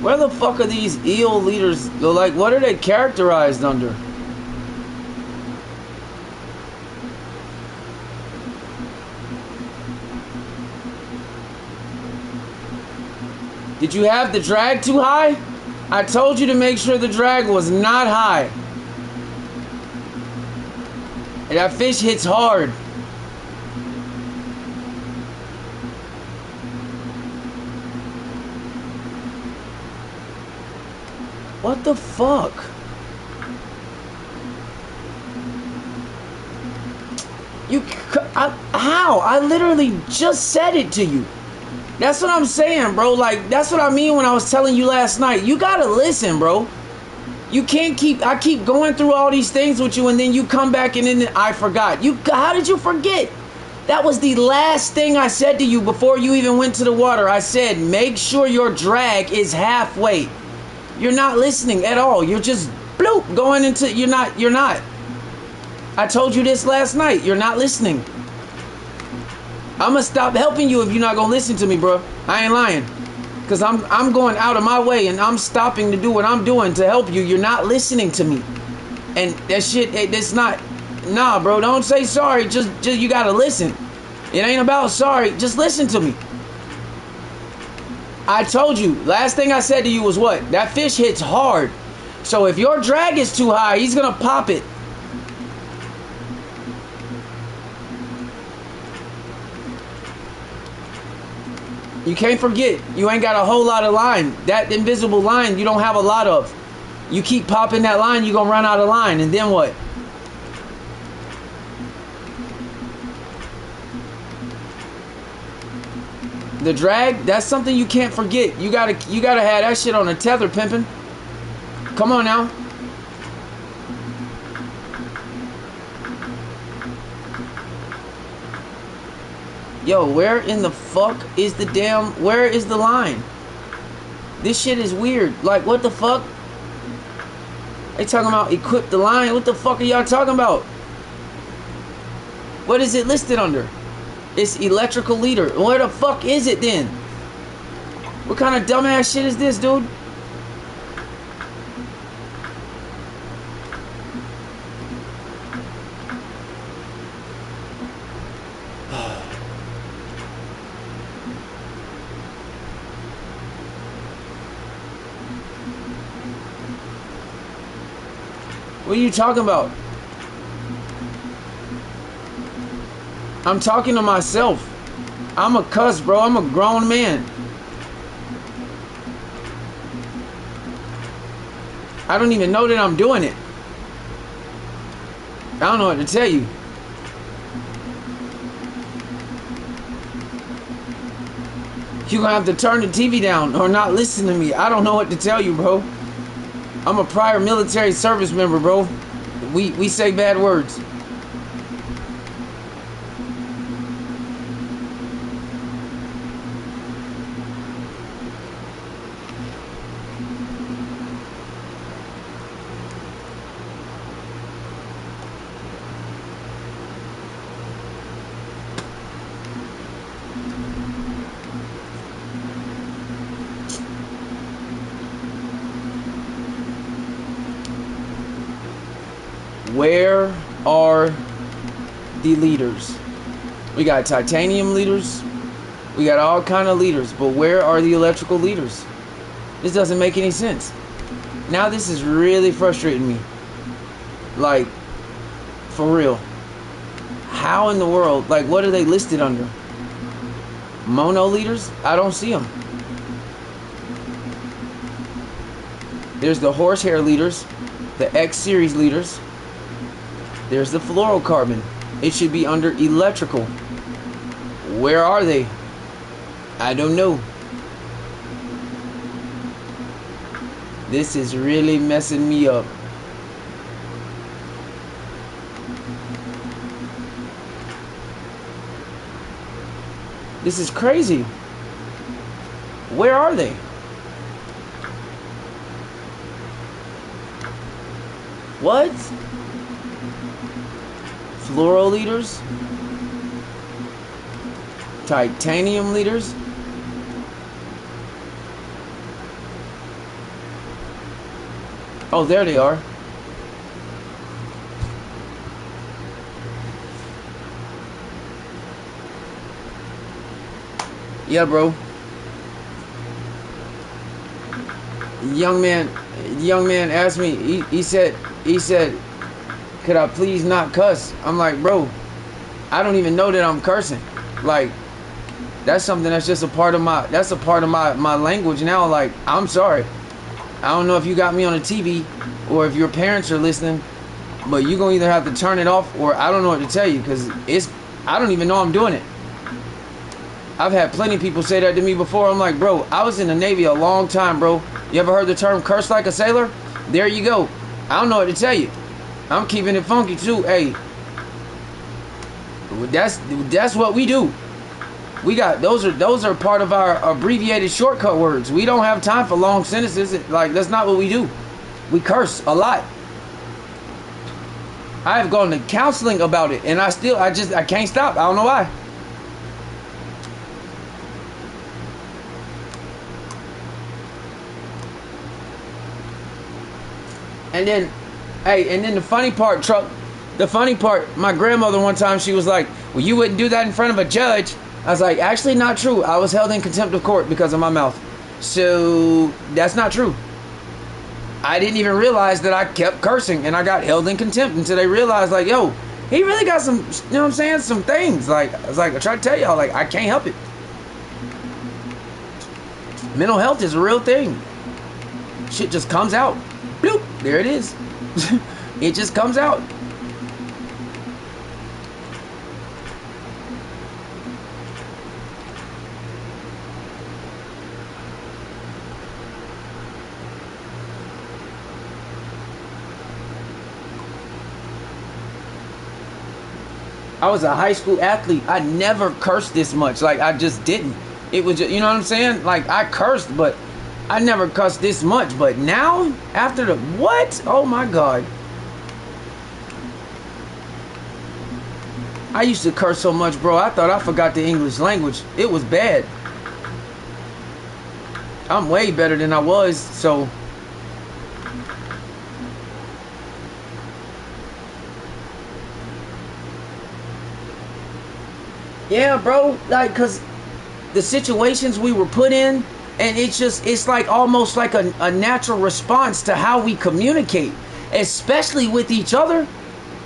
Where the fuck are these EO leaders? Like, what are they characterized under? Did you have the drag too high? I told you to make sure the drag was not high. And that fish hits hard. What the fuck? How? I literally just said it to you. That's what I'm saying, bro. Like, that's what I mean when I was telling you last night. You gotta listen, bro. You can't I keep going through all these things with you and then you come back and then I forgot. How did you forget? That was the last thing I said to you before you even went to the water. I said, make sure your drag is halfway. You're not listening at all. You're just bloop going into, you're not. I told you this last night. You're not listening. I'm gonna stop helping you if you're not gonna listen to me, bro. I ain't lying. Cause I'm going out of my way and I'm stopping to do what I'm doing to help you. You're not listening to me. And that shit, it's not, nah, bro, don't say sorry. Just you gotta listen. It ain't about sorry. Just listen to me. I told you, last thing I said to you was what? That fish hits hard. So if your drag is too high, he's gonna pop it. You can't forget, you ain't got a whole lot of line. That invisible line, you don't have a lot of. You keep popping that line, you're gonna run out of line, and then what? The drag, that's something you can't forget. You gotta have that shit on a tether, pimpin'. Come on now. Yo, where in the fuck is the damn, where is the line? This shit is weird. Like, what the fuck? They talking about equip the line. What the fuck are y'all talking about? What is it listed under? It's electrical leader. Where the fuck is it then? What kind of dumbass shit is this, dude? What are you talking about? I'm talking to myself. I'm a cuss, bro. I'm a grown man. I don't even know that I'm doing it. I don't know what to tell you. You're gonna have to turn the TV down or not listen to me. I don't know what to tell you, bro. I'm a prior military service member, bro. We say bad words. Where are the leaders. We got titanium leaders. We got all kind of leaders. But where are the electrical leaders? This doesn't make any sense. Now this is really frustrating me. Like, for real. How in the world, like, what are they listed under? Mono leaders? I don't see them. There's the horsehair leaders, the X series leaders. There's the fluorocarbon. It should be under electrical. Where are they? I don't know. This is really messing me up. This is crazy. Where are they? What? Fluoro leaders? Titanium leaders? Oh, there they are. Yeah, bro. Young man asked me, he said, could I please not cuss? I'm like, bro, I don't even know that I'm cursing. Like, that's something that's just a part of my language now. Like, I'm sorry. I don't know if you got me on a TV or if your parents are listening, but you're gonna either have to turn it off, or I don't know what to tell you, because I don't even know I'm doing it. I've had plenty of people say that to me before. I'm like, bro, I was in the Navy a long time, bro. You ever heard the term curse like a sailor? There you go. I don't know what to tell you. I'm keeping it funky too. Hey, that's what we do. We got those are part of our abbreviated shortcut words. We don't have time for long sentences. Like, that's not what we do. We curse a lot. I have gone to counseling about it, and I can't stop. I don't know why. And then, hey, and then the funny part, my grandmother one time, she was like, well, you wouldn't do that in front of a judge. I was like, actually not true. I was held in contempt of court because of my mouth. So that's not true. I didn't even realize that I kept cursing and I got held in contempt until they realized, like, yo, he really got some, you know what I'm saying, some things. Like, I was like, I try to tell y'all, like, I can't help it. Mental health is a real thing. Shit just comes out. Bloop, there it is. It just comes out. I was a high school athlete. I never cursed this much. Like, I just didn't. It was just, you know what I'm saying? Like, I cursed, but I never cussed this much. But now, after the what? Oh my God. I used to curse so much, bro. I thought I forgot the English language. It was bad. I'm way better than I was, so. Yeah, bro. Like, cause the situations we were put in, and it's like almost like a natural response to how we communicate, especially with each other.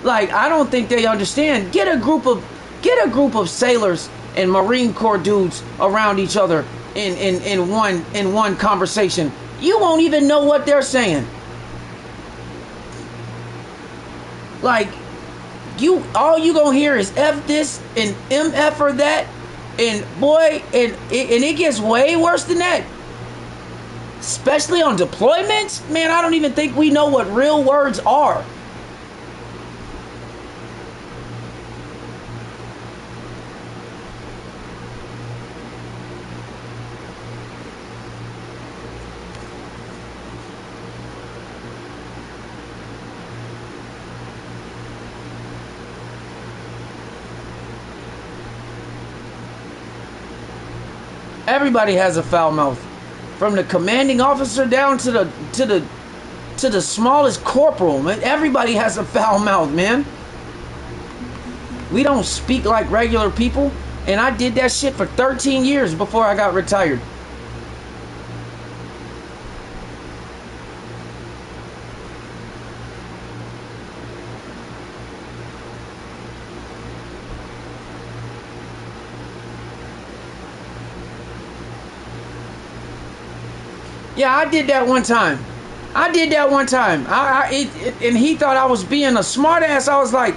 Like, I don't think they understand. Get a group of sailors and Marine Corps dudes around each other in one conversation. You won't even know what they're saying. Like, all you gonna hear is F this and MF or that, and boy, and it gets way worse than that. Especially on deployments, man, I don't even think we know what real words are. Everybody has a foul mouth, from the commanding officer down to the smallest corporal. Man, everybody has a foul mouth, man. We don't speak like regular people. And I did that shit for 13 years before I got retired. Yeah, I did that one time. I did that one time. And he thought I was being a smart ass. I was like,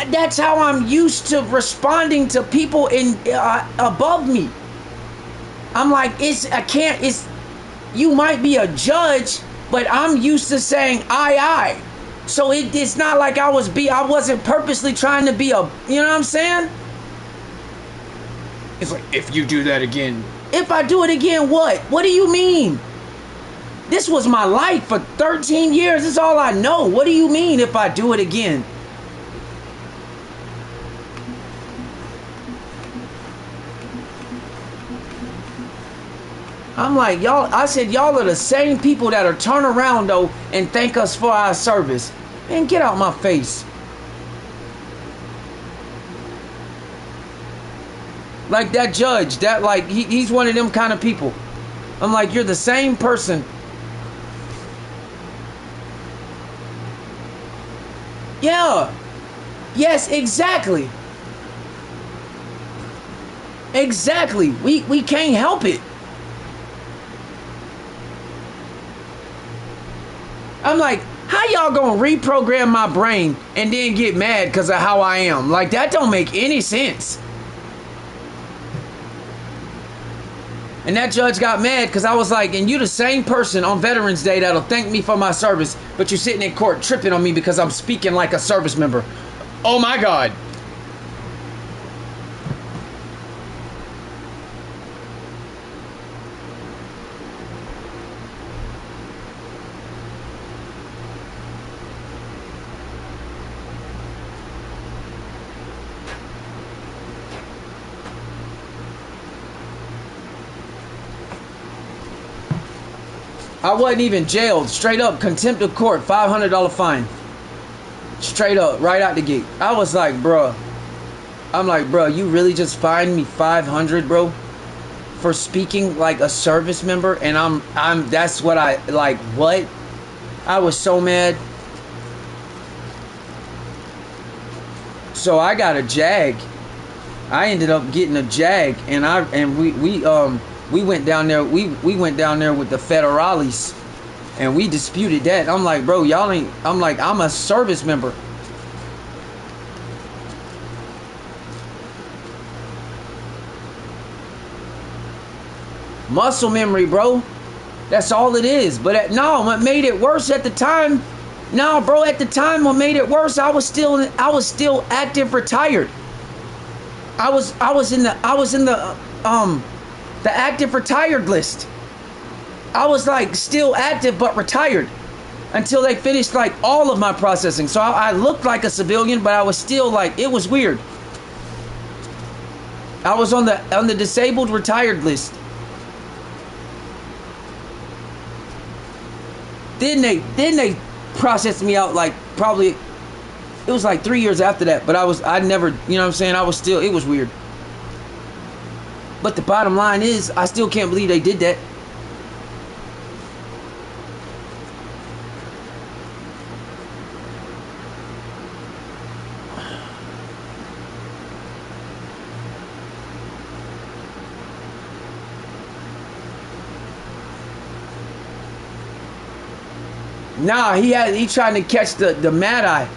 that's how I'm used to responding to people in above me. I'm like, you might be a judge, but I'm used to saying aye. So it's not like I wasn't purposely trying to be a, you know what I'm saying? It's like, if you do that again. If I do it again, what? What do you mean? This was my life for 13 years. This is all I know. What do you mean if I do it again? I'm like, y'all, I said, y'all are the same people that'll turn around, though, and thank us for our service. Man, get out my face. Like that judge, he's one of them kind of people. I'm like, you're the same person. Yeah. Yes, exactly. Exactly. We can't help it. I'm like, how y'all gonna reprogram my brain and then get mad because of how I am? Like, that don't make any sense. And that judge got mad because I was like, and you the same person on Veterans Day that'll thank me for my service, but you're sitting in court tripping on me because I'm speaking like a service member. Oh my God. I wasn't even jailed. Straight up, contempt of court, $500 fine. Straight up, right out the gate. I was like, bruh. I'm like, bruh, you really just fined me $500, bro, for speaking like a service member? And that's what I, like, what? I was so mad. So I got a Jag. I ended up getting a Jag, and we went down there. We went down there with the federales, and we disputed that. I'm like, bro, y'all ain't. I'm like, I'm a service member. Muscle memory, bro. That's all it is. But no, what made it worse at the time? No, bro. At the time, what made it worse? I was still active retired. I was in the active retired list. I was like still active but retired until they finished like all of my processing. So I looked like a civilian, but I was still like, it was weird. I was on the disabled retired list. Then they processed me out like probably, it was like 3 years after that, but I never, you know what I'm saying? I was still, it was weird. But the bottom line is, I still can't believe they did that. Nah, he trying to catch the mad eye.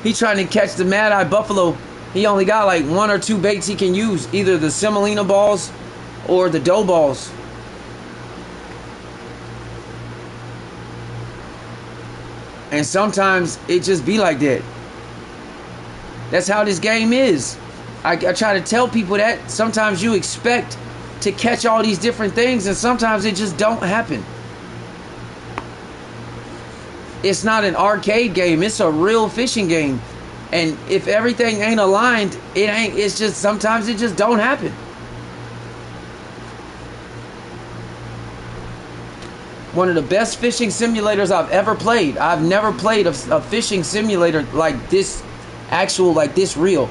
He trying to catch the mad eye buffalo. He only got like 1 or 2 baits he can use, either the semolina balls or the dough balls. And sometimes it just be like that. That's how this game is. I try to tell people that sometimes you expect to catch all these different things, and sometimes it just don't happen. It's not an arcade game. It's a real fishing game. And if everything ain't aligned, it's just, sometimes it just don't happen. One of the best fishing simulators I've ever played. I've never played a fishing simulator like this actual, like this real.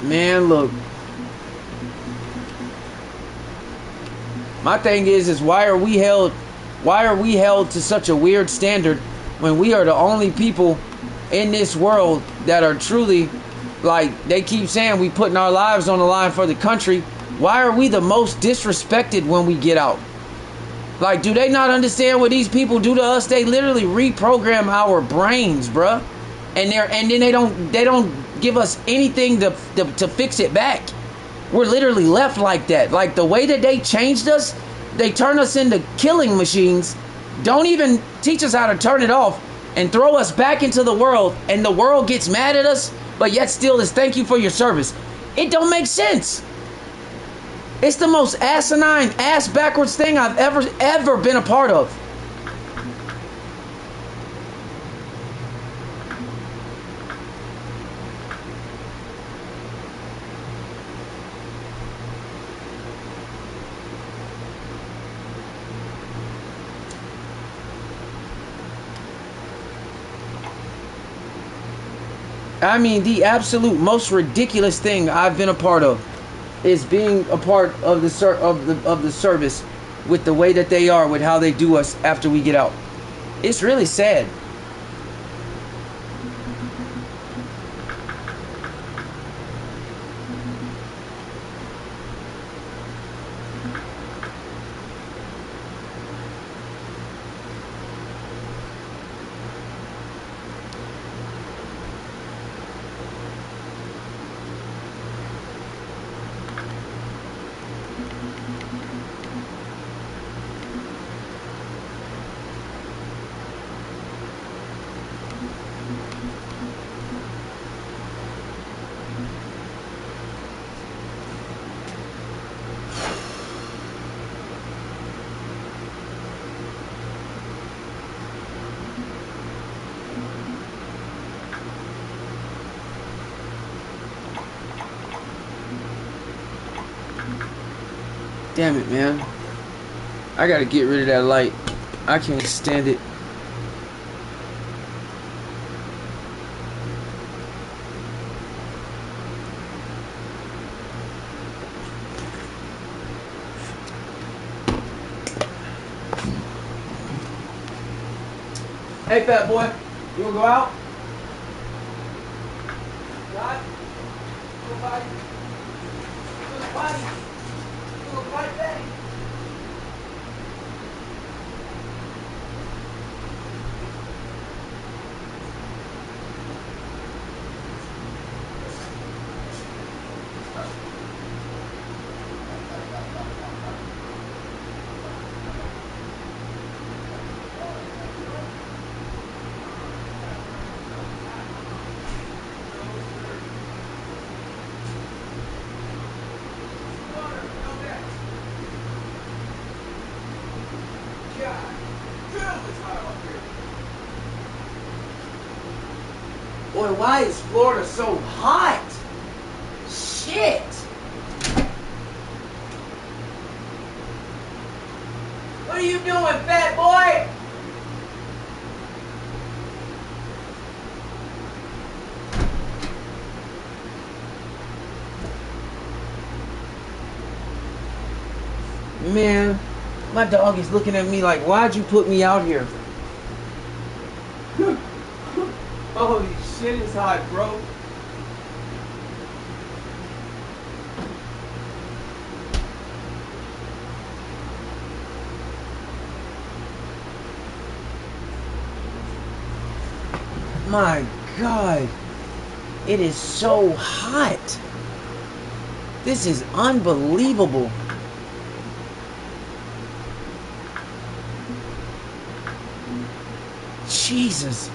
Man, look. My thing is why are we held to such a weird standard when we are the only people in this world that are truly, like they keep saying, we putting our lives on the line for the country. Why are we the most disrespected when we get out? Like, do they not understand what these people do to us? They literally reprogram our brains, bruh. And then they don't give us anything to fix it back. We're literally left like that. Like the way that they changed us, they turn us into killing machines, don't even teach us how to turn it off, and throw us back into the world, and the world gets mad at us, but yet still is thank you for your service. It don't make sense. It's the most asinine, ass backwards thing I've ever been a part of. I mean, the absolute most ridiculous thing I've been a part of is being a part of the service with the way that they are, with how they do us after we get out. It's really sad. Damn it, man. I gotta get rid of that light. I can't stand it. Hey, fat boy. You wanna go out? What? Go potty. Go potty. Go potty back. Boy, why is Florida so hot? Shit! What are you doing, fat boy? Man, my dog is looking at me like, why'd you put me out here? Holy shit, it's hot, bro. My God. It is so hot. This is unbelievable. Jesus.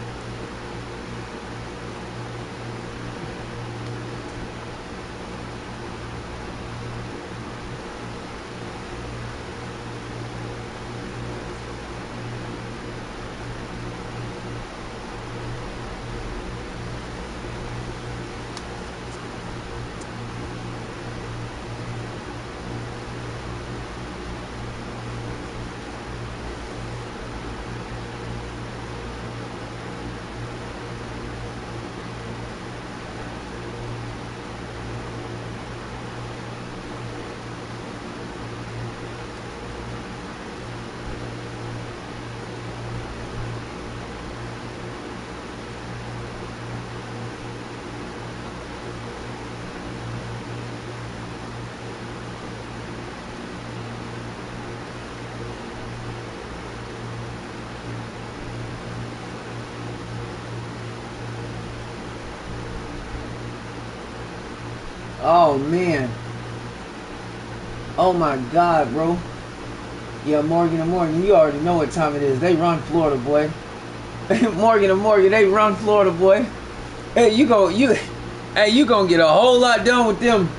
Oh man. Oh my God, bro. Yeah, Morgan and Morgan, you already know what time it is. They run Florida, boy. Morgan and Morgan, they run Florida, boy. Hey, you gonna get a whole lot done with them.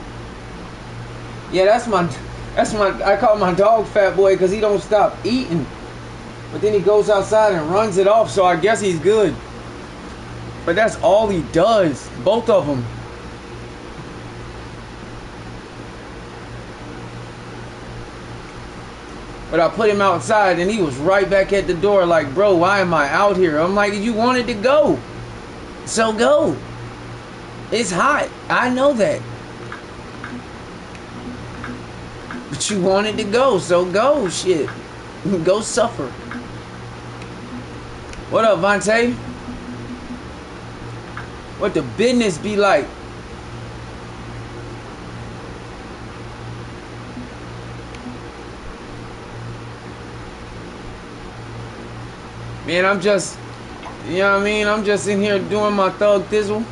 Yeah, that's my, I call my dog Fat Boy because he don't stop eating. But then he goes outside and runs it off, so I guess he's good. But that's all he does, both of them. But I put him outside and he was right back at the door like, bro, why am I out here? I'm like, you wanted to go. So go. It's hot. I know that. But you wanted to go, so go, shit. Go suffer. What up, Vontae? What the business be like? Man, I'm just, you know what I mean? I'm just in here doing my thug thizzle.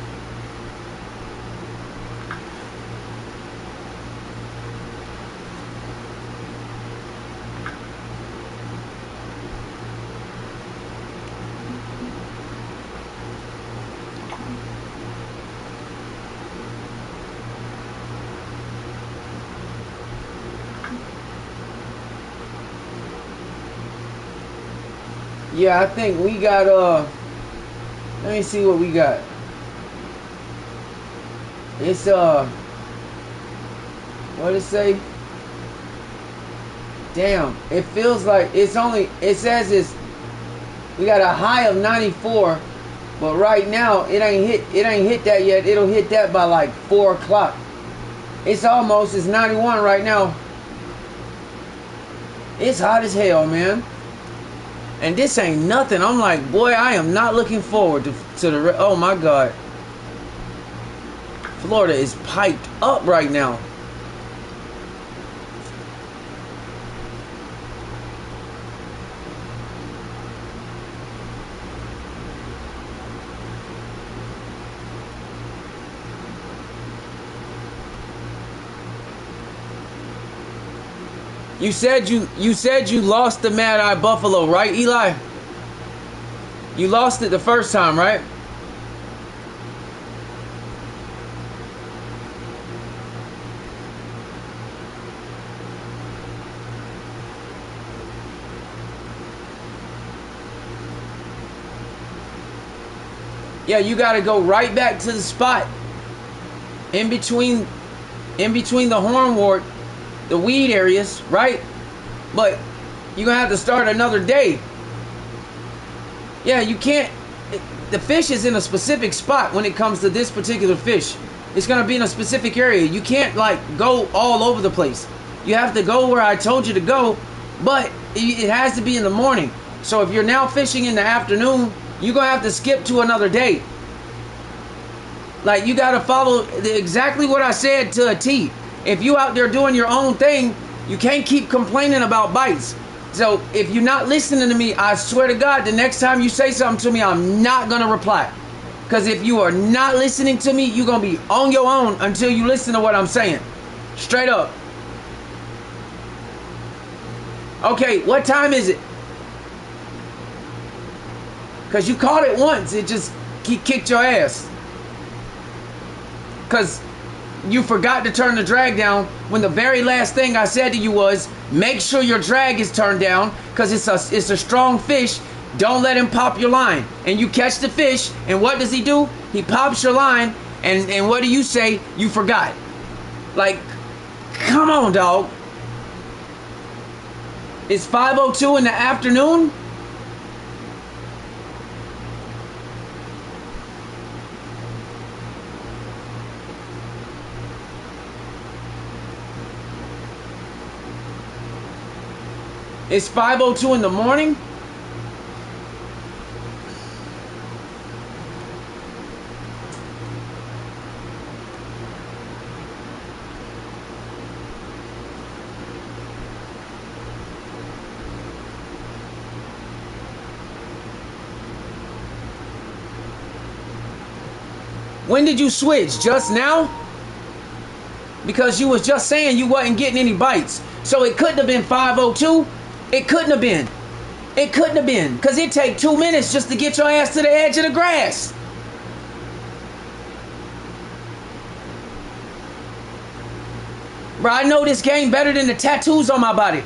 Yeah, I think we got, let me see what we got. It's, what did it say? Damn, it feels like it's only, it says we got a high of 94, but right now it ain't hit that yet. It'll hit that by like 4 o'clock. It's 91 right now. It's hot as hell, man. And this ain't nothing. I'm like, boy, I am not looking forward to the... Oh, my God. Florida is piped up right now. You said you lost the Mad Eye Buffalo, right, Eli? You lost it the first time, right? Yeah, you got to go right back to the spot in between the hornwort, the weed areas, right? But you're gonna have to start another day. Yeah, you can't. The fish is in a specific spot when it comes to this particular fish. It's gonna be in a specific area. You can't like go all over the place. You have to go where I told you to go, but it has to be in the morning. So if you're now fishing in the afternoon, you're gonna have to skip to another day. Like, you gotta follow exactly what I said to a T. If you out there doing your own thing, you can't keep complaining about bites. So if you're not listening to me, I swear to God, the next time you say something to me, I'm not going to reply. Because if you are not listening to me, you're going to be on your own until you listen to what I'm saying. Straight up. Okay, what time is it? Because you caught it once, it just kicked your ass. Because you forgot to turn the drag down when the very last thing I said to you was, make sure your drag is turned down because it's a strong fish. Don't let him pop your line. And you catch the fish, and what does he do? He pops your line, and what do you say? You forgot. Like, come on, dog. It's 5:02 in the afternoon. It's 5:02 in the morning. When did you switch? Just now? because you was just saying you wasn't getting any bites. So it couldn't have been 502. It couldn't have been. It couldn't have been, because it take 2 minutes just to get your ass to the edge of the grass. Bro, I know this game better than the tattoos on my body.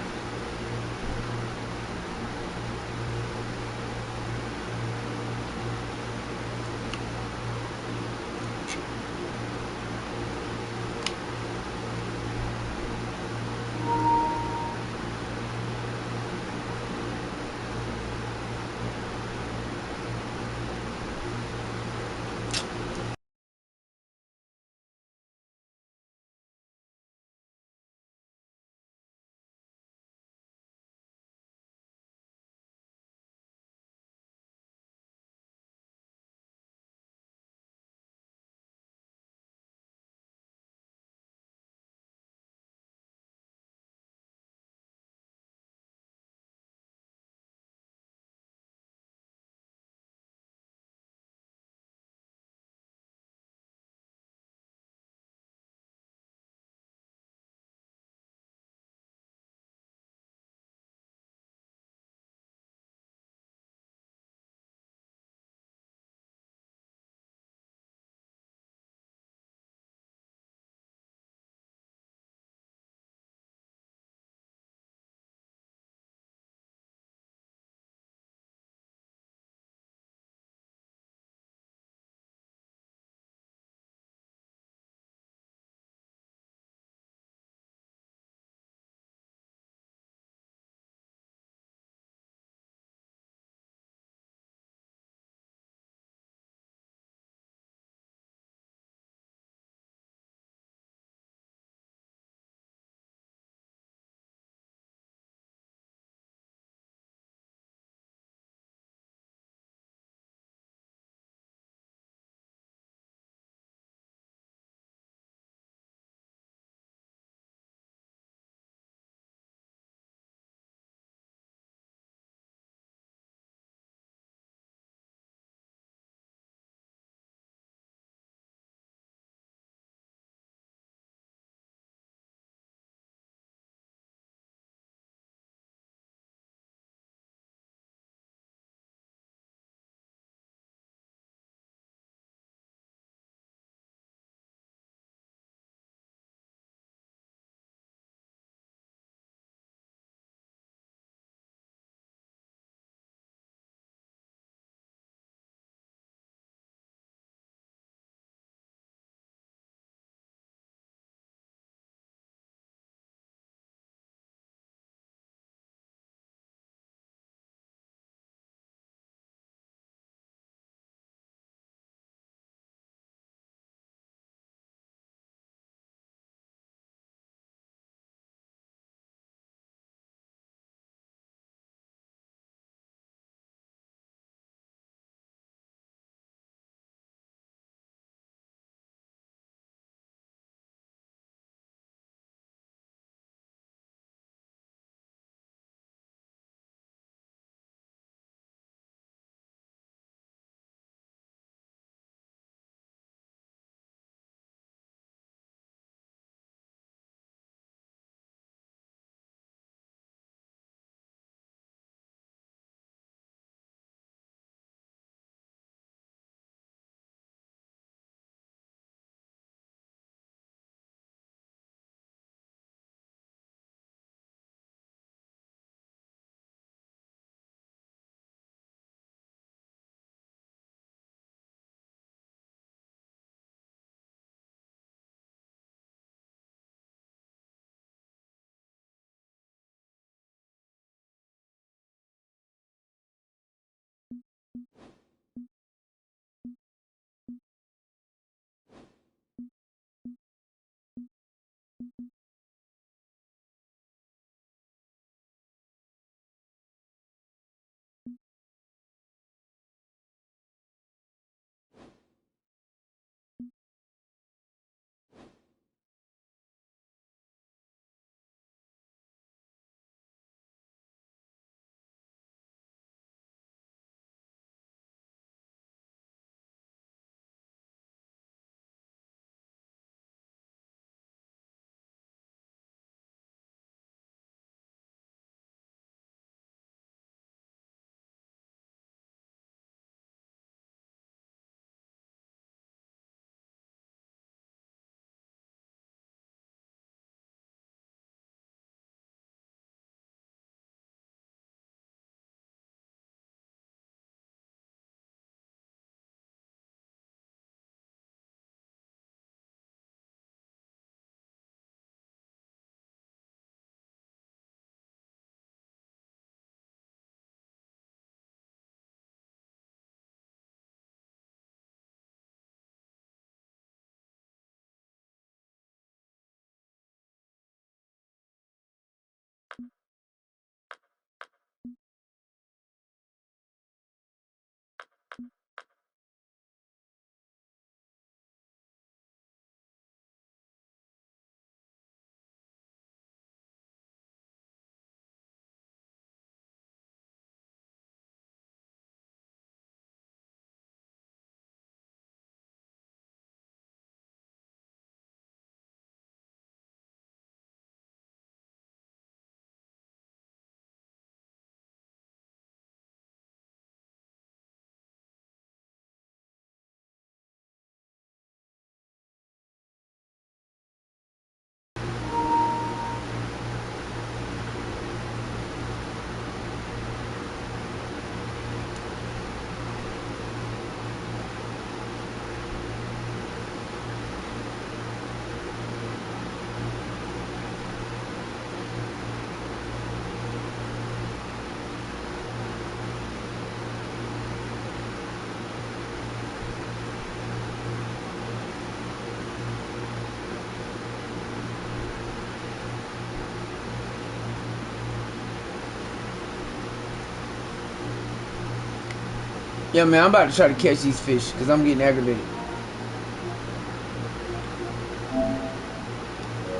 Yeah, man, I'm about to try to catch these fish because I'm getting aggravated.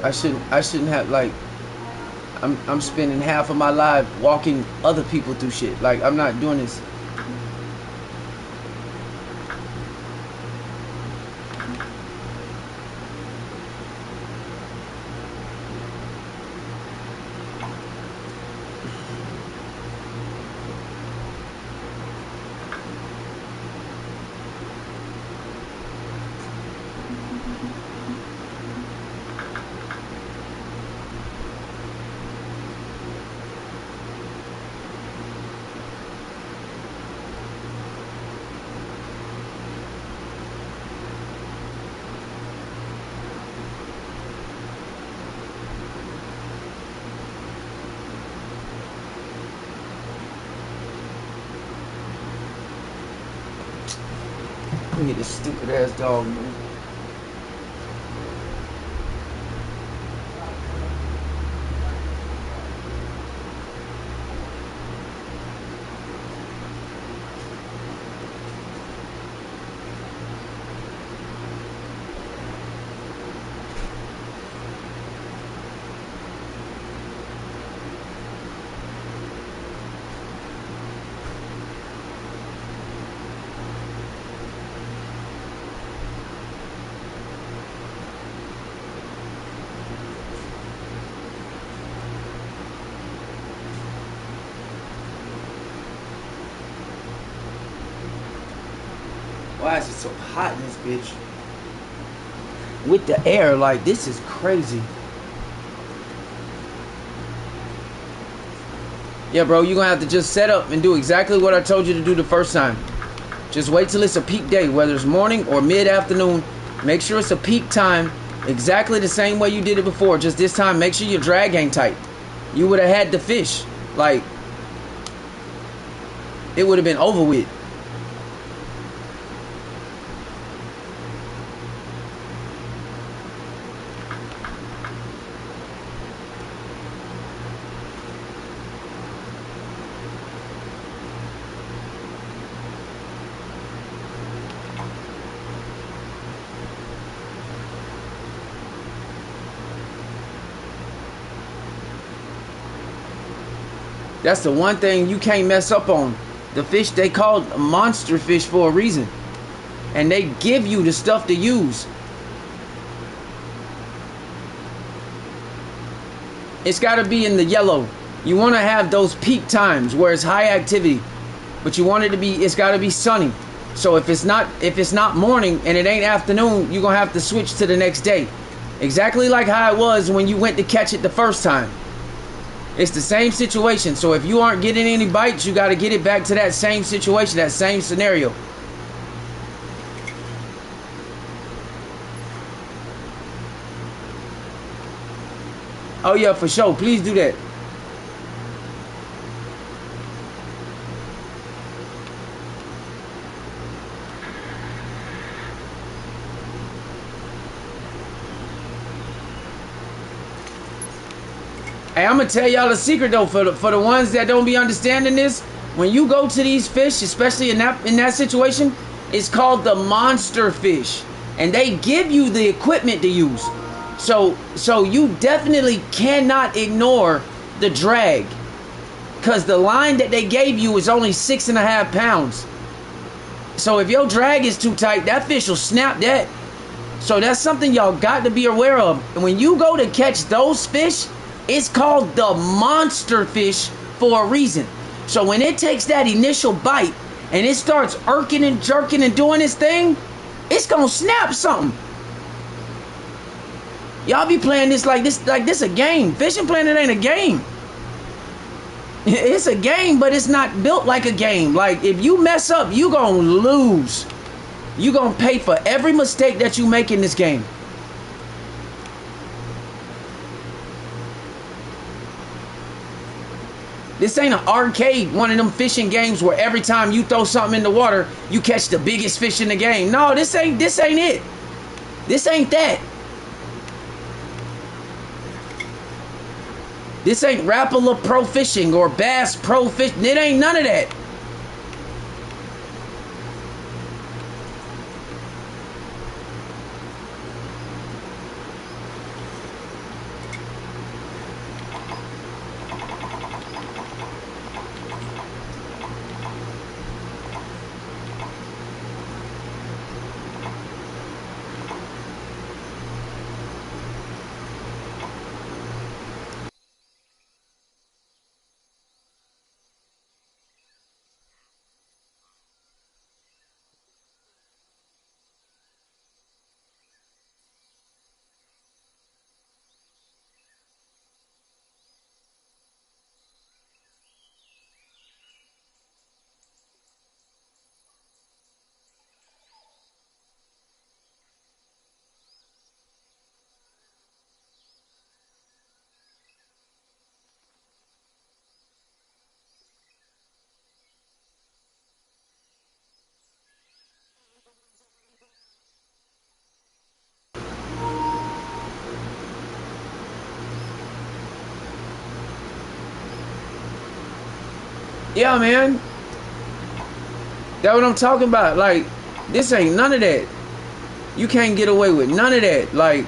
I shouldn't have, like, I'm spending half of my life walking other people through shit. Like, I'm not doing this. Look at this stupid ass dog, man. Why is it so hot in this bitch? With the air, like, this is crazy. Yeah, bro, you're gonna have to just set up and do exactly what I told you to do the first time. Just wait till it's a peak day, whether it's morning or mid-afternoon. Make sure it's a peak time, exactly the same way you did it before. Just this time, make sure your drag ain't tight. You would have had the fish. Like, it would have been over with. That's the one thing you can't mess up on. The fish, they called monster fish for a reason. And they give you the stuff to use. It's got to be in the yellow. You want to have those peak times where it's high activity. But you want it to be, it's got to be sunny. So if it's not morning and it ain't afternoon, you're going to have to switch to the next day. Exactly like how it was when you went to catch it the first time. It's the same situation. So if you aren't getting any bites, you got to get it back to that same situation, that same scenario. Oh yeah, for sure. Please do that. Hey, I'm gonna tell y'all a secret though, for the ones that don't be understanding this. When you go to these fish, especially in that situation, it's called the monster fish, and they give you the equipment to use. So you definitely cannot ignore the drag, because the line that they gave you is only 6.5 pounds. So if your drag is too tight, that fish will snap that. So that's something y'all got to be aware of. And when you go to catch those fish, it's called the monster fish for a reason. So when it takes that initial bite and it starts irking and jerking and doing its thing, it's gonna snap something. Y'all be playing this like this a game. Fishing Planet ain't a game. It's a game, but it's not built like a game. Like, if you mess up, you gonna lose. You gonna pay for every mistake that you make in this game. This ain't an arcade, one of them fishing games where every time you throw something in the water, you catch the biggest fish in the game. No, this ain't it. This ain't that. This ain't Rapala Pro Fishing or Bass Pro Fishing. It ain't none of that. Yeah, man. That's what I'm talking about. Like, this ain't none of that. You can't get away with none of that. Like,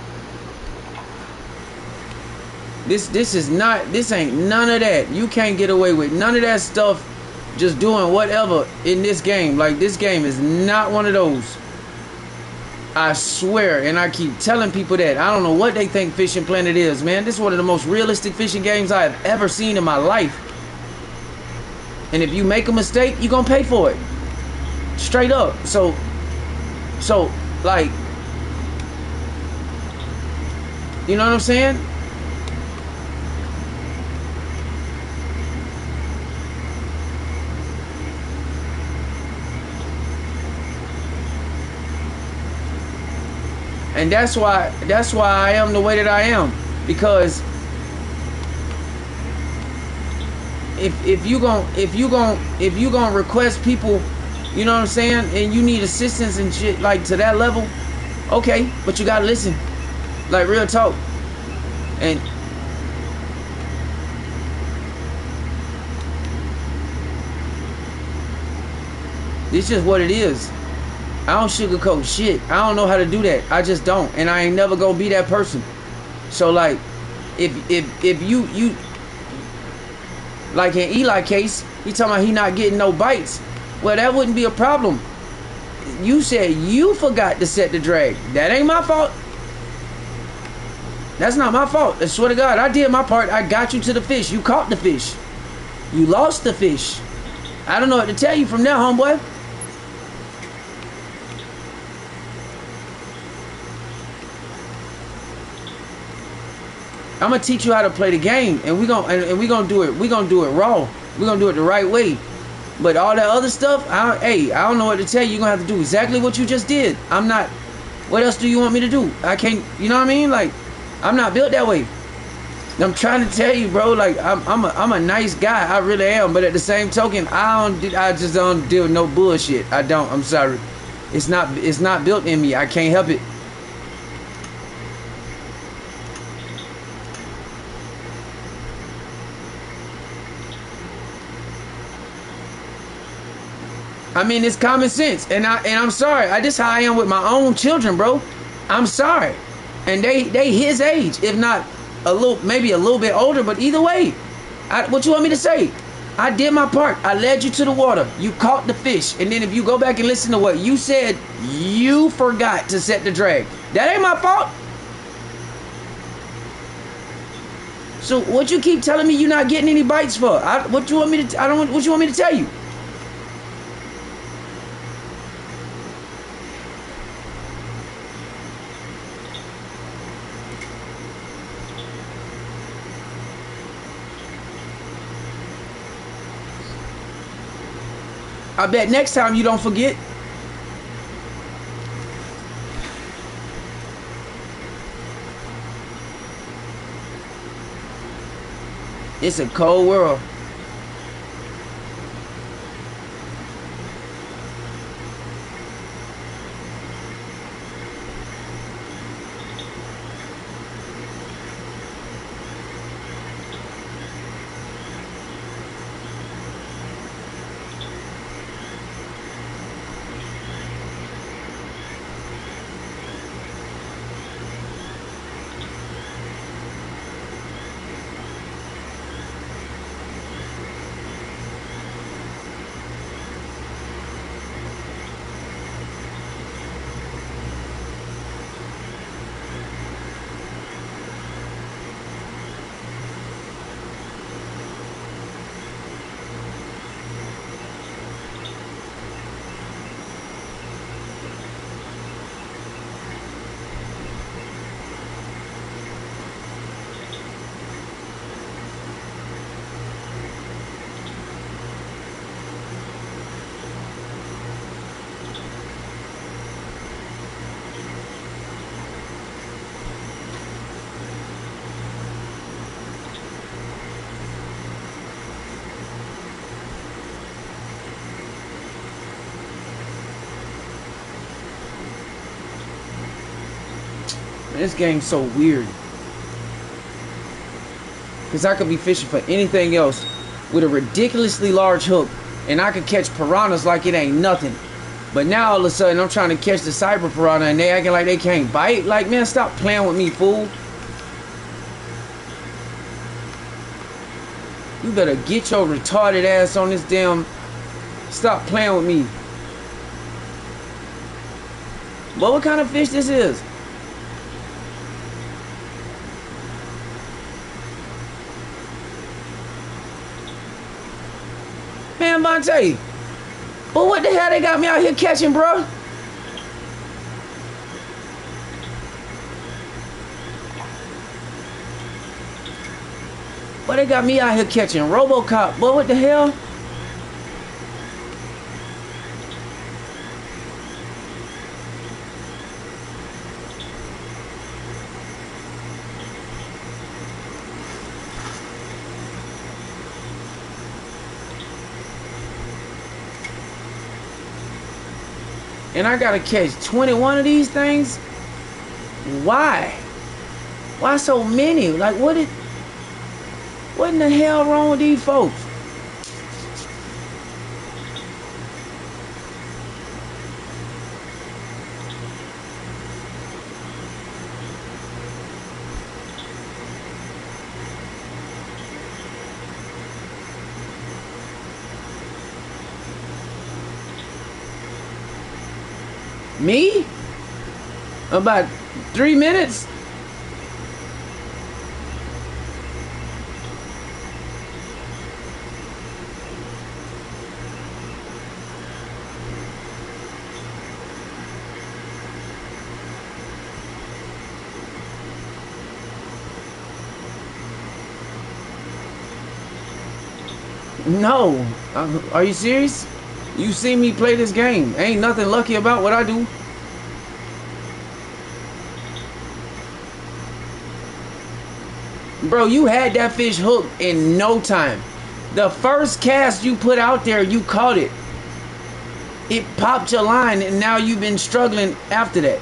this ain't none of that. You can't get away with none of that stuff just doing whatever in this game. Like, this game is not one of those. I swear, and I keep telling people that. I don't know what they think Fishing Planet is, man. This is one of the most realistic fishing games I have ever seen in my life. And if you make a mistake, you're gonna pay for it. Straight up. So like, you know what I'm saying? And that's why I am the way that I am, because if you gonna request people, you know what I'm saying, and you need assistance and shit like to that level, okay, but you gotta listen, like real talk. And it's just what it is. I don't sugarcoat shit. I don't know how to do that. I just don't, and I ain't never gonna be that person. So like, if you like in Eli case, he talking about he not getting no bites. Well, that wouldn't be a problem. You said you forgot to set the drag. That ain't my fault. That's not my fault. I swear to God, I did my part. I got you to the fish. You caught the fish. You lost the fish. I don't know what to tell you from there, homeboy. I'm gonna teach you how to play the game, and we gonna do it. We gonna do it raw. We gonna do it the right way. But all that other stuff, I don't know what to tell you. You're gonna have to do exactly what you just did. I'm not. What else do you want me to do? I can't. You know what I mean? Like, I'm not built that way. I'm trying to tell you, bro. Like, I'm a nice guy. I really am. But at the same token, I just don't deal with no bullshit. I don't. I'm sorry. It's not built in me. I can't help it. I mean, it's common sense, and I'm sorry. This how I am with my own children, bro. I'm sorry, and they his age, if not maybe a little bit older, but either way, what you want me to say? I did my part. I led you to the water. You caught the fish, and then if you go back and listen to what you said, you forgot to set the drag. That ain't my fault. So what you keep telling me you're not getting any bites for? What you want me to? What you want me to tell you? I bet next time you don't forget. It's a cold world. This game's so weird. Because I could be fishing for anything else. with a ridiculously large hook, and I could catch piranhas like it ain't nothing. But now all of a sudden I'm trying to catch the cyber piranha and they acting like they can't bite. Like, man, stop playing with me, fool. You better get your retarded ass on this damn... Stop playing with me. But what kind of fish this is? Man, Vontae. But what the hell they got me out here catching, bro? But they got me out here catching RoboCop. But what the hell? And I gotta catch 21 of these things? Why? Why so many? Like, what in the hell wrong with these folks? Me? About 3 minutes? No. Are you serious? You see me play this game. Ain't nothing lucky about what I do. Bro, you had that fish hooked in no time. The first cast you put out there, you caught it. It popped your line, and now you've been struggling after that.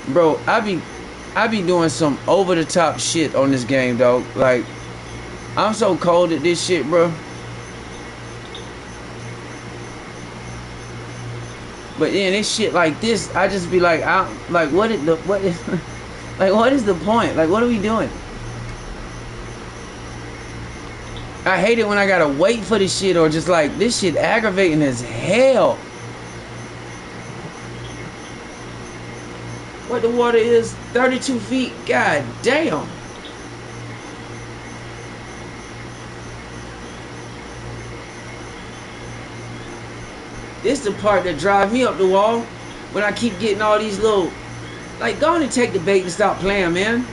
Bro, I be doing some over the top shit on this game, dog. Like, I'm so cold at this shit, bro. But then it's shit like this, I just be like, what is the point? Like, what are we doing? I hate it when I gotta wait for this shit, or just like, this shit aggravating as hell. What the water is, 32 feet, god damn. This the part that drives me up the wall, when I keep getting all these little, like, go on and take the bait and stop playing, man.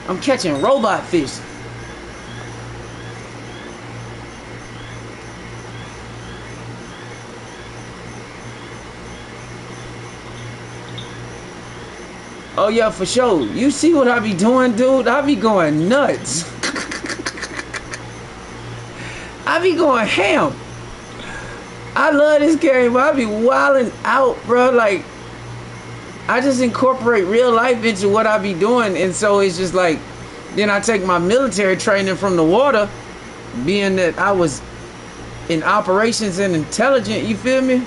I'm catching robot fish. Oh yeah, for sure. You see what I be doing, dude? I be going nuts. I be going ham. I love this game, but I be wilding out, bro. Like, I just incorporate real life into what I be doing, and so it's just like, then I take my military training from the water, being that I was in operations and intelligent, you feel me?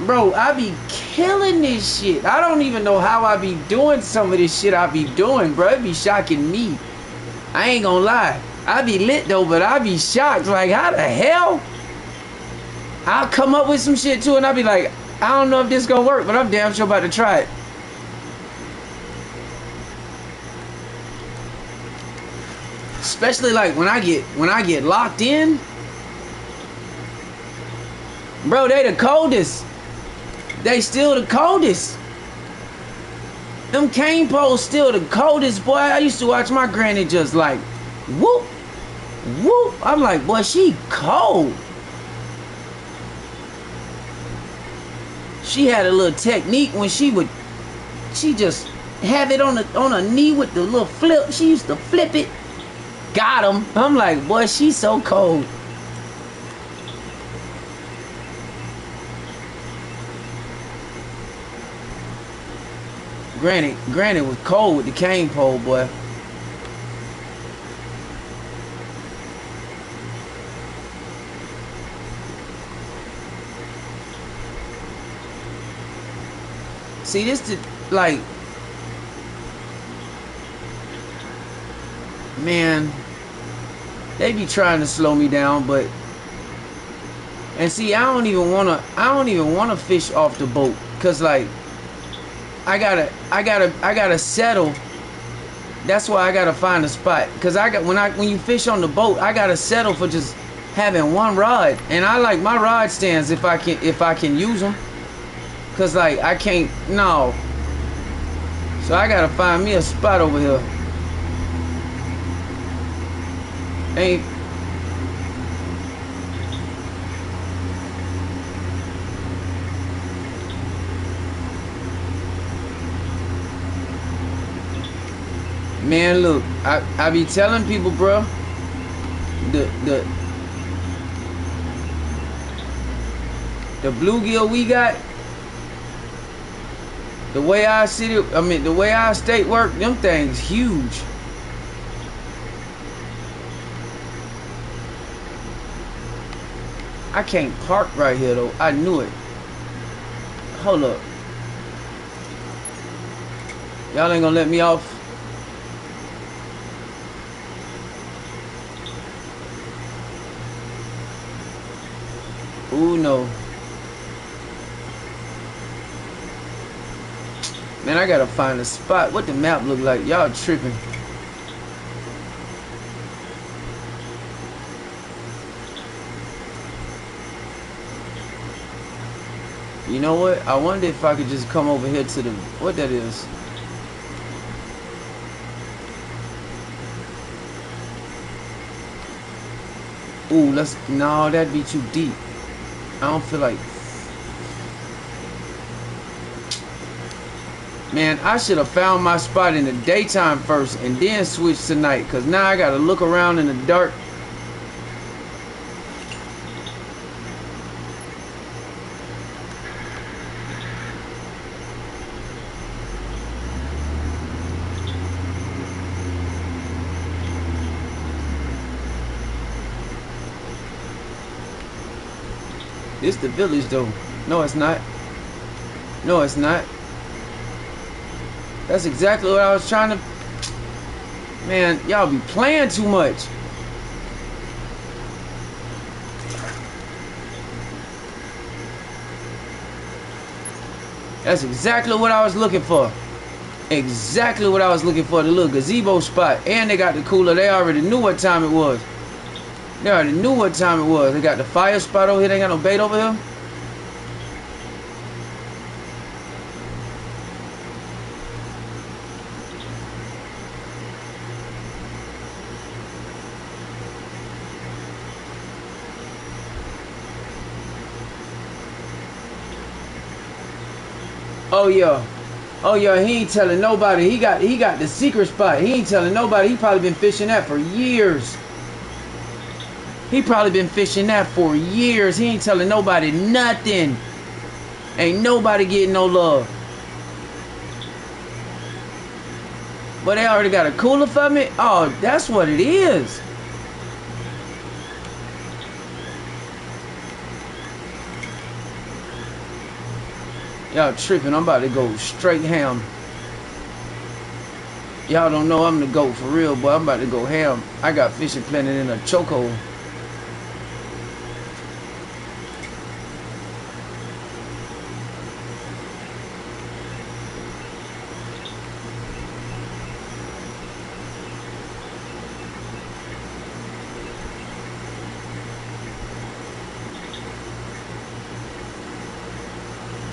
Bro, I be killing this shit. I don't even know how I be doing some of this shit I be doing, bro. It be shocking me. I ain't gonna lie. I be lit though, but I be shocked. Like, how the hell? I'll come up with some shit too, and I'll be like, I don't know if this gonna work, but I'm damn sure about to try it. Especially like when I get locked in. Bro, they the coldest. They still the coldest. Them cane poles still the coldest, boy. I used to watch my granny just like, whoop, whoop. I'm like, boy, she cold. She had a little technique when she just have it on a knee with the little flip. She used to flip it. Got him. I'm like, boy, she's so cold. Granted, it was cold with the cane pole, boy. See, this the, like, man, they be trying to slow me down, but, and see, I don't even wanna fish off the boat, cause like, I gotta settle. That's why I gotta find a spot, cause when you fish on the boat, I gotta settle for just having one rod, and I like my rod stands if I can use them. Cause like I can't, no. So I gotta find me a spot over here. Ain't. Man, look, I be telling people, bro. The bluegill we got. The way our state work, them things huge. I can't park right here though. I knew it. Hold up. Y'all ain't gonna let me off. Ooh, no. Man, I gotta find a spot. What the map look like? Y'all tripping. You know what? I wonder if I could just come over here to the... What that is? Ooh, let's... No, that'd be too deep. I don't feel like... Man, I should have found my spot in the daytime first and then switch to night, because now I gotta look around in the dark. This the village though. No, it's not. No, it's not. That's exactly what I was trying to... Man, y'all be playing too much. That's exactly what I was looking for. Exactly what I was looking for. The little gazebo spot. And they got the cooler. They already knew what time it was. They already knew what time it was. They got the fire spot over here. They ain't got no bait over here. Oh yeah. Oh yeah, he ain't telling nobody. He got the secret spot. He ain't telling nobody. He probably been fishing that for years. He probably been fishing that for years. He ain't telling nobody nothing. Ain't nobody getting no love. But they already got a cooler for me? Oh, that's what it is. Y'all tripping. I'm about to go straight ham. Y'all don't know I'm the GOAT for real, boy. I'm about to go ham. I got fishing planted in a chokehold.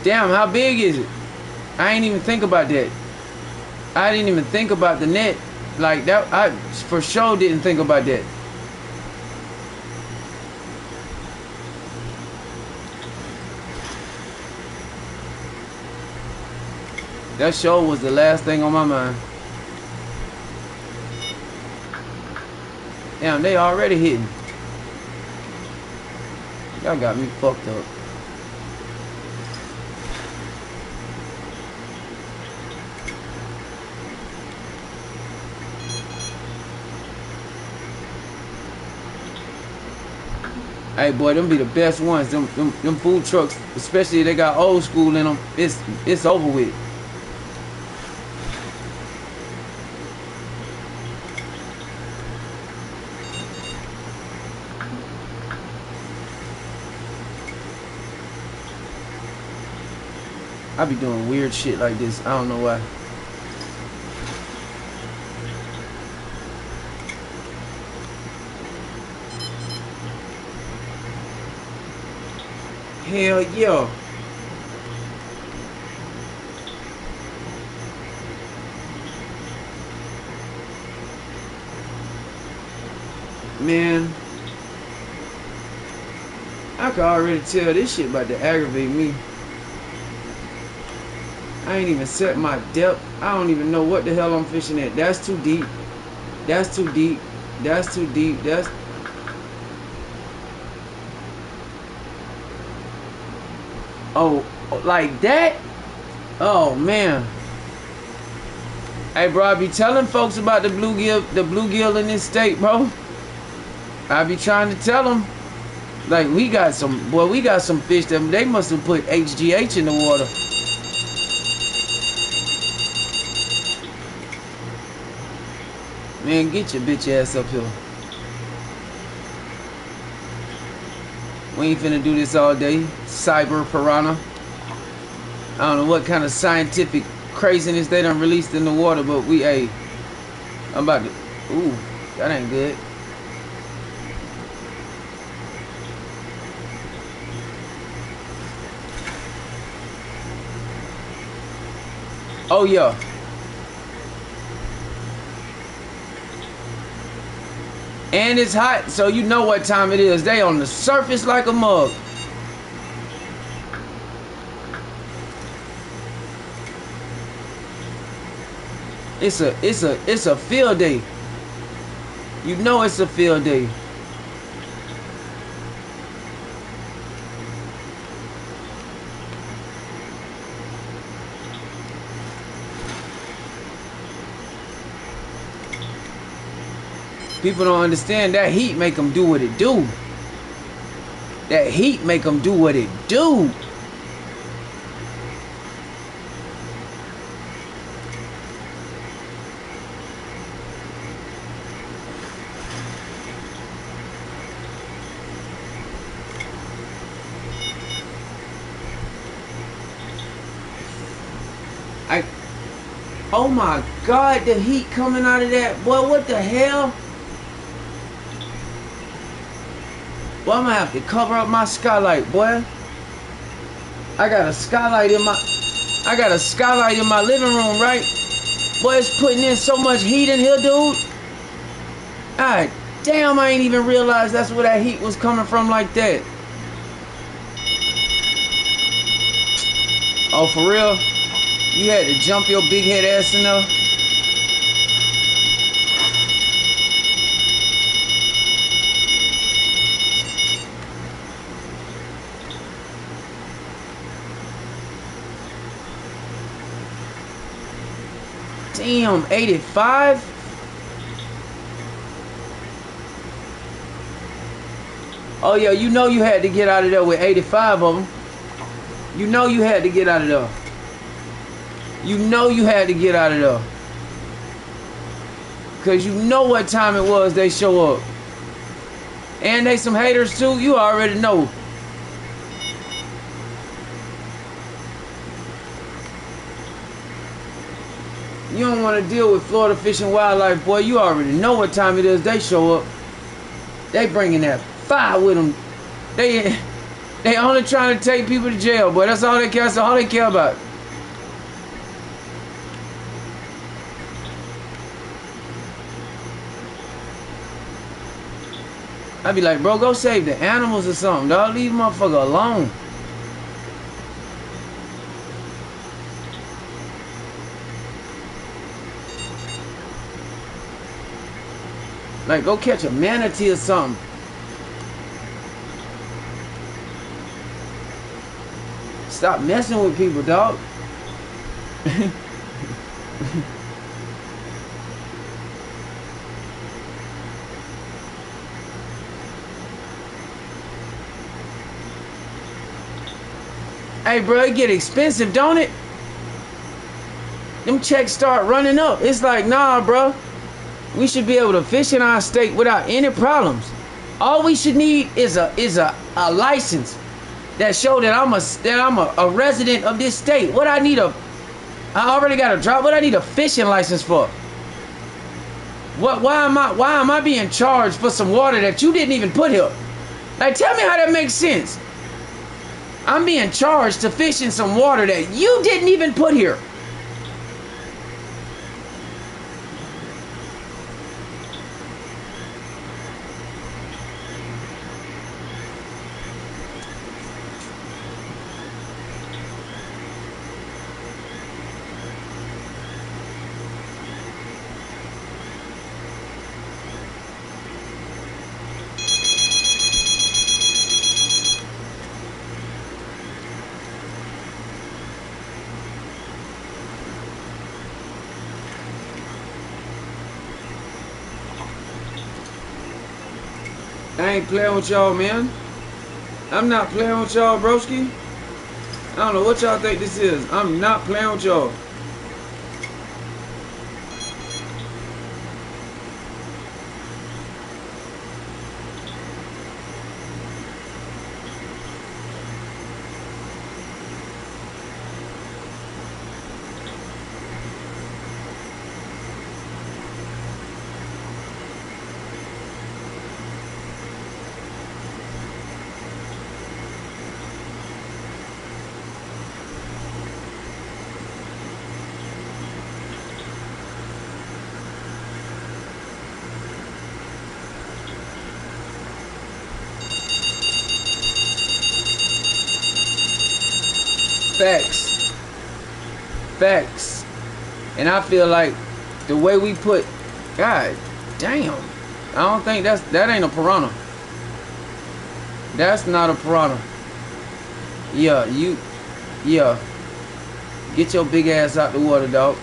Damn, how big is it? I ain't even think about that. I didn't even think about the net. Like that, I for sure didn't think about that. That sure was the last thing on my mind. Damn, they already hitting. Y'all got me fucked up. Hey boy, them be the best ones. Them food trucks, especially if they got old school in them. It's over with. I be doing weird shit like this. I don't know why. Hell yeah. Man, I can already tell this shit about to aggravate me. I ain't even set my depth. I don't even know what the hell I'm fishing at. That's too deep. That's too deep. That's too deep. That's... Oh, like that? Oh, man. Hey, bro, I be telling folks about the bluegill in this state, bro. I be trying to tell them. Like, we got some fish that they must have put HGH in the water. Man, get your bitch ass up here. We ain't finna do this all day. Cyber piranha. I don't know what kind of scientific craziness they done released in the water, but we, hey, I'm about to... Ooh, that ain't good. Oh, yeah. And it's hot, so you know what time it is. They on the surface like a mug. It's a field day. You know it's a field day. People don't understand that heat make them do what it do. That heat make them do what it do. Oh my God, the heat coming out of that. Boy, what the hell? Boy, I'm gonna have to cover up my skylight, boy. I got a skylight in my living room, right? Boy, it's putting in so much heat in here, dude. God damn, I ain't even realized that's where that heat was coming from like that. Oh, for real? You had to jump your big head ass in there? Damn, 85? Oh yeah, you know you had to get out of there with 85 of them. You know you had to get out of there. You know you had to get out of there. Cause you know what time it was they show up. And they some haters too, you already know. You don't want to deal with Florida Fish and Wildlife, boy. You already know what time it is they show up. They bringing that fire with them. They only trying to take people to jail, boy. That's all they care. That's all they care about. I'd be like, bro, go save the animals or something, dog. Leave the motherfucker alone. Like, go catch a manatee or something. Stop messing with people, dog. Hey, bro, it get expensive, don't it? Them checks start running up. It's like, nah, bro. We should be able to fish in our state without any problems. All we should need is a license that show that I'm a resident of this state. I already got a drop. What I need a fishing license for? Why am I being charged for some water that you didn't even put here? Like, tell me how that makes sense. I'm being charged to fish in some water that you didn't even put here. I ain't playing with y'all, man. I'm not playing with y'all, broski. I don't know what y'all think this is. I'm not playing with y'all. Facts. And I feel like the way we put, God damn, I don't think that ain't a piranha. That's not a piranha. Yeah, get your big ass out the water, dog.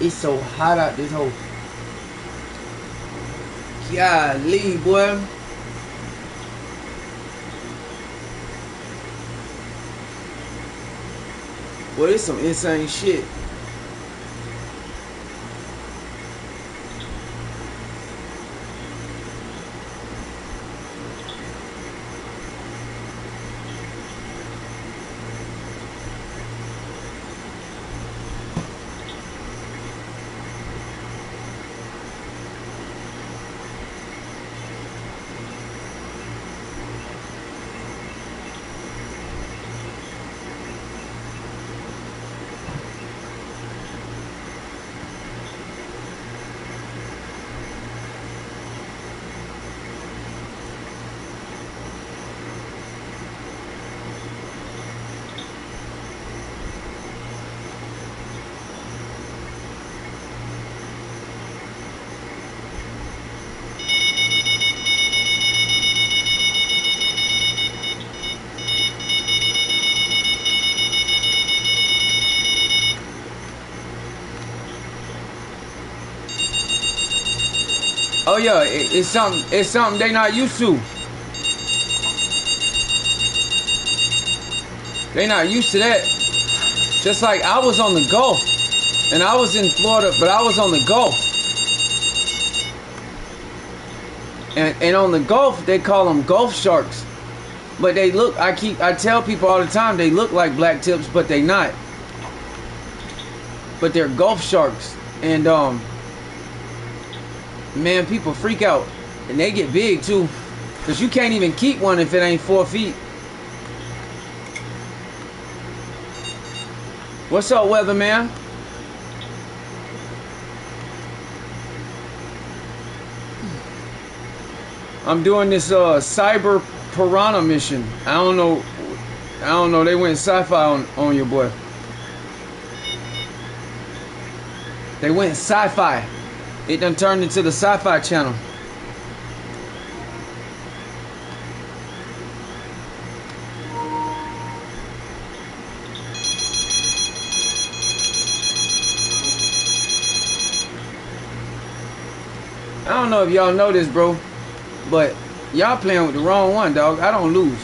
It's so hot out this hole. Golly, boy. Boy, it's some insane shit. Oh yeah, it's something they not used to. They not used to that. Just like I was on the Gulf, and I was in Florida, but I was on the Gulf. And on the Gulf, they call them Gulf sharks. But they look, I tell people all the time, they look like black tips, but they not. But they're Gulf sharks. And man, people freak out, and they get big too, because you can't even keep one if it ain't 4 feet. What's up, weatherman? I'm doing this cyber piranha mission. I don't know. They went sci-fi on your boy. They went sci-fi. It done turned into the sci-fi channel. I don't know if y'all know this, bro, but y'all playing with the wrong one, dog. I don't lose.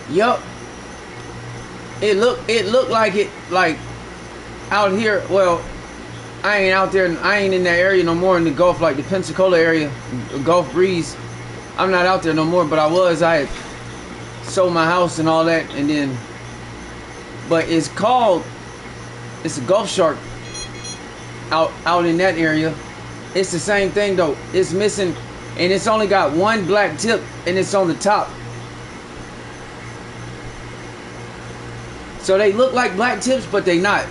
Yup. It looked like it, like out here. Well, I ain't out there. I ain't in that area no more in the Gulf, like the Pensacola area, Gulf Breeze. I'm not out there no more, but I was. I had sold my house and all that, and then. But it's a Gulf shark out in that area. It's the same thing though. It's missing, and it's only got one black tip, and it's on the top. So they look like black tips, but they not.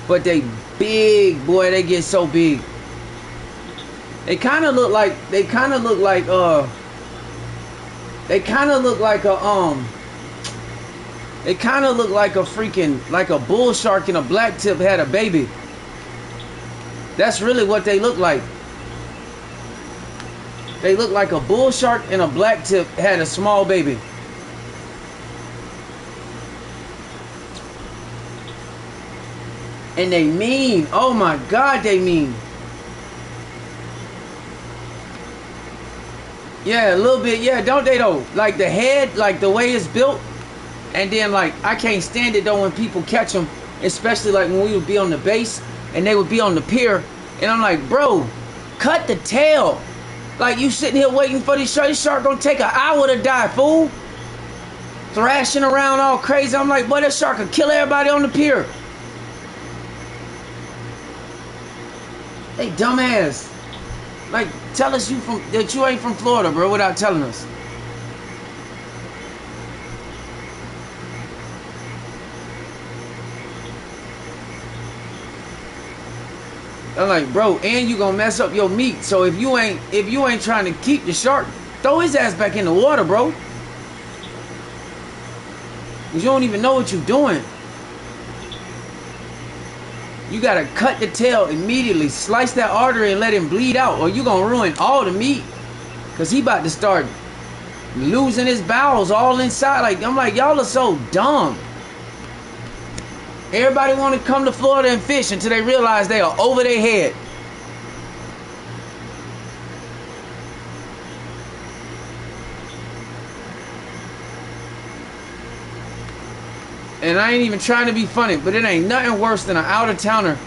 But they big, boy. They get so big. They kind of look like a freaking, like a bull shark and a black tip had a baby. That's really what they look like. They look like a bull shark and a black tip had a small baby. And they mean. Oh my God, they mean. Yeah, a little bit. Yeah, don't they though? Like the head, like the way it's built. And then like, I can't stand it though when people catch them. Especially like when we would be on the base and they would be on the pier. And I'm like, bro, cut the tail. Like you sitting here waiting for this shark. This shark gonna take an hour to die, fool. Thrashing around all crazy. I'm like, boy, that shark could kill everybody on the pier. They dumbass. Like, tell us that you ain't from Florida, bro, without telling us. I'm like, bro, and you gonna mess up your meat. So if you ain't trying to keep the shark, throw his ass back in the water, bro. 'Cause you don't even know what you're doing. You gotta cut the tail immediately. Slice that artery and let him bleed out, or you gonna ruin all the meat. Cause he about to start losing his bowels all inside. Like, I'm like, y'all are so dumb. Everybody want to come to Florida and fish until they realize they are over their head. And I ain't even trying to be funny, but it ain't nothing worse than an out-of-towner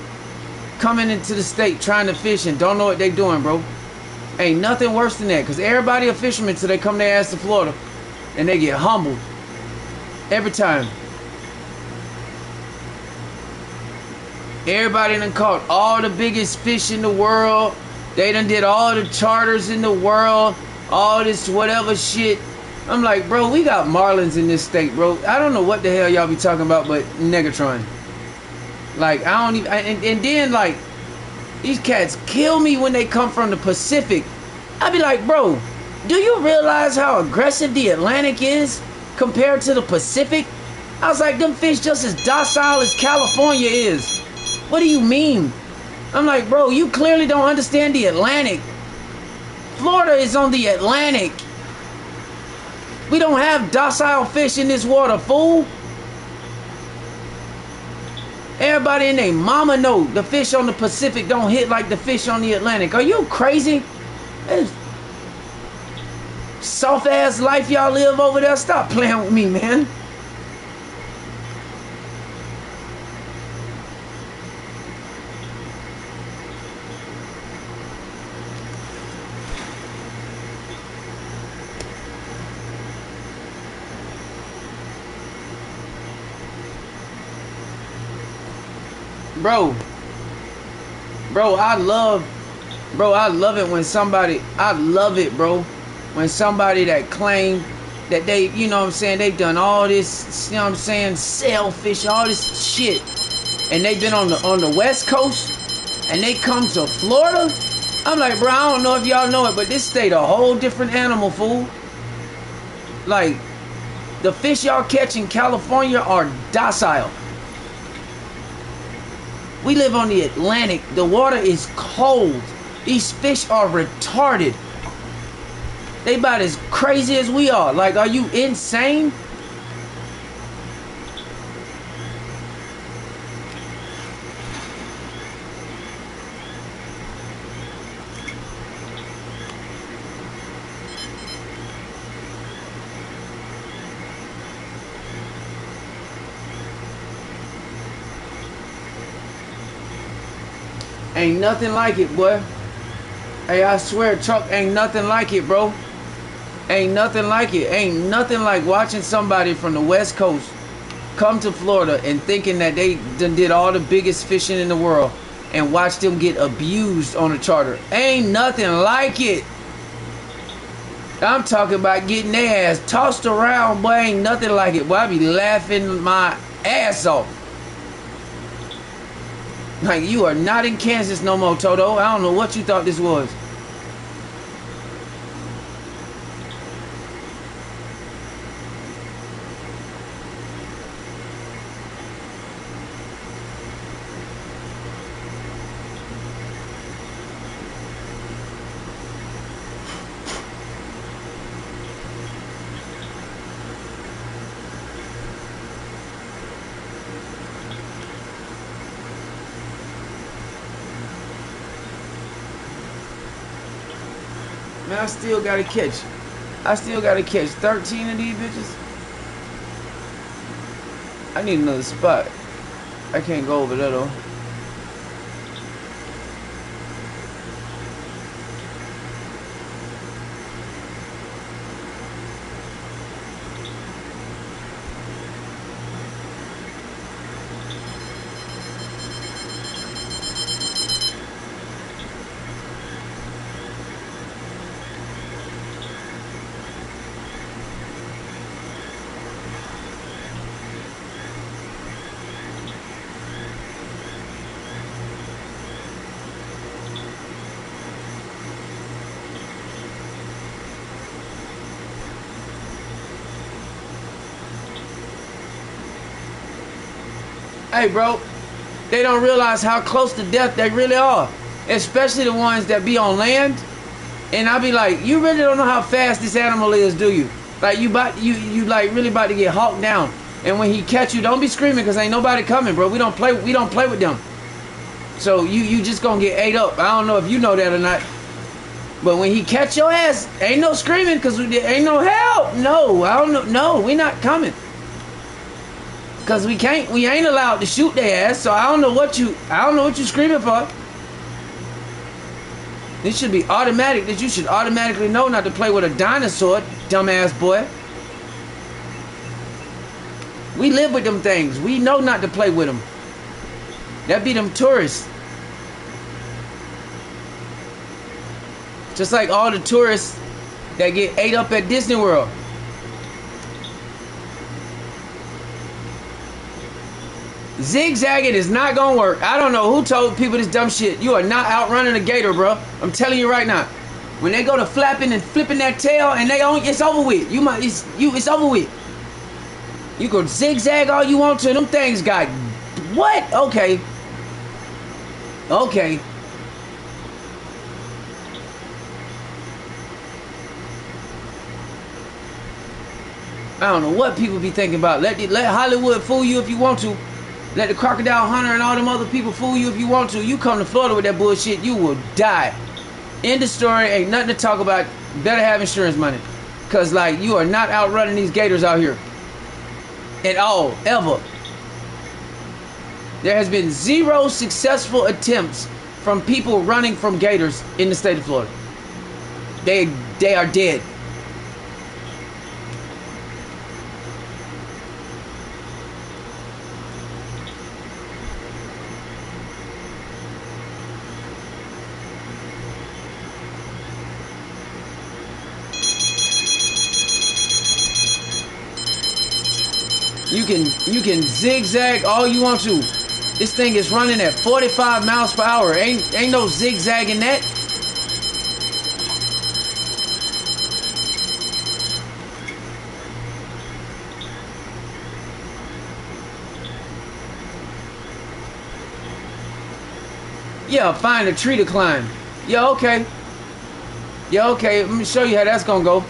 coming into the state trying to fish and don't know what they doing, bro. Ain't nothing worse than that, because everybody a fisherman till they come their ass to Florida and they get humbled every time. Everybody done caught all the biggest fish in the world. They done did all the charters in the world, all this whatever shit. I'm like, bro, we got marlins in this state, bro. I don't know what the hell y'all be talking about, but Negatron. Like, I don't even... And then, like, these cats kill me when they come from the Pacific. I be like, bro, do you realize how aggressive the Atlantic is compared to the Pacific? I was like, them fish just as docile as California is. What do you mean? I'm like, bro, you clearly don't understand the Atlantic. Florida is on the Atlantic. We don't have docile fish in this water, fool. Everybody and their mama know the fish on the Pacific don't hit like the fish on the Atlantic. Are you crazy? That is soft ass life y'all live over there. Stop playing with me, man. Bro, I love Bro, I love it when somebody, I love it, bro, when somebody that claim that they, you know what I'm saying, they've done all this, you know what I'm saying, sailfish, all this shit, and they've been on the West Coast, and they come to Florida. I'm like, bro, I don't know if y'all know it, but this state a whole different animal, fool. Like, the fish y'all catch in California are docile. We live on the Atlantic. The water is cold. These fish are retarded. They about as crazy as we are. Like, are you insane? Ain't nothing like it, boy. Hey, I swear, Chuck, ain't nothing like it, bro. Ain't nothing like it. Ain't nothing like watching somebody from the West Coast come to Florida and thinking that they done did all the biggest fishing in the world and watch them get abused on a charter. Ain't nothing like it. I'm talking about getting their ass tossed around, boy. Ain't nothing like it. Boy, I be laughing my ass off. Like, you are not in Kansas no more, Toto. I don't know what you thought this was. Man, I still gotta catch 13 of these bitches. I need another spot. I can't go over there though. Hey, bro, they don't realize how close to death they really are, especially the ones that be on land. And I be like, you really don't know how fast this animal is, do you? Like, you like really about to get hawked down. And when he catch you, don't be screaming, because ain't nobody coming, bro. We don't play with them. So you just gonna get ate up. I don't know if you know that or not. But when he catch your ass, ain't no screaming, because ain't no help. No, I don't know. No, we not coming. Cause we ain't allowed to shoot their ass, so I don't know what you screaming for. This should be automatic, that you should automatically know not to play with a dinosaur, dumbass boy. We live with them things. We know not to play with them. That be them tourists. Just like all the tourists that get ate up at Disney World. Zigzagging is not gonna work. I don't know who told people this dumb shit. You are not outrunning a gator, bro. I'm telling you right now. When they go to flapping and flipping that tail, and it's over with. It's over with. You can zigzag all you want to. Them things got what? Okay. Okay. I don't know what people be thinking about. Let Hollywood fool you if you want to. Let the Crocodile Hunter and all them other people fool you if you want to. You come to Florida with that bullshit, you will die. End of story. Ain't nothing to talk about. Better have insurance money. Because, like, you are not outrunning these gators out here. At all. Ever. There has been 0 successful attempts from people running from gators in the state of Florida. They are dead. You can zigzag all you want to. This thing is running at 45 miles per hour. Ain't no zigzagging that. Yeah, find a tree to climb. Yeah, okay. Yeah, okay. Let me show you how that's gonna go.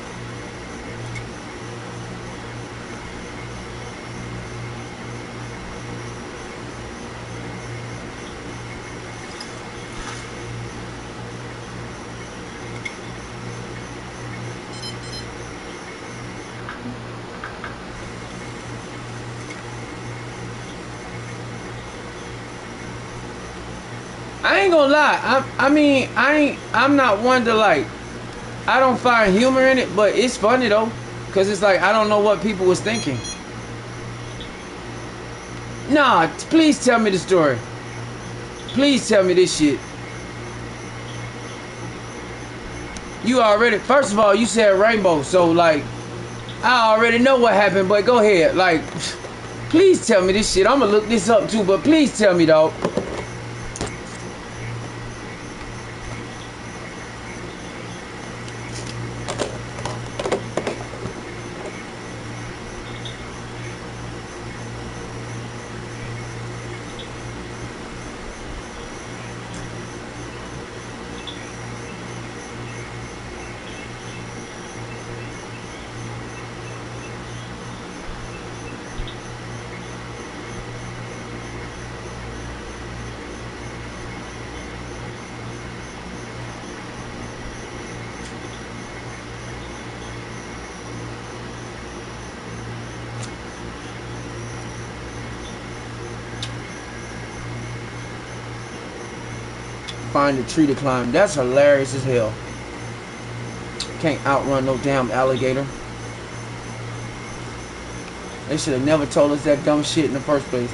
I ain't gonna lie. I'm not one to like. I don't find humor in it, but it's funny though, cause it's like I don't know what people was thinking. Nah, please tell me the story. Please tell me this shit. You already, first of all, you said rainbow, so like, I already know what happened. But go ahead, like, please tell me this shit. I'm gonna look this up too, but please tell me, dog. Find a tree to climb. That's hilarious as hell. Can't outrun no damn alligator. They should have never told us that dumb shit in the first place.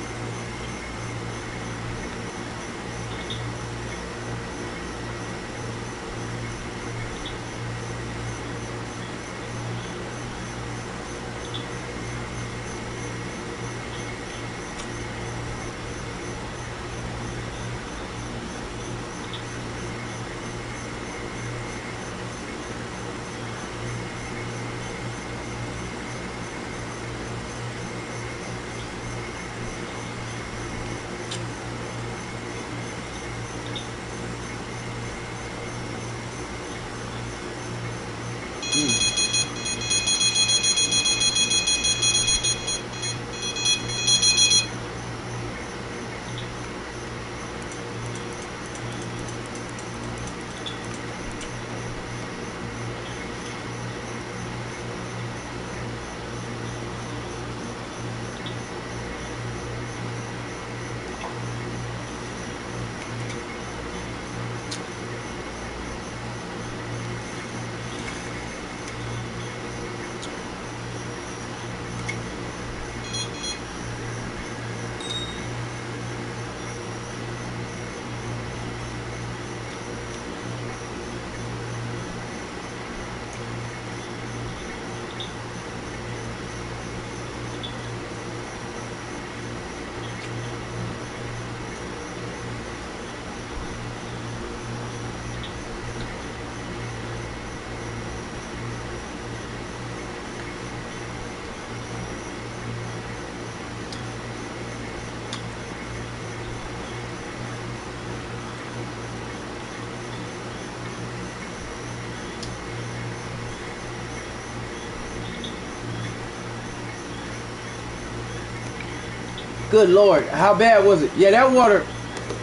Good Lord, how bad was it? Yeah, that water,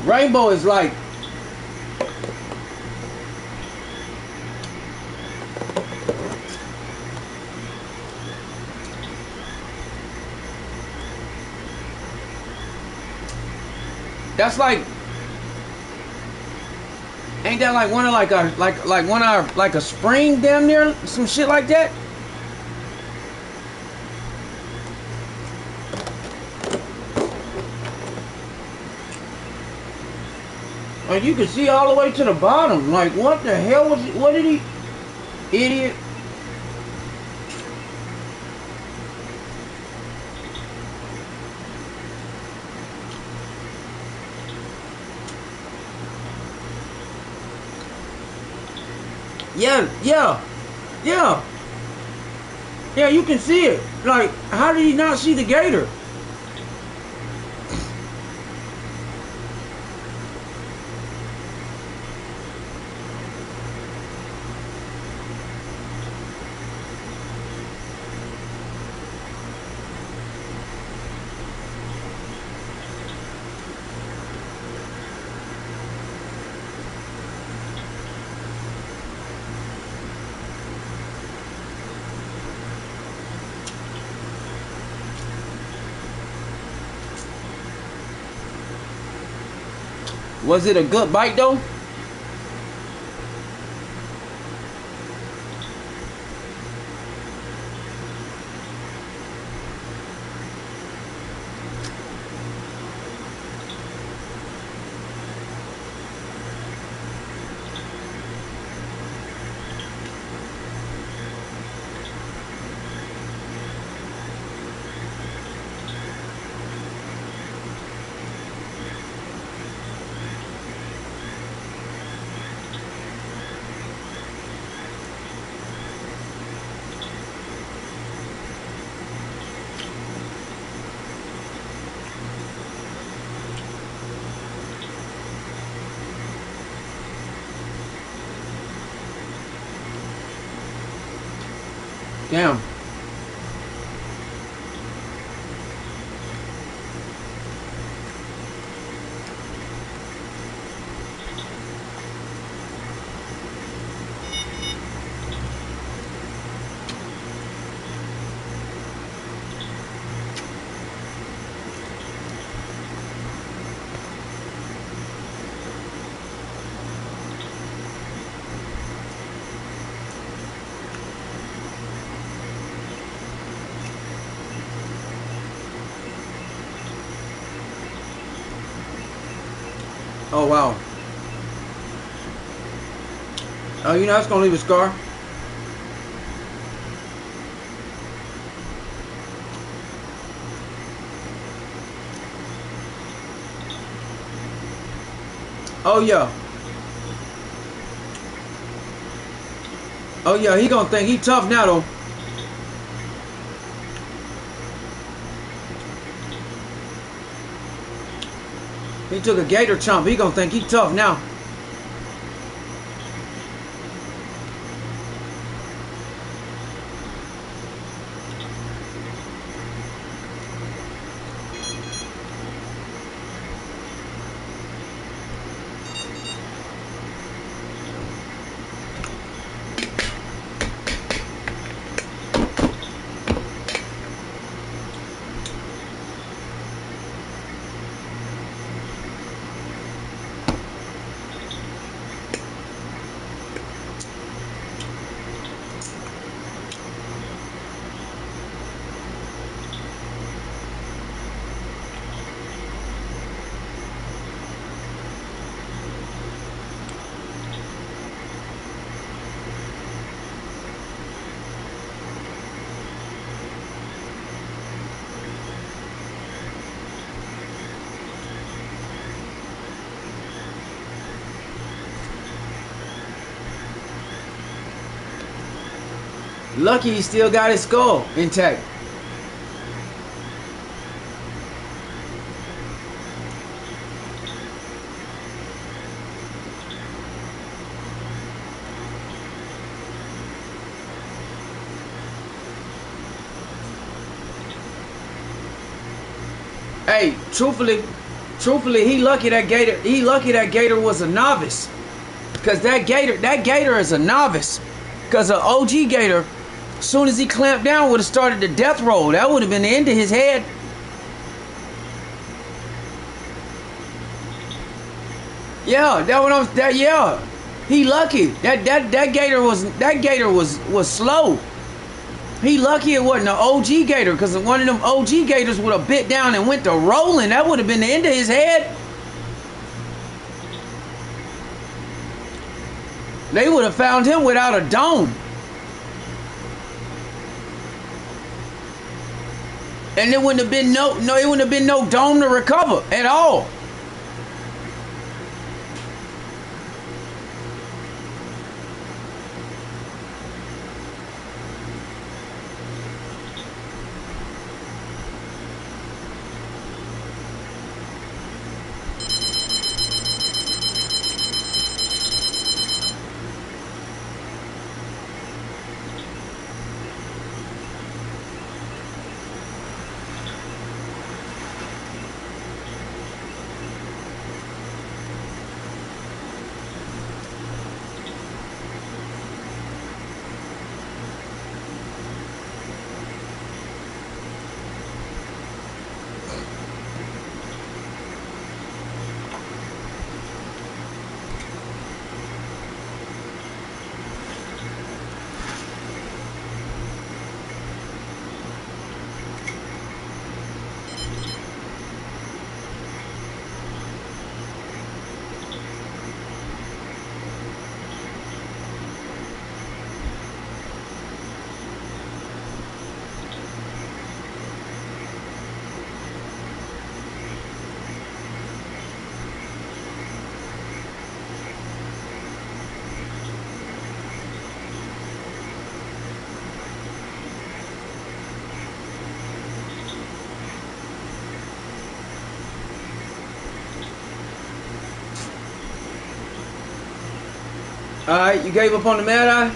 rainbow is like, that's like, ain't that like one of like a spring damn near, some shit like that? And you can see all the way to the bottom. Like, what the hell was it? What did he? Idiot. Yeah, yeah, yeah. Yeah, you can see it. Like, how did he not see the gator? Was it a good bite though? Damn. Oh wow. Oh, you know that's gonna leave a scar. Oh yeah. Oh yeah, he gonna think he tough now though. He took a gator chomp. He gonna think he tough now. Lucky he still got his skull intact. Hey, truthfully, he lucky that gator was a novice. Cause that gator is a novice. Cause an OG gator, as soon as he clamped down, would have started the death roll. That would have been the end of his head. Yeah, yeah. He lucky. That gator was slow. He lucky it wasn't an OG gator, because one of them OG gators would have bit down and went to rolling. That would have been the end of his head. They would have found him without a dome. And there wouldn't have been it wouldn't have been no dome to recover at all. Alright, you gave up on the Mad Eye?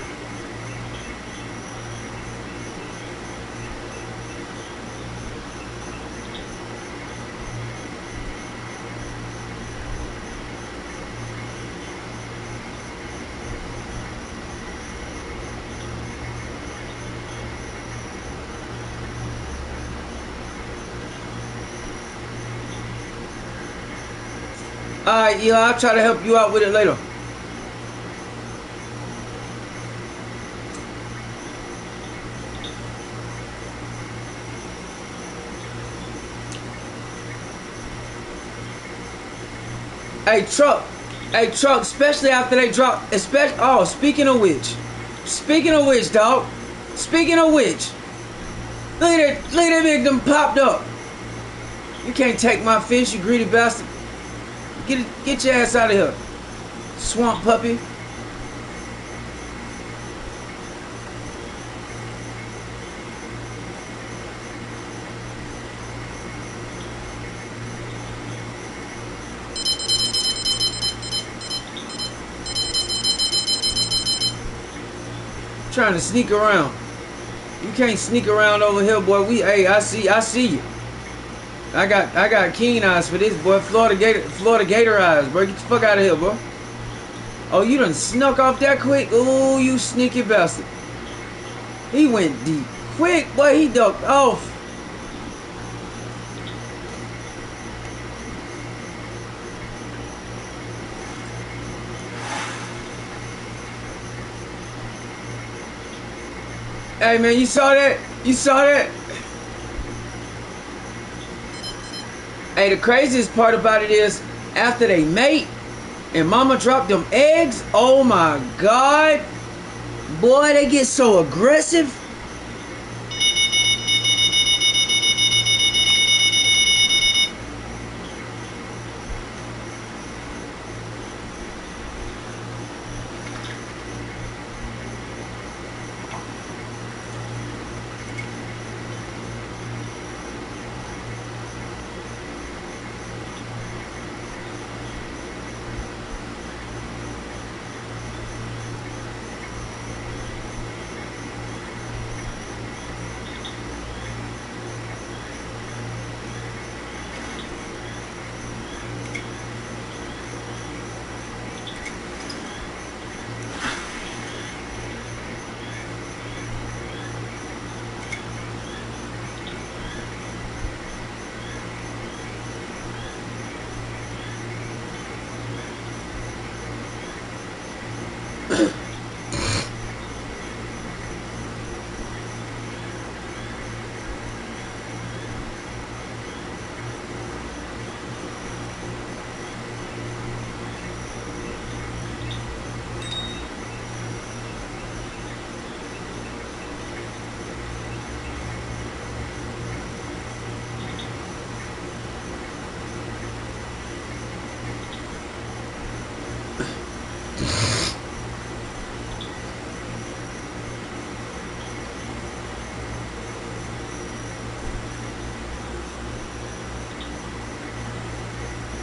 Alright, yeah, I'll try to help you out with it later. Hey, Truck, especially after they drop, speaking of which, dog, look at that big them popped up. You can't take my fish, you greedy bastard. Get your ass out of here, swamp puppy. Trying to sneak around. You can't sneak around over here, boy. Hey, I see you. I got keen eyes for this, boy. Florida Gator eyes, bro. Get the fuck out of here, bro. Oh, you done snuck off that quick? Oh, you sneaky bastard. He went deep. Quick, boy, he ducked off. Hey, man, you saw that? You saw that? Hey, the craziest part about it is, after they mate, and mama dropped them eggs, oh my God. Boy, they get so aggressive.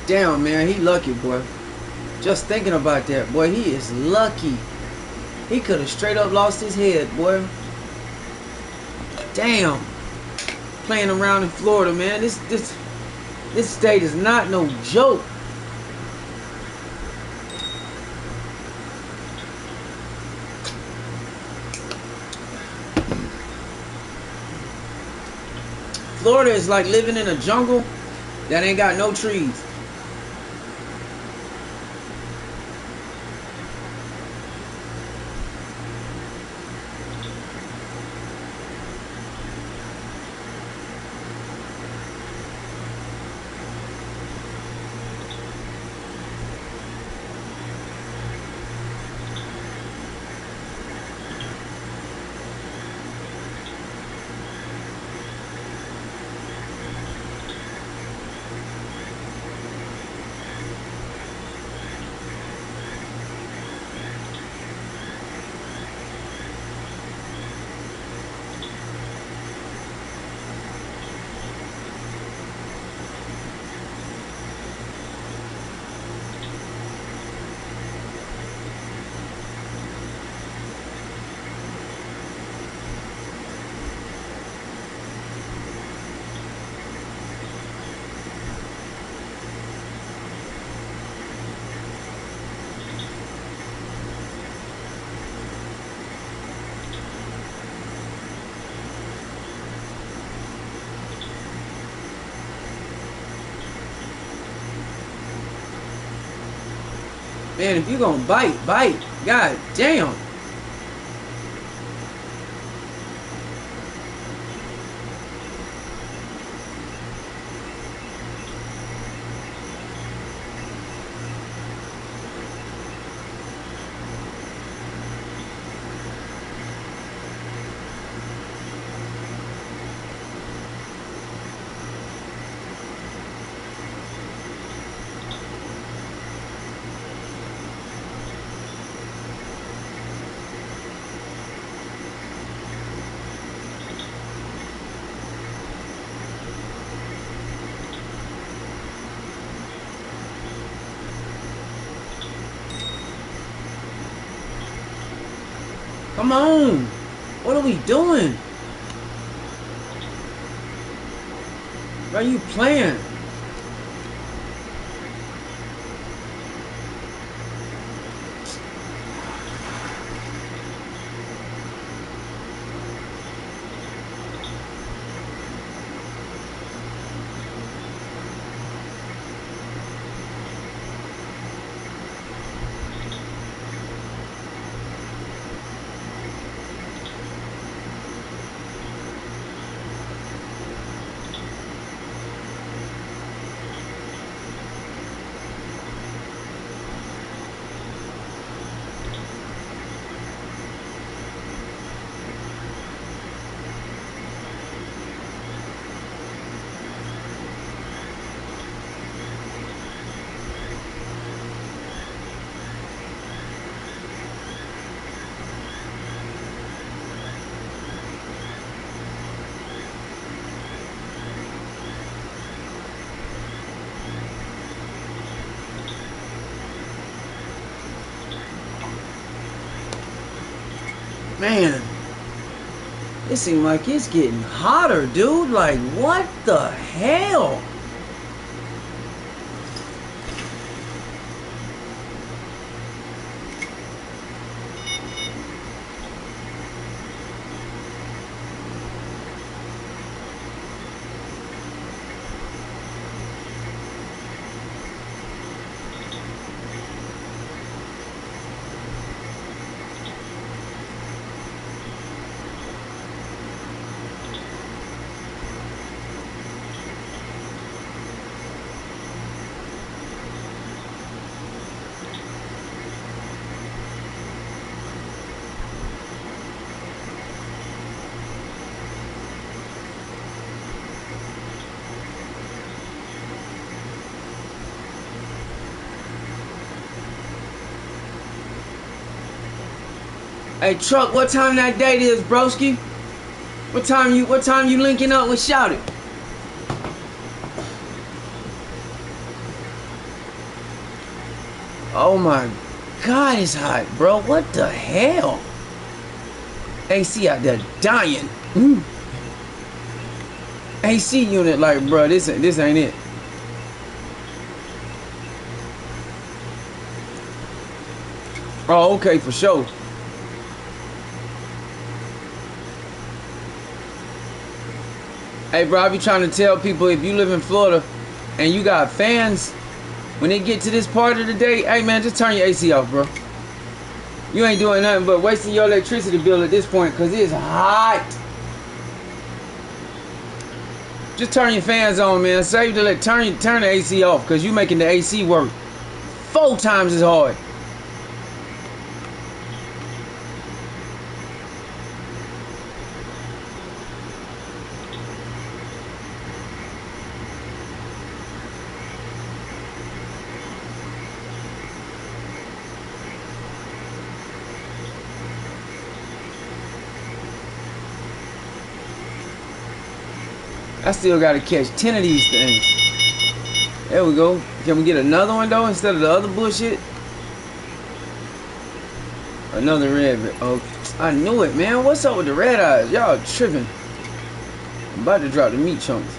Damn, man, he lucky, boy. Just thinking about that, boy, he is lucky. He could have straight up lost his head, boy. Damn. Playing around in Florida, man. This state is not no joke. Florida is like living in a jungle that ain't got no trees. Man, if you gonna bite, bite. God damn. Come on. What are we doing? Why are you playing? Man, it seems like it's getting hotter, dude. Like, what the hell? Hey Truck, what time that date is, broski? What time you linking up with Shout It? Oh my God, it's hot, bro. What the hell? AC out there dying. AC unit, like, bro, this ain't it. Oh, okay, for sure. Hey, bro, I be trying to tell people, if you live in Florida and you got fans, when they get to this part of the day, hey, man, just turn your AC off, bro. You ain't doing nothing but wasting your electricity bill at this point, because it's hot. Just turn your fans on, man. Save the turn the AC off, because you making the AC work 4 times as hard. I still gotta catch 10 of these things. There we go. Can we get another one though instead of the other bullshit? Another red. Oh, I knew it, man. What's up with the red eyes? Y'all tripping. I'm about to drop the meat chunks.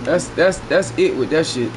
That's it with that shit.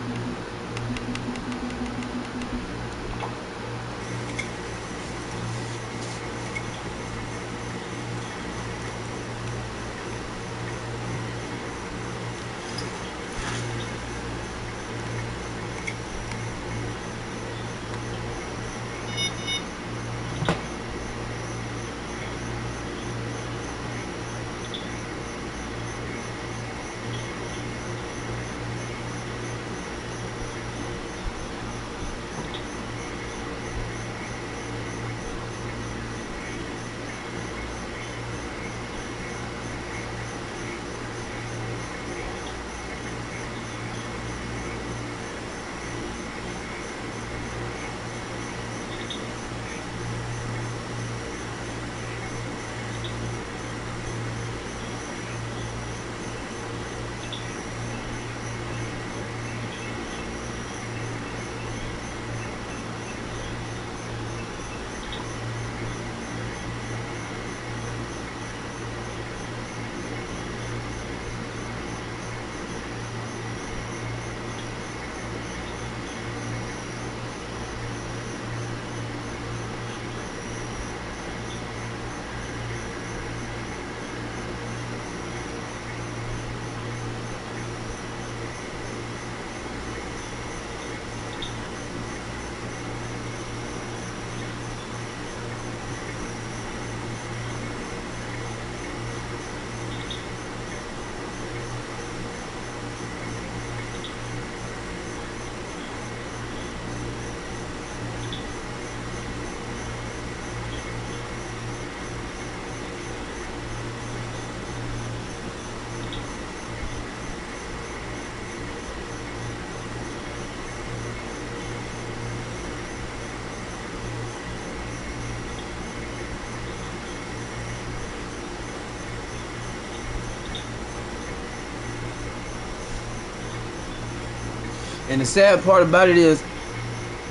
And the sad part about it is,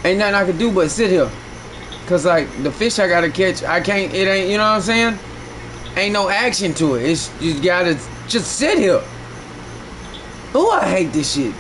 ain't nothing I can do but sit here. Cause like the fish I gotta catch, I can't. It ain't. You know what I'm saying? Ain't no action to it. It's you gotta just sit here. Oh, I hate this shit.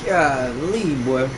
Golly, boy.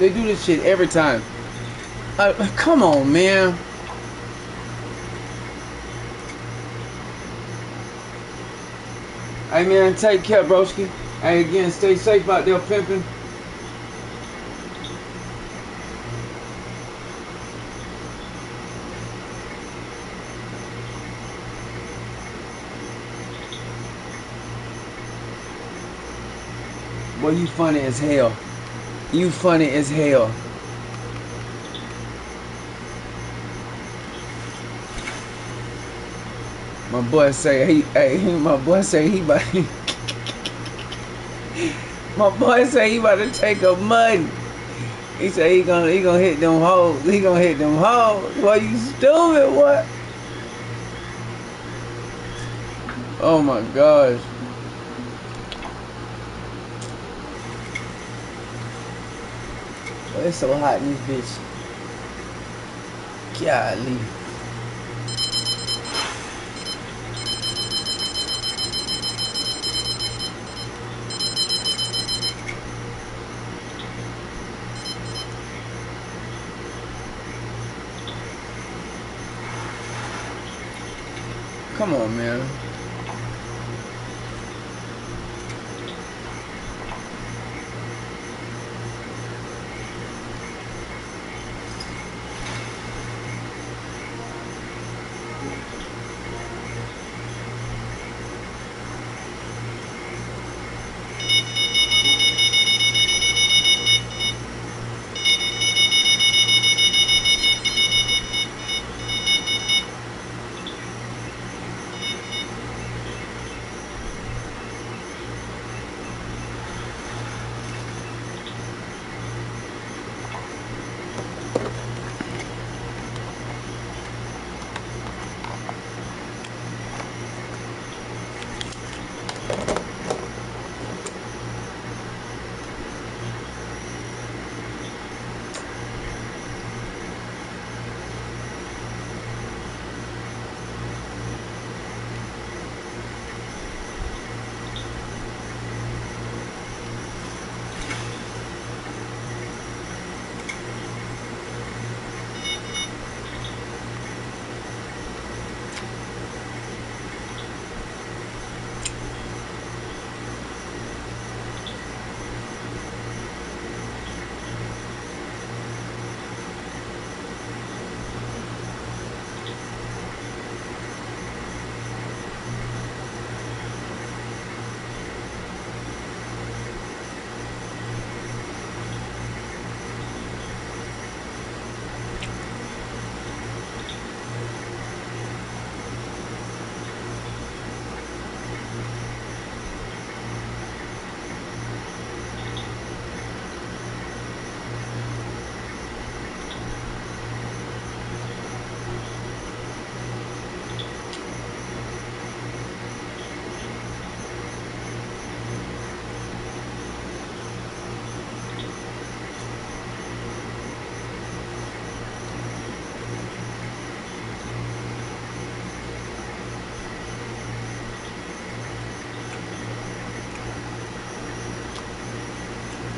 They do this shit every time. Come on, man. Hey, man, take care, broski. Hey, again, stay safe out there pimping. Boy, you funny as hell. You funny as hell. My boy say my boy say he about my boy say he about to take a mud. He say he gonna hit them hoes. He gonna hit them hoes. Boy, you stupid, what? Oh my gosh. It's so hot in this bitch. Golly. Come on, man.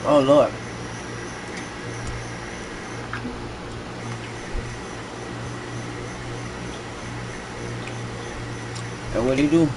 Oh Lord. And what do you do?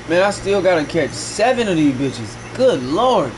Man, I still gotta catch 7 of these bitches. Good Lord.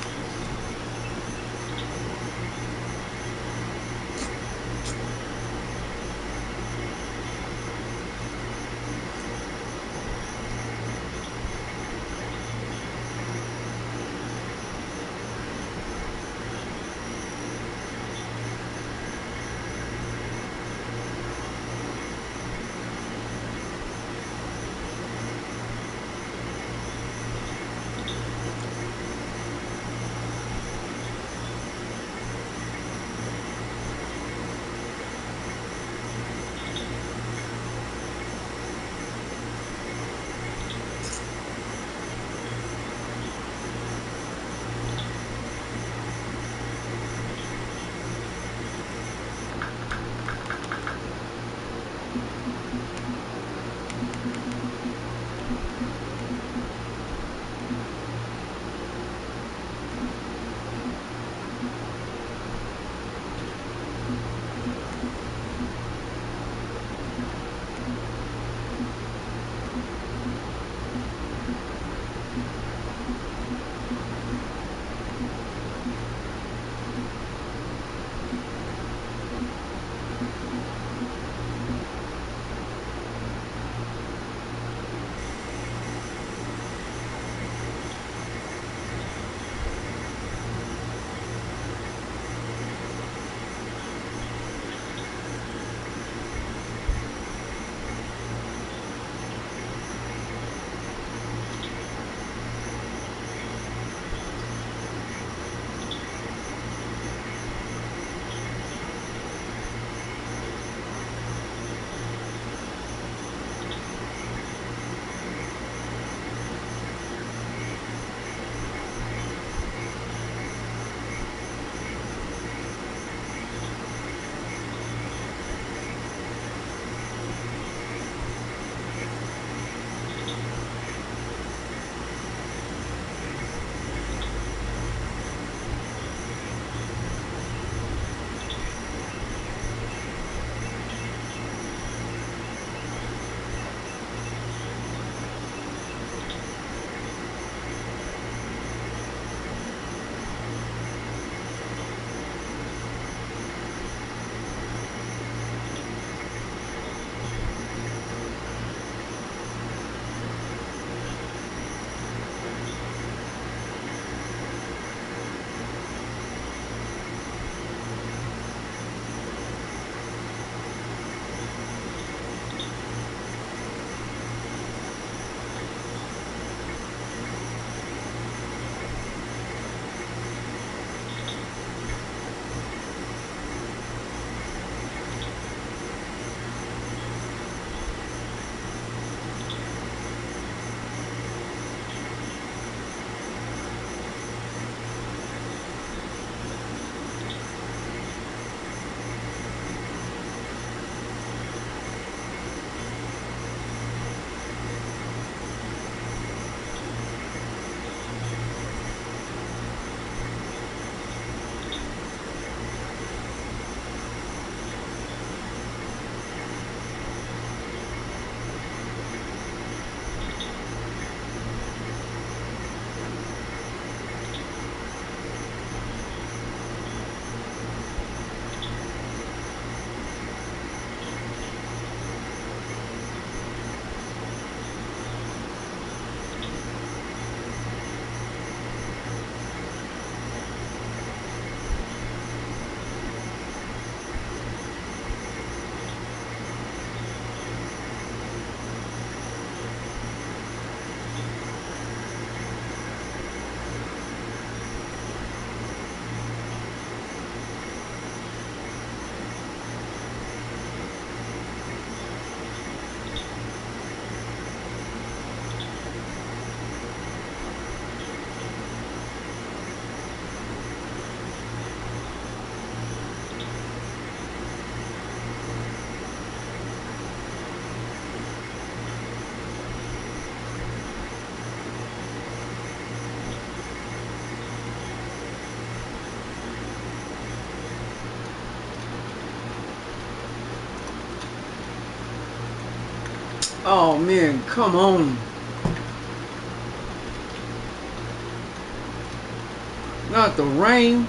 Oh man, come on. Not the rain.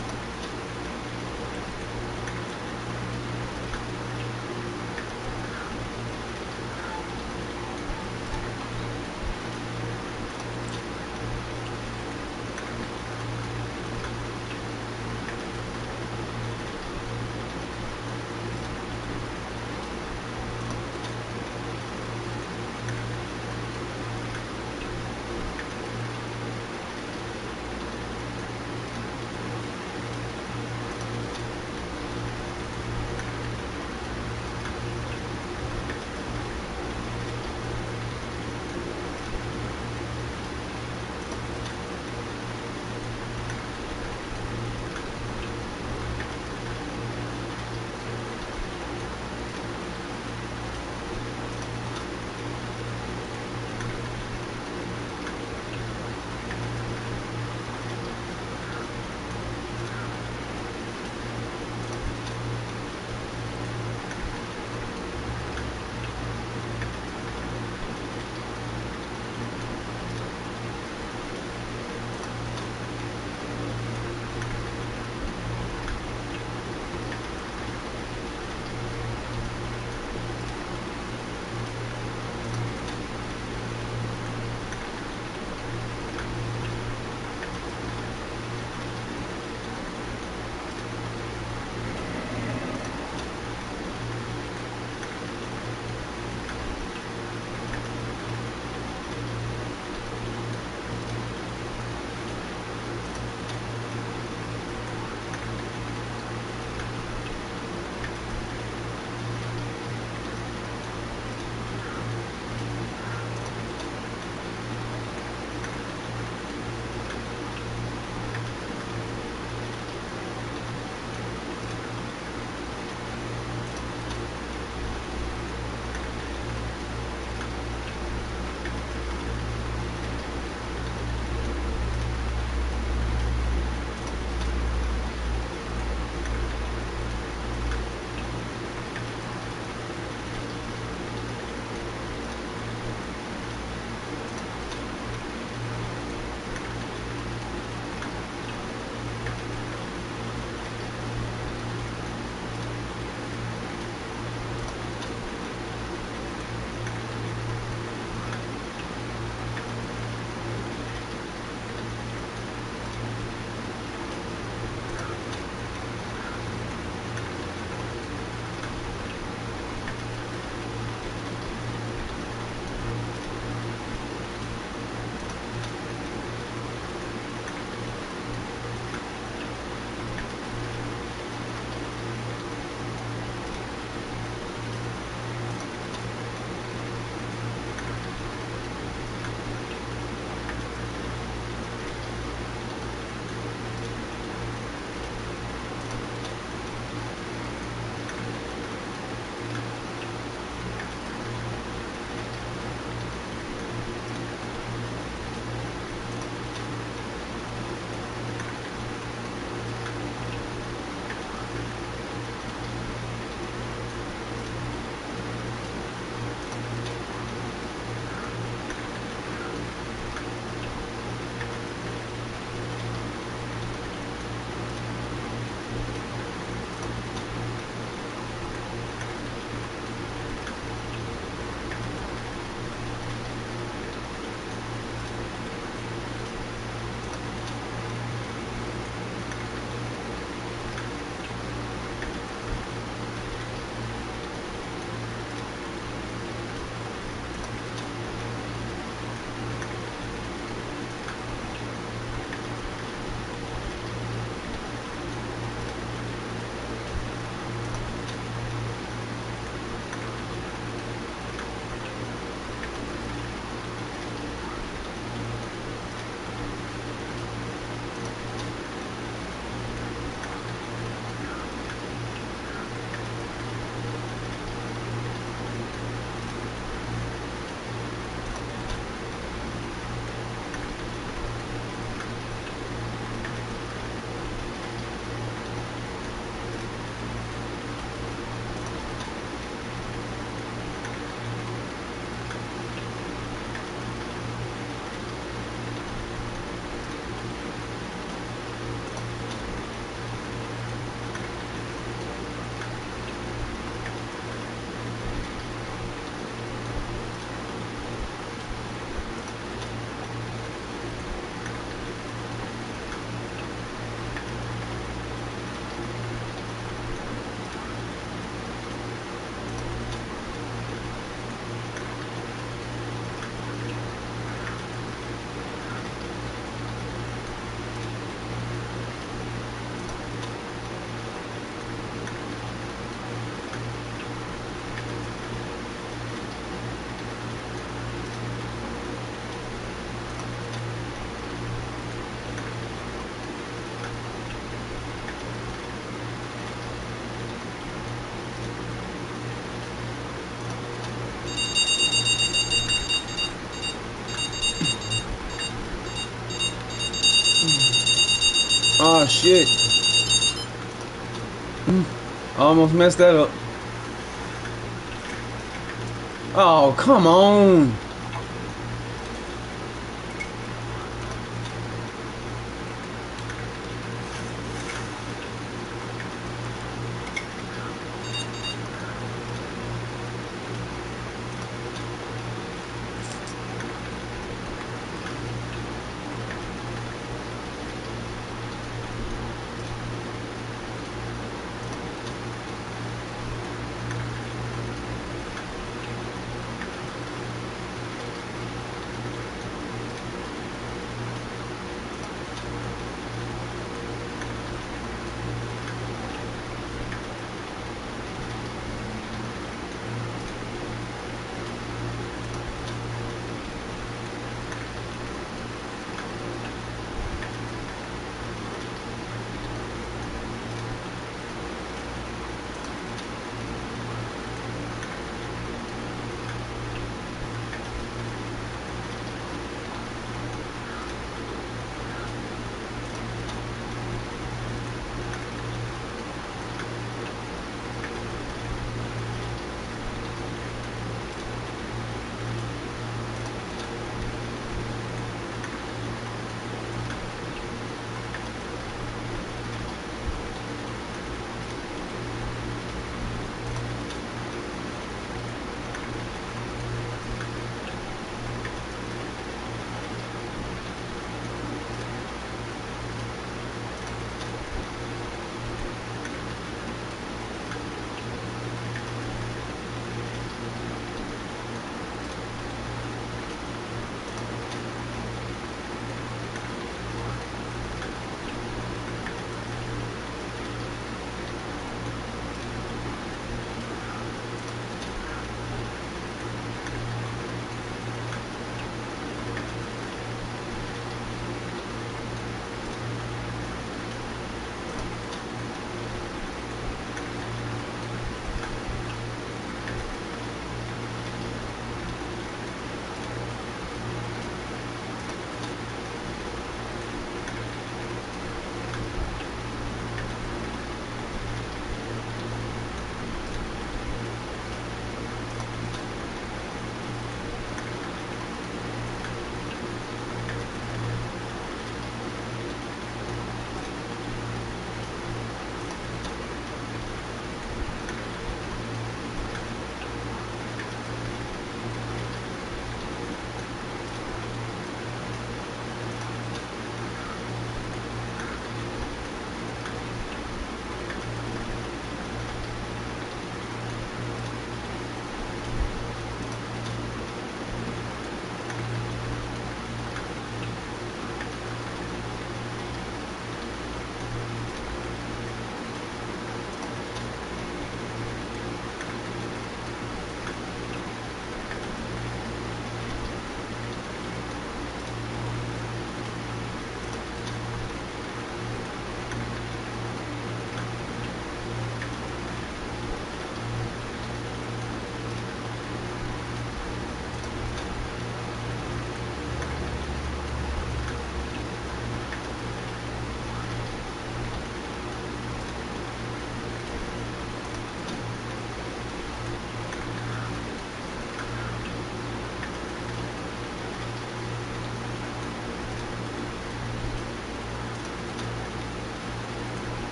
shit. Almost messed that up. Oh, come on.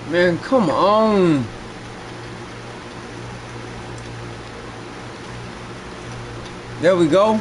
Man, come on. There we go.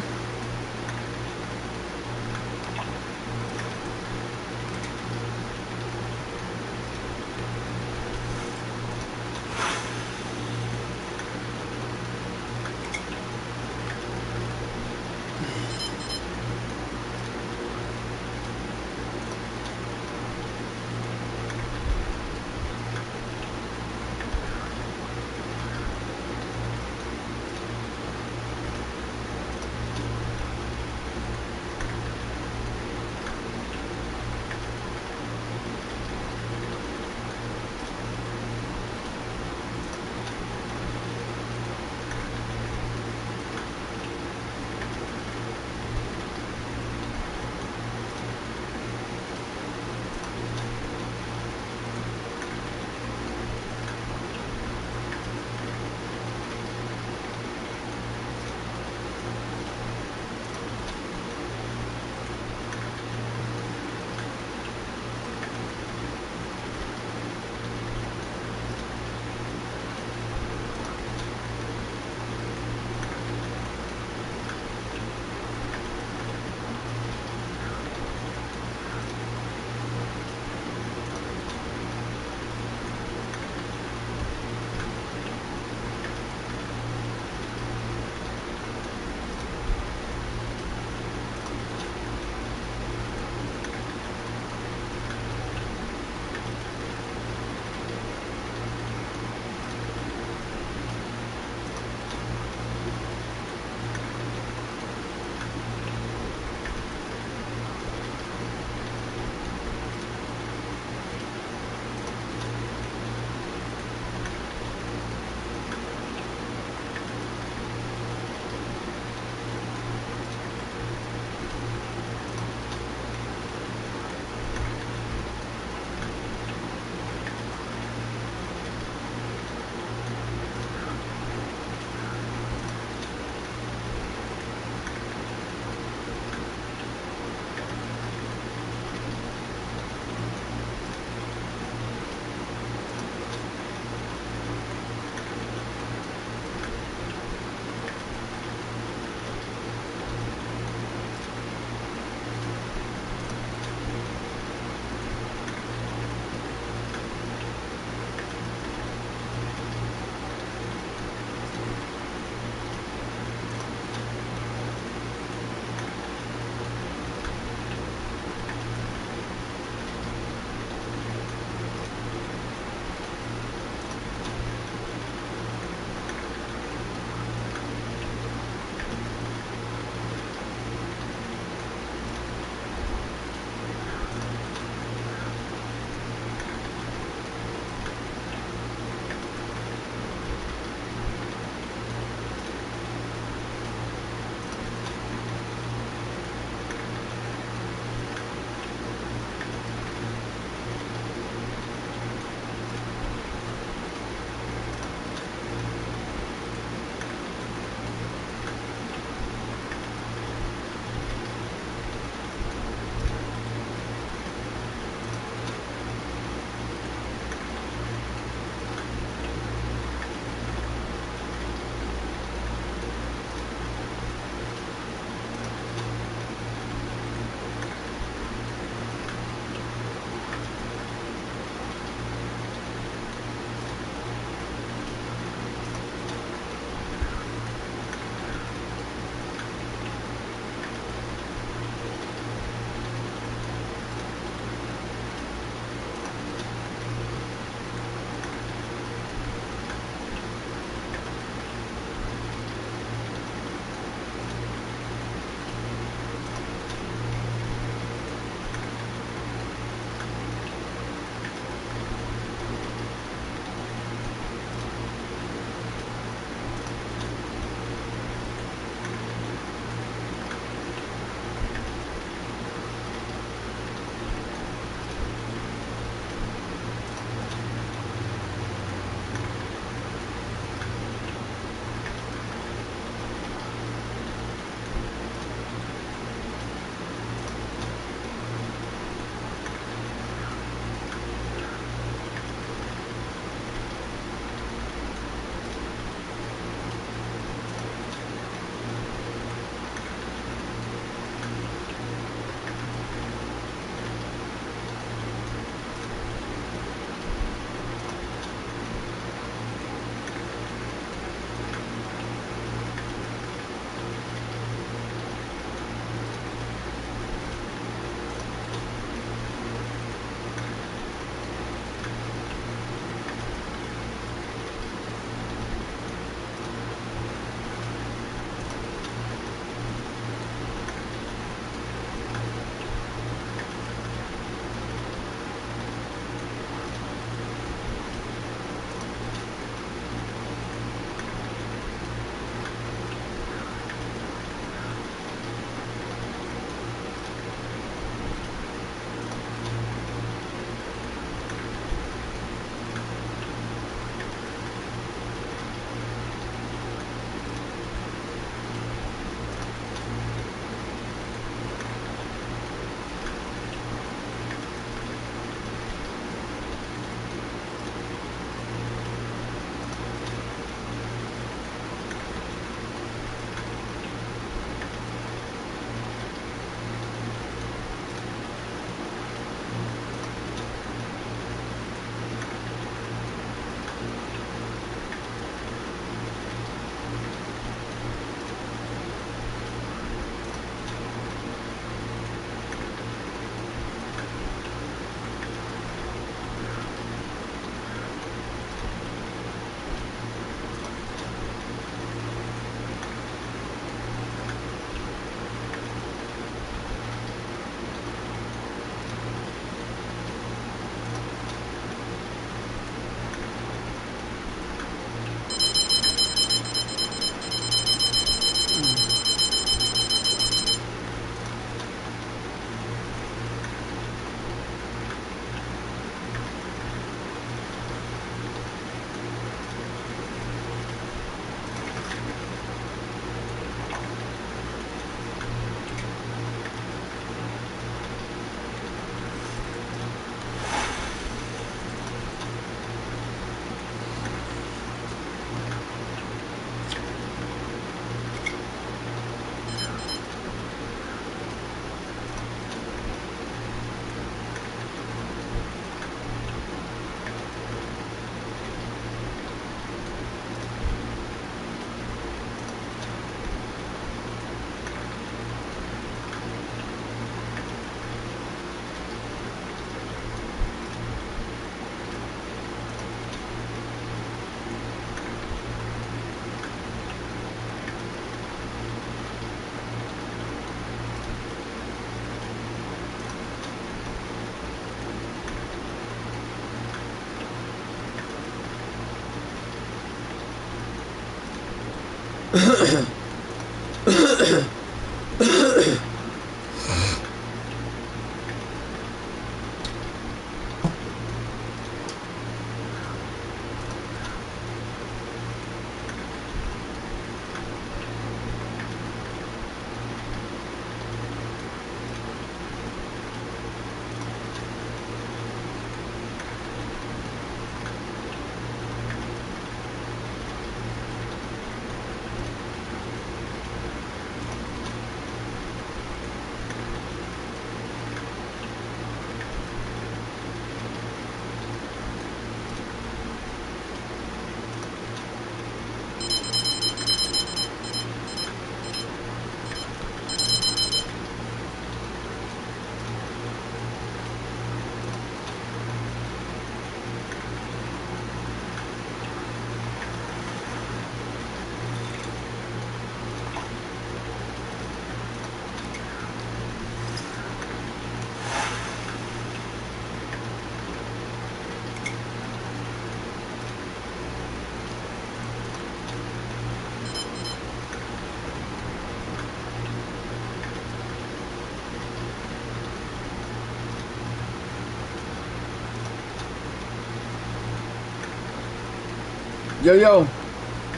Yo, yo.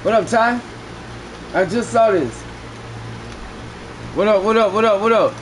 What up, Ty? I just saw this. What up, what up, what up, what up?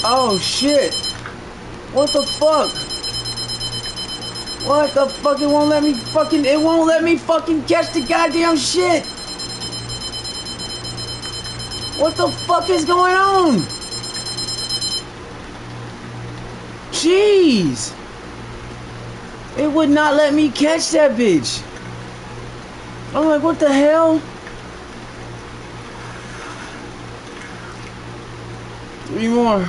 Oh shit. What the fuck? What the fuck? It won't let me fucking catch the goddamn shit. What the fuck is going on? Jeez. It would not let me catch that bitch. I'm like, what the hell? 3 more.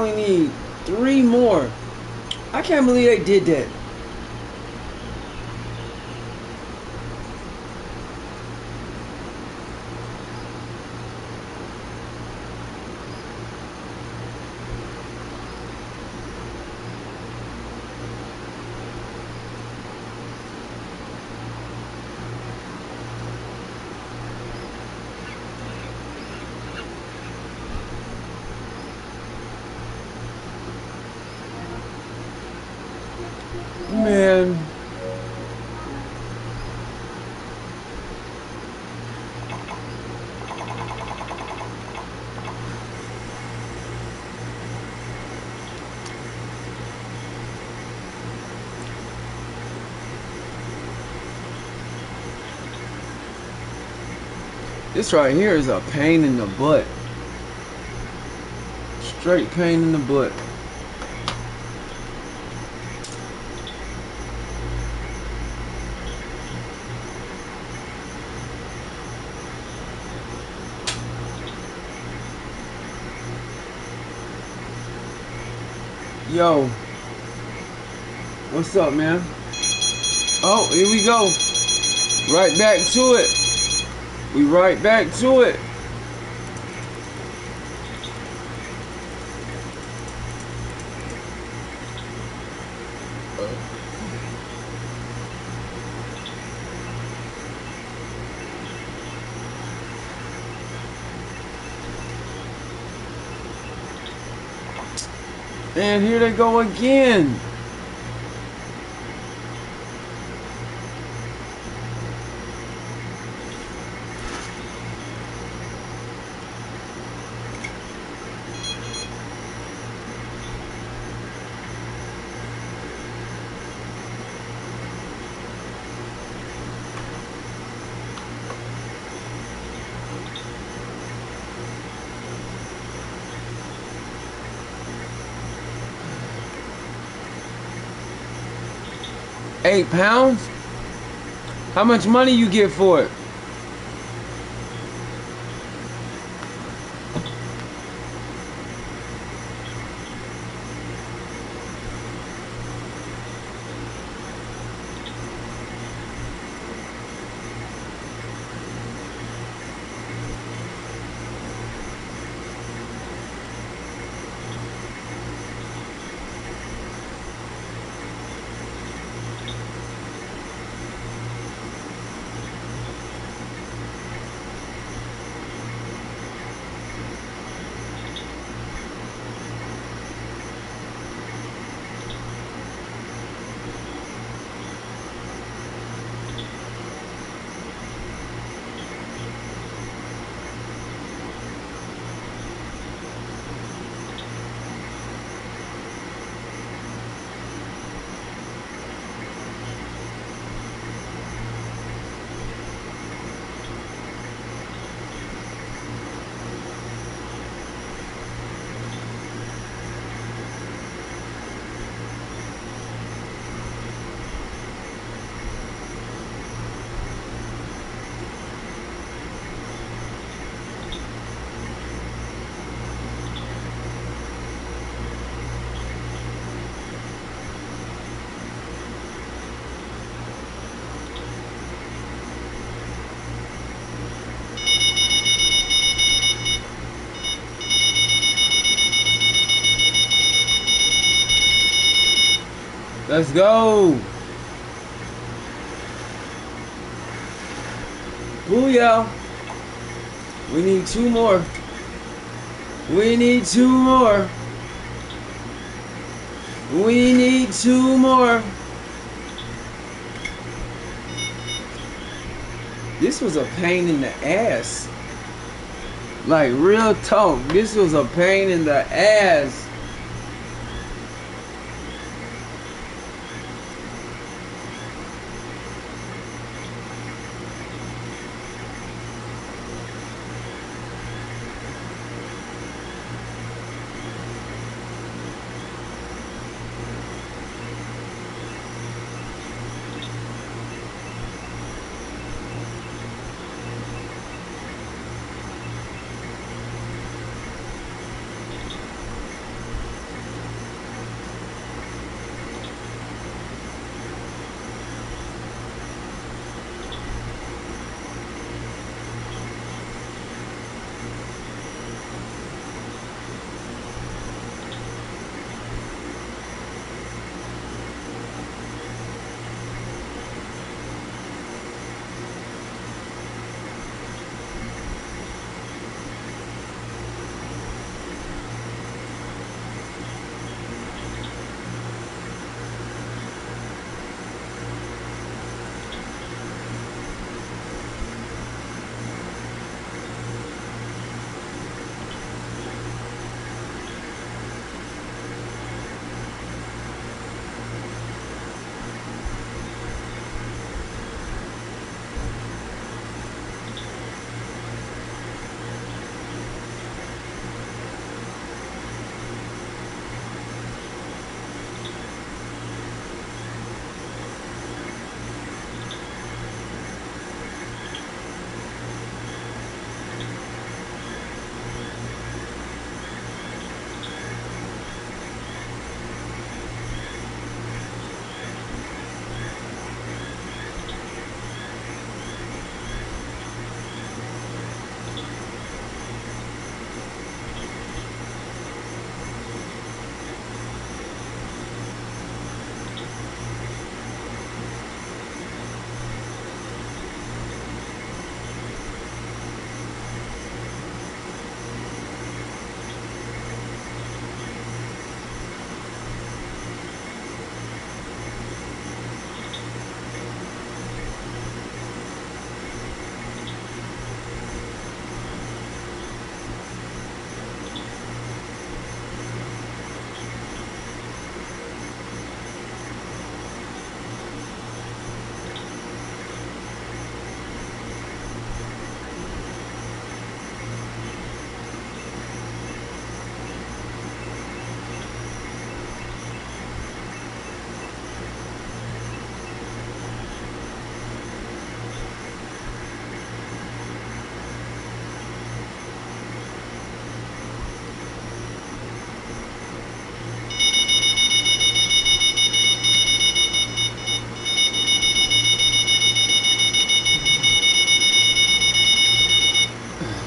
only need 3 more. I can't believe they did that. Man. This right here is a pain in the butt. Straight pain in the butt. Yo, what's up, man? Oh, here we go. Right back to it. We right back to it. And here they go again. £8? How much money you get for it? Let's go. Booyah. We need 2 more. We need 2 more. We need 2 more. This was a pain in the ass. Like, real talk. This was a pain in the ass.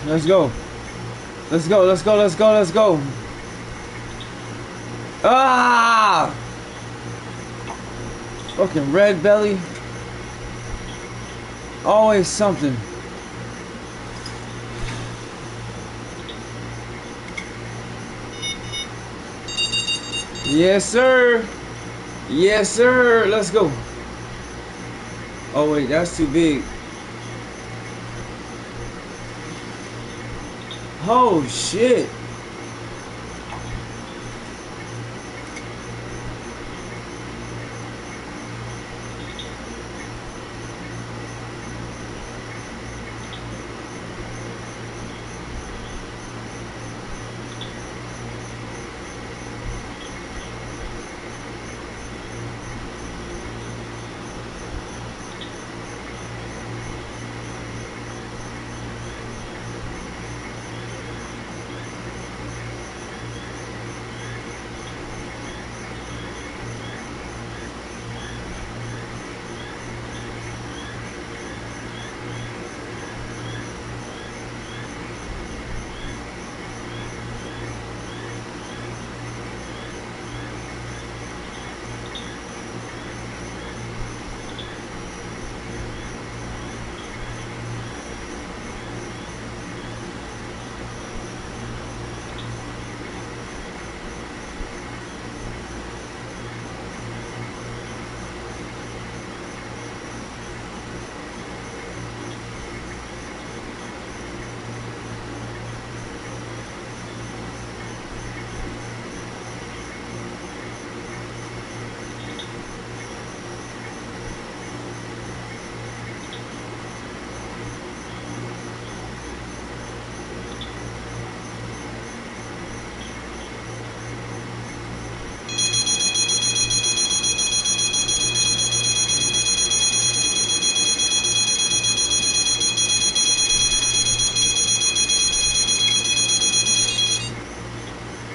Let's go. Let's go, let's go, let's go, let's go. Ah! Fucking red belly. Always something. Yes, sir. Yes, sir. Let's go. Oh, wait, that's too big. Oh, shit.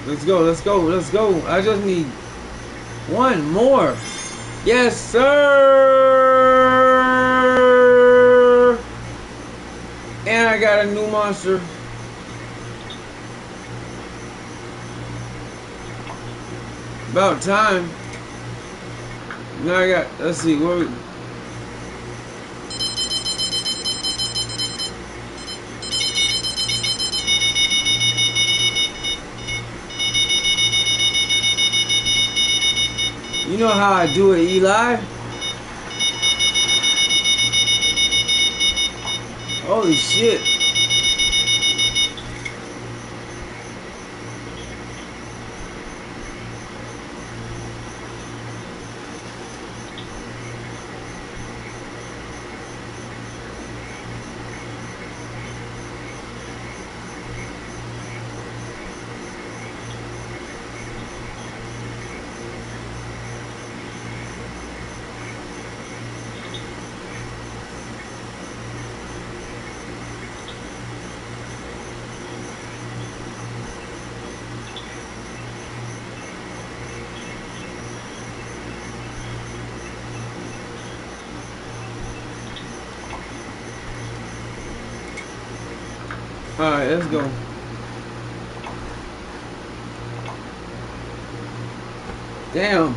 Let's go, let's go, let's go. I just need one more. Yes, sir. And I got a new monster. About time. Now I got, let's see, where we... You know how I do it, Eli? Holy shit. Alright, let's go. Damn.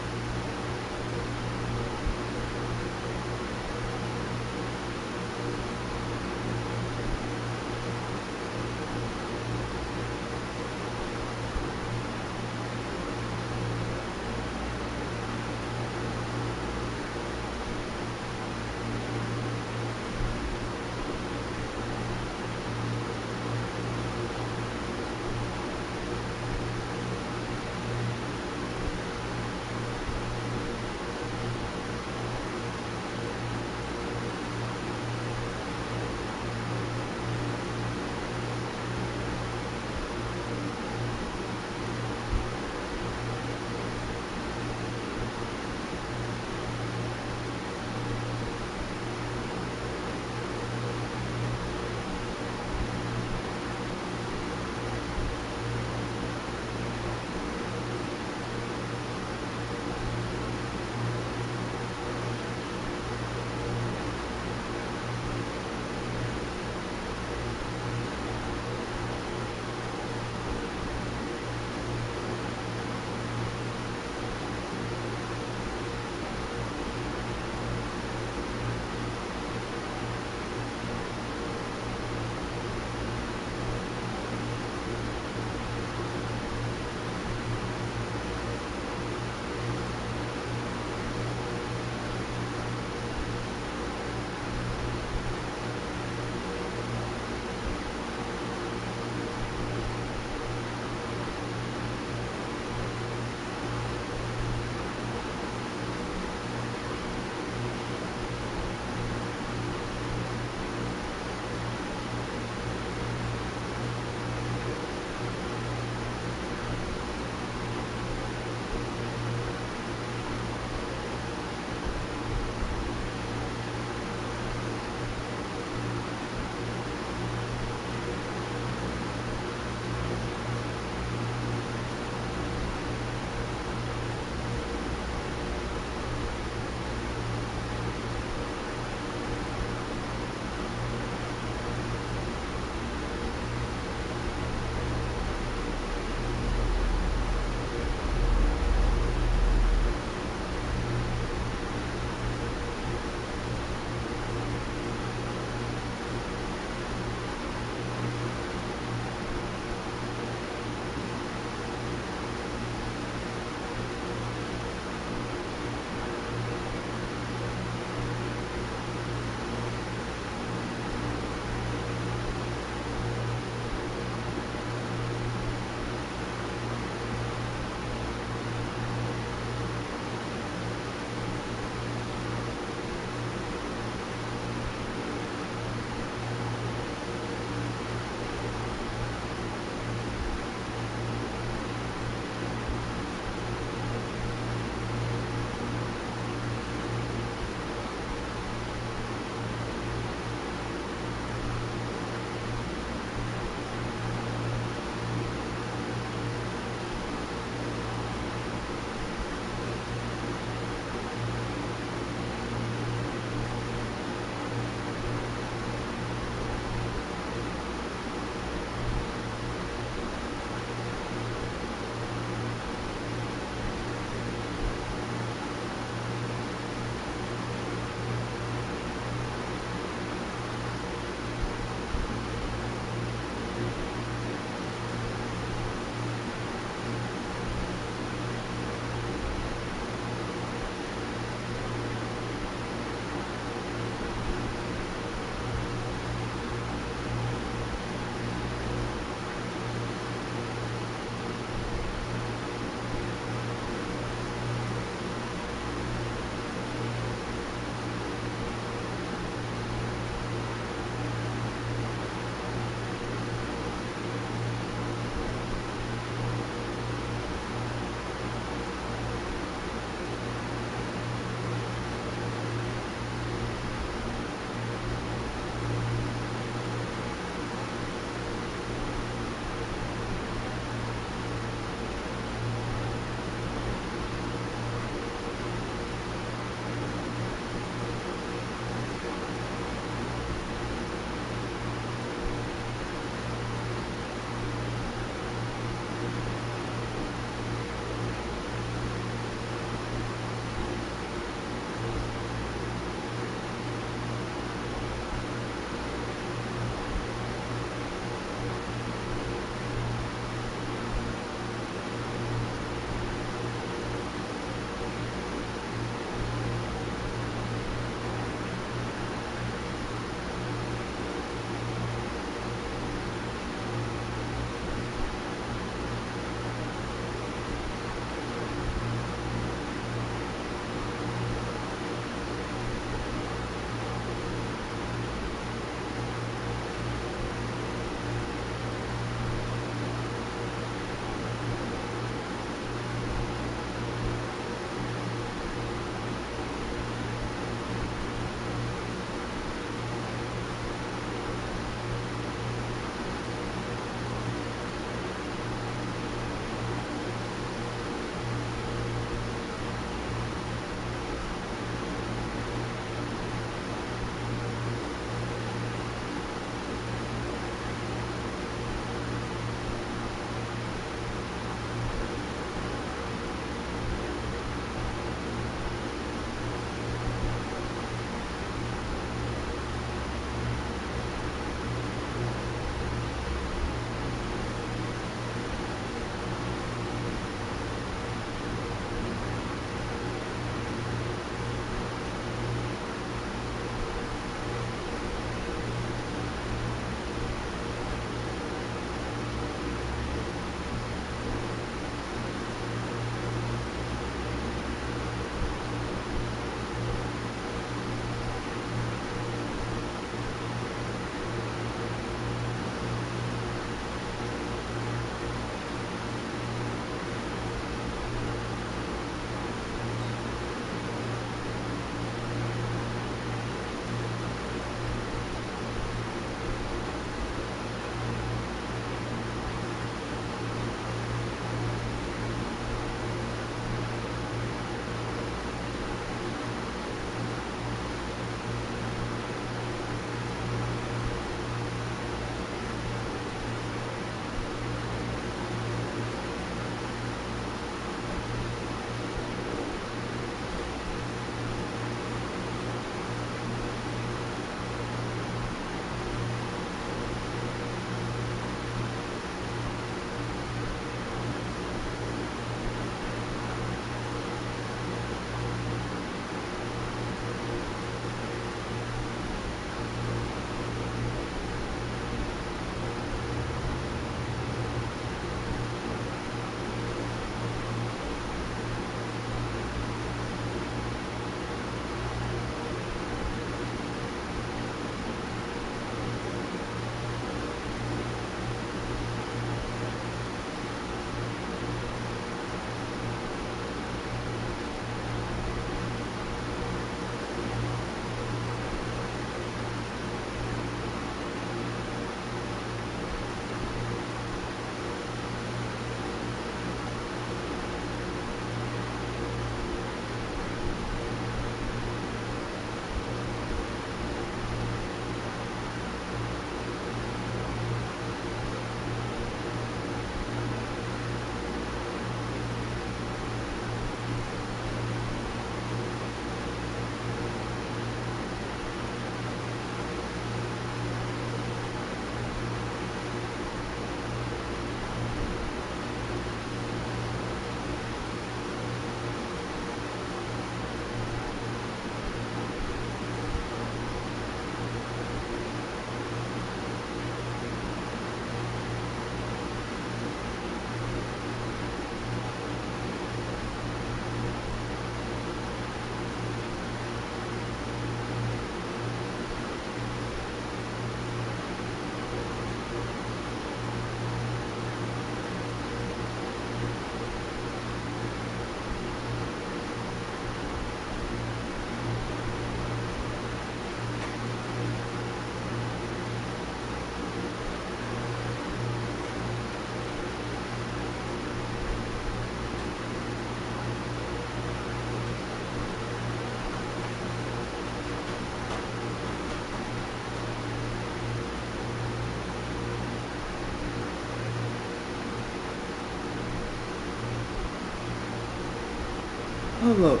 Hold up.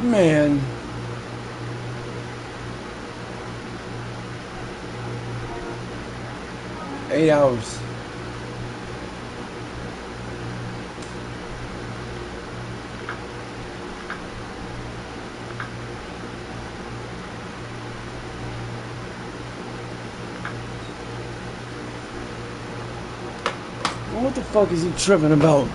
Man. Eight hours. What the fuck is he tripping about?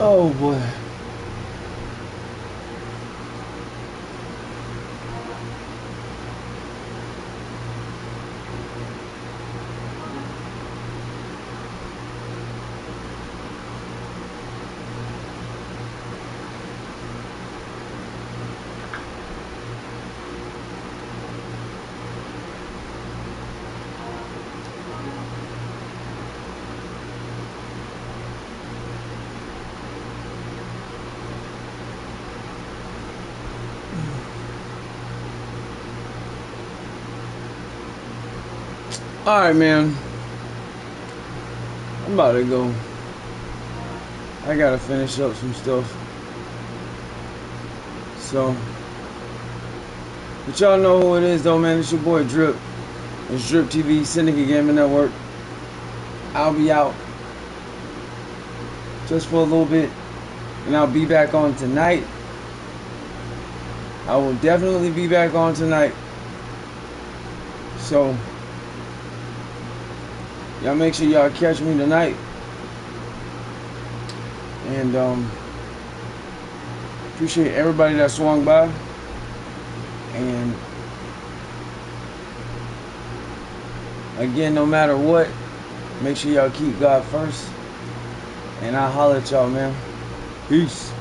Oh boy. Alright, man. I'm about to go. I gotta finish up some stuff. So, but y'all know who it is, though, man. It's your boy DRIIIP. It's DRIIIP-TV, Syndicate Gaming Network. I'll be out just for a little bit, and I'll be back on tonight. I will definitely be back on tonight. So, y'all make sure y'all catch me tonight. And appreciate everybody that swung by. And again, no matter what, make sure y'all keep God first. And I'll holler at y'all, man. Peace.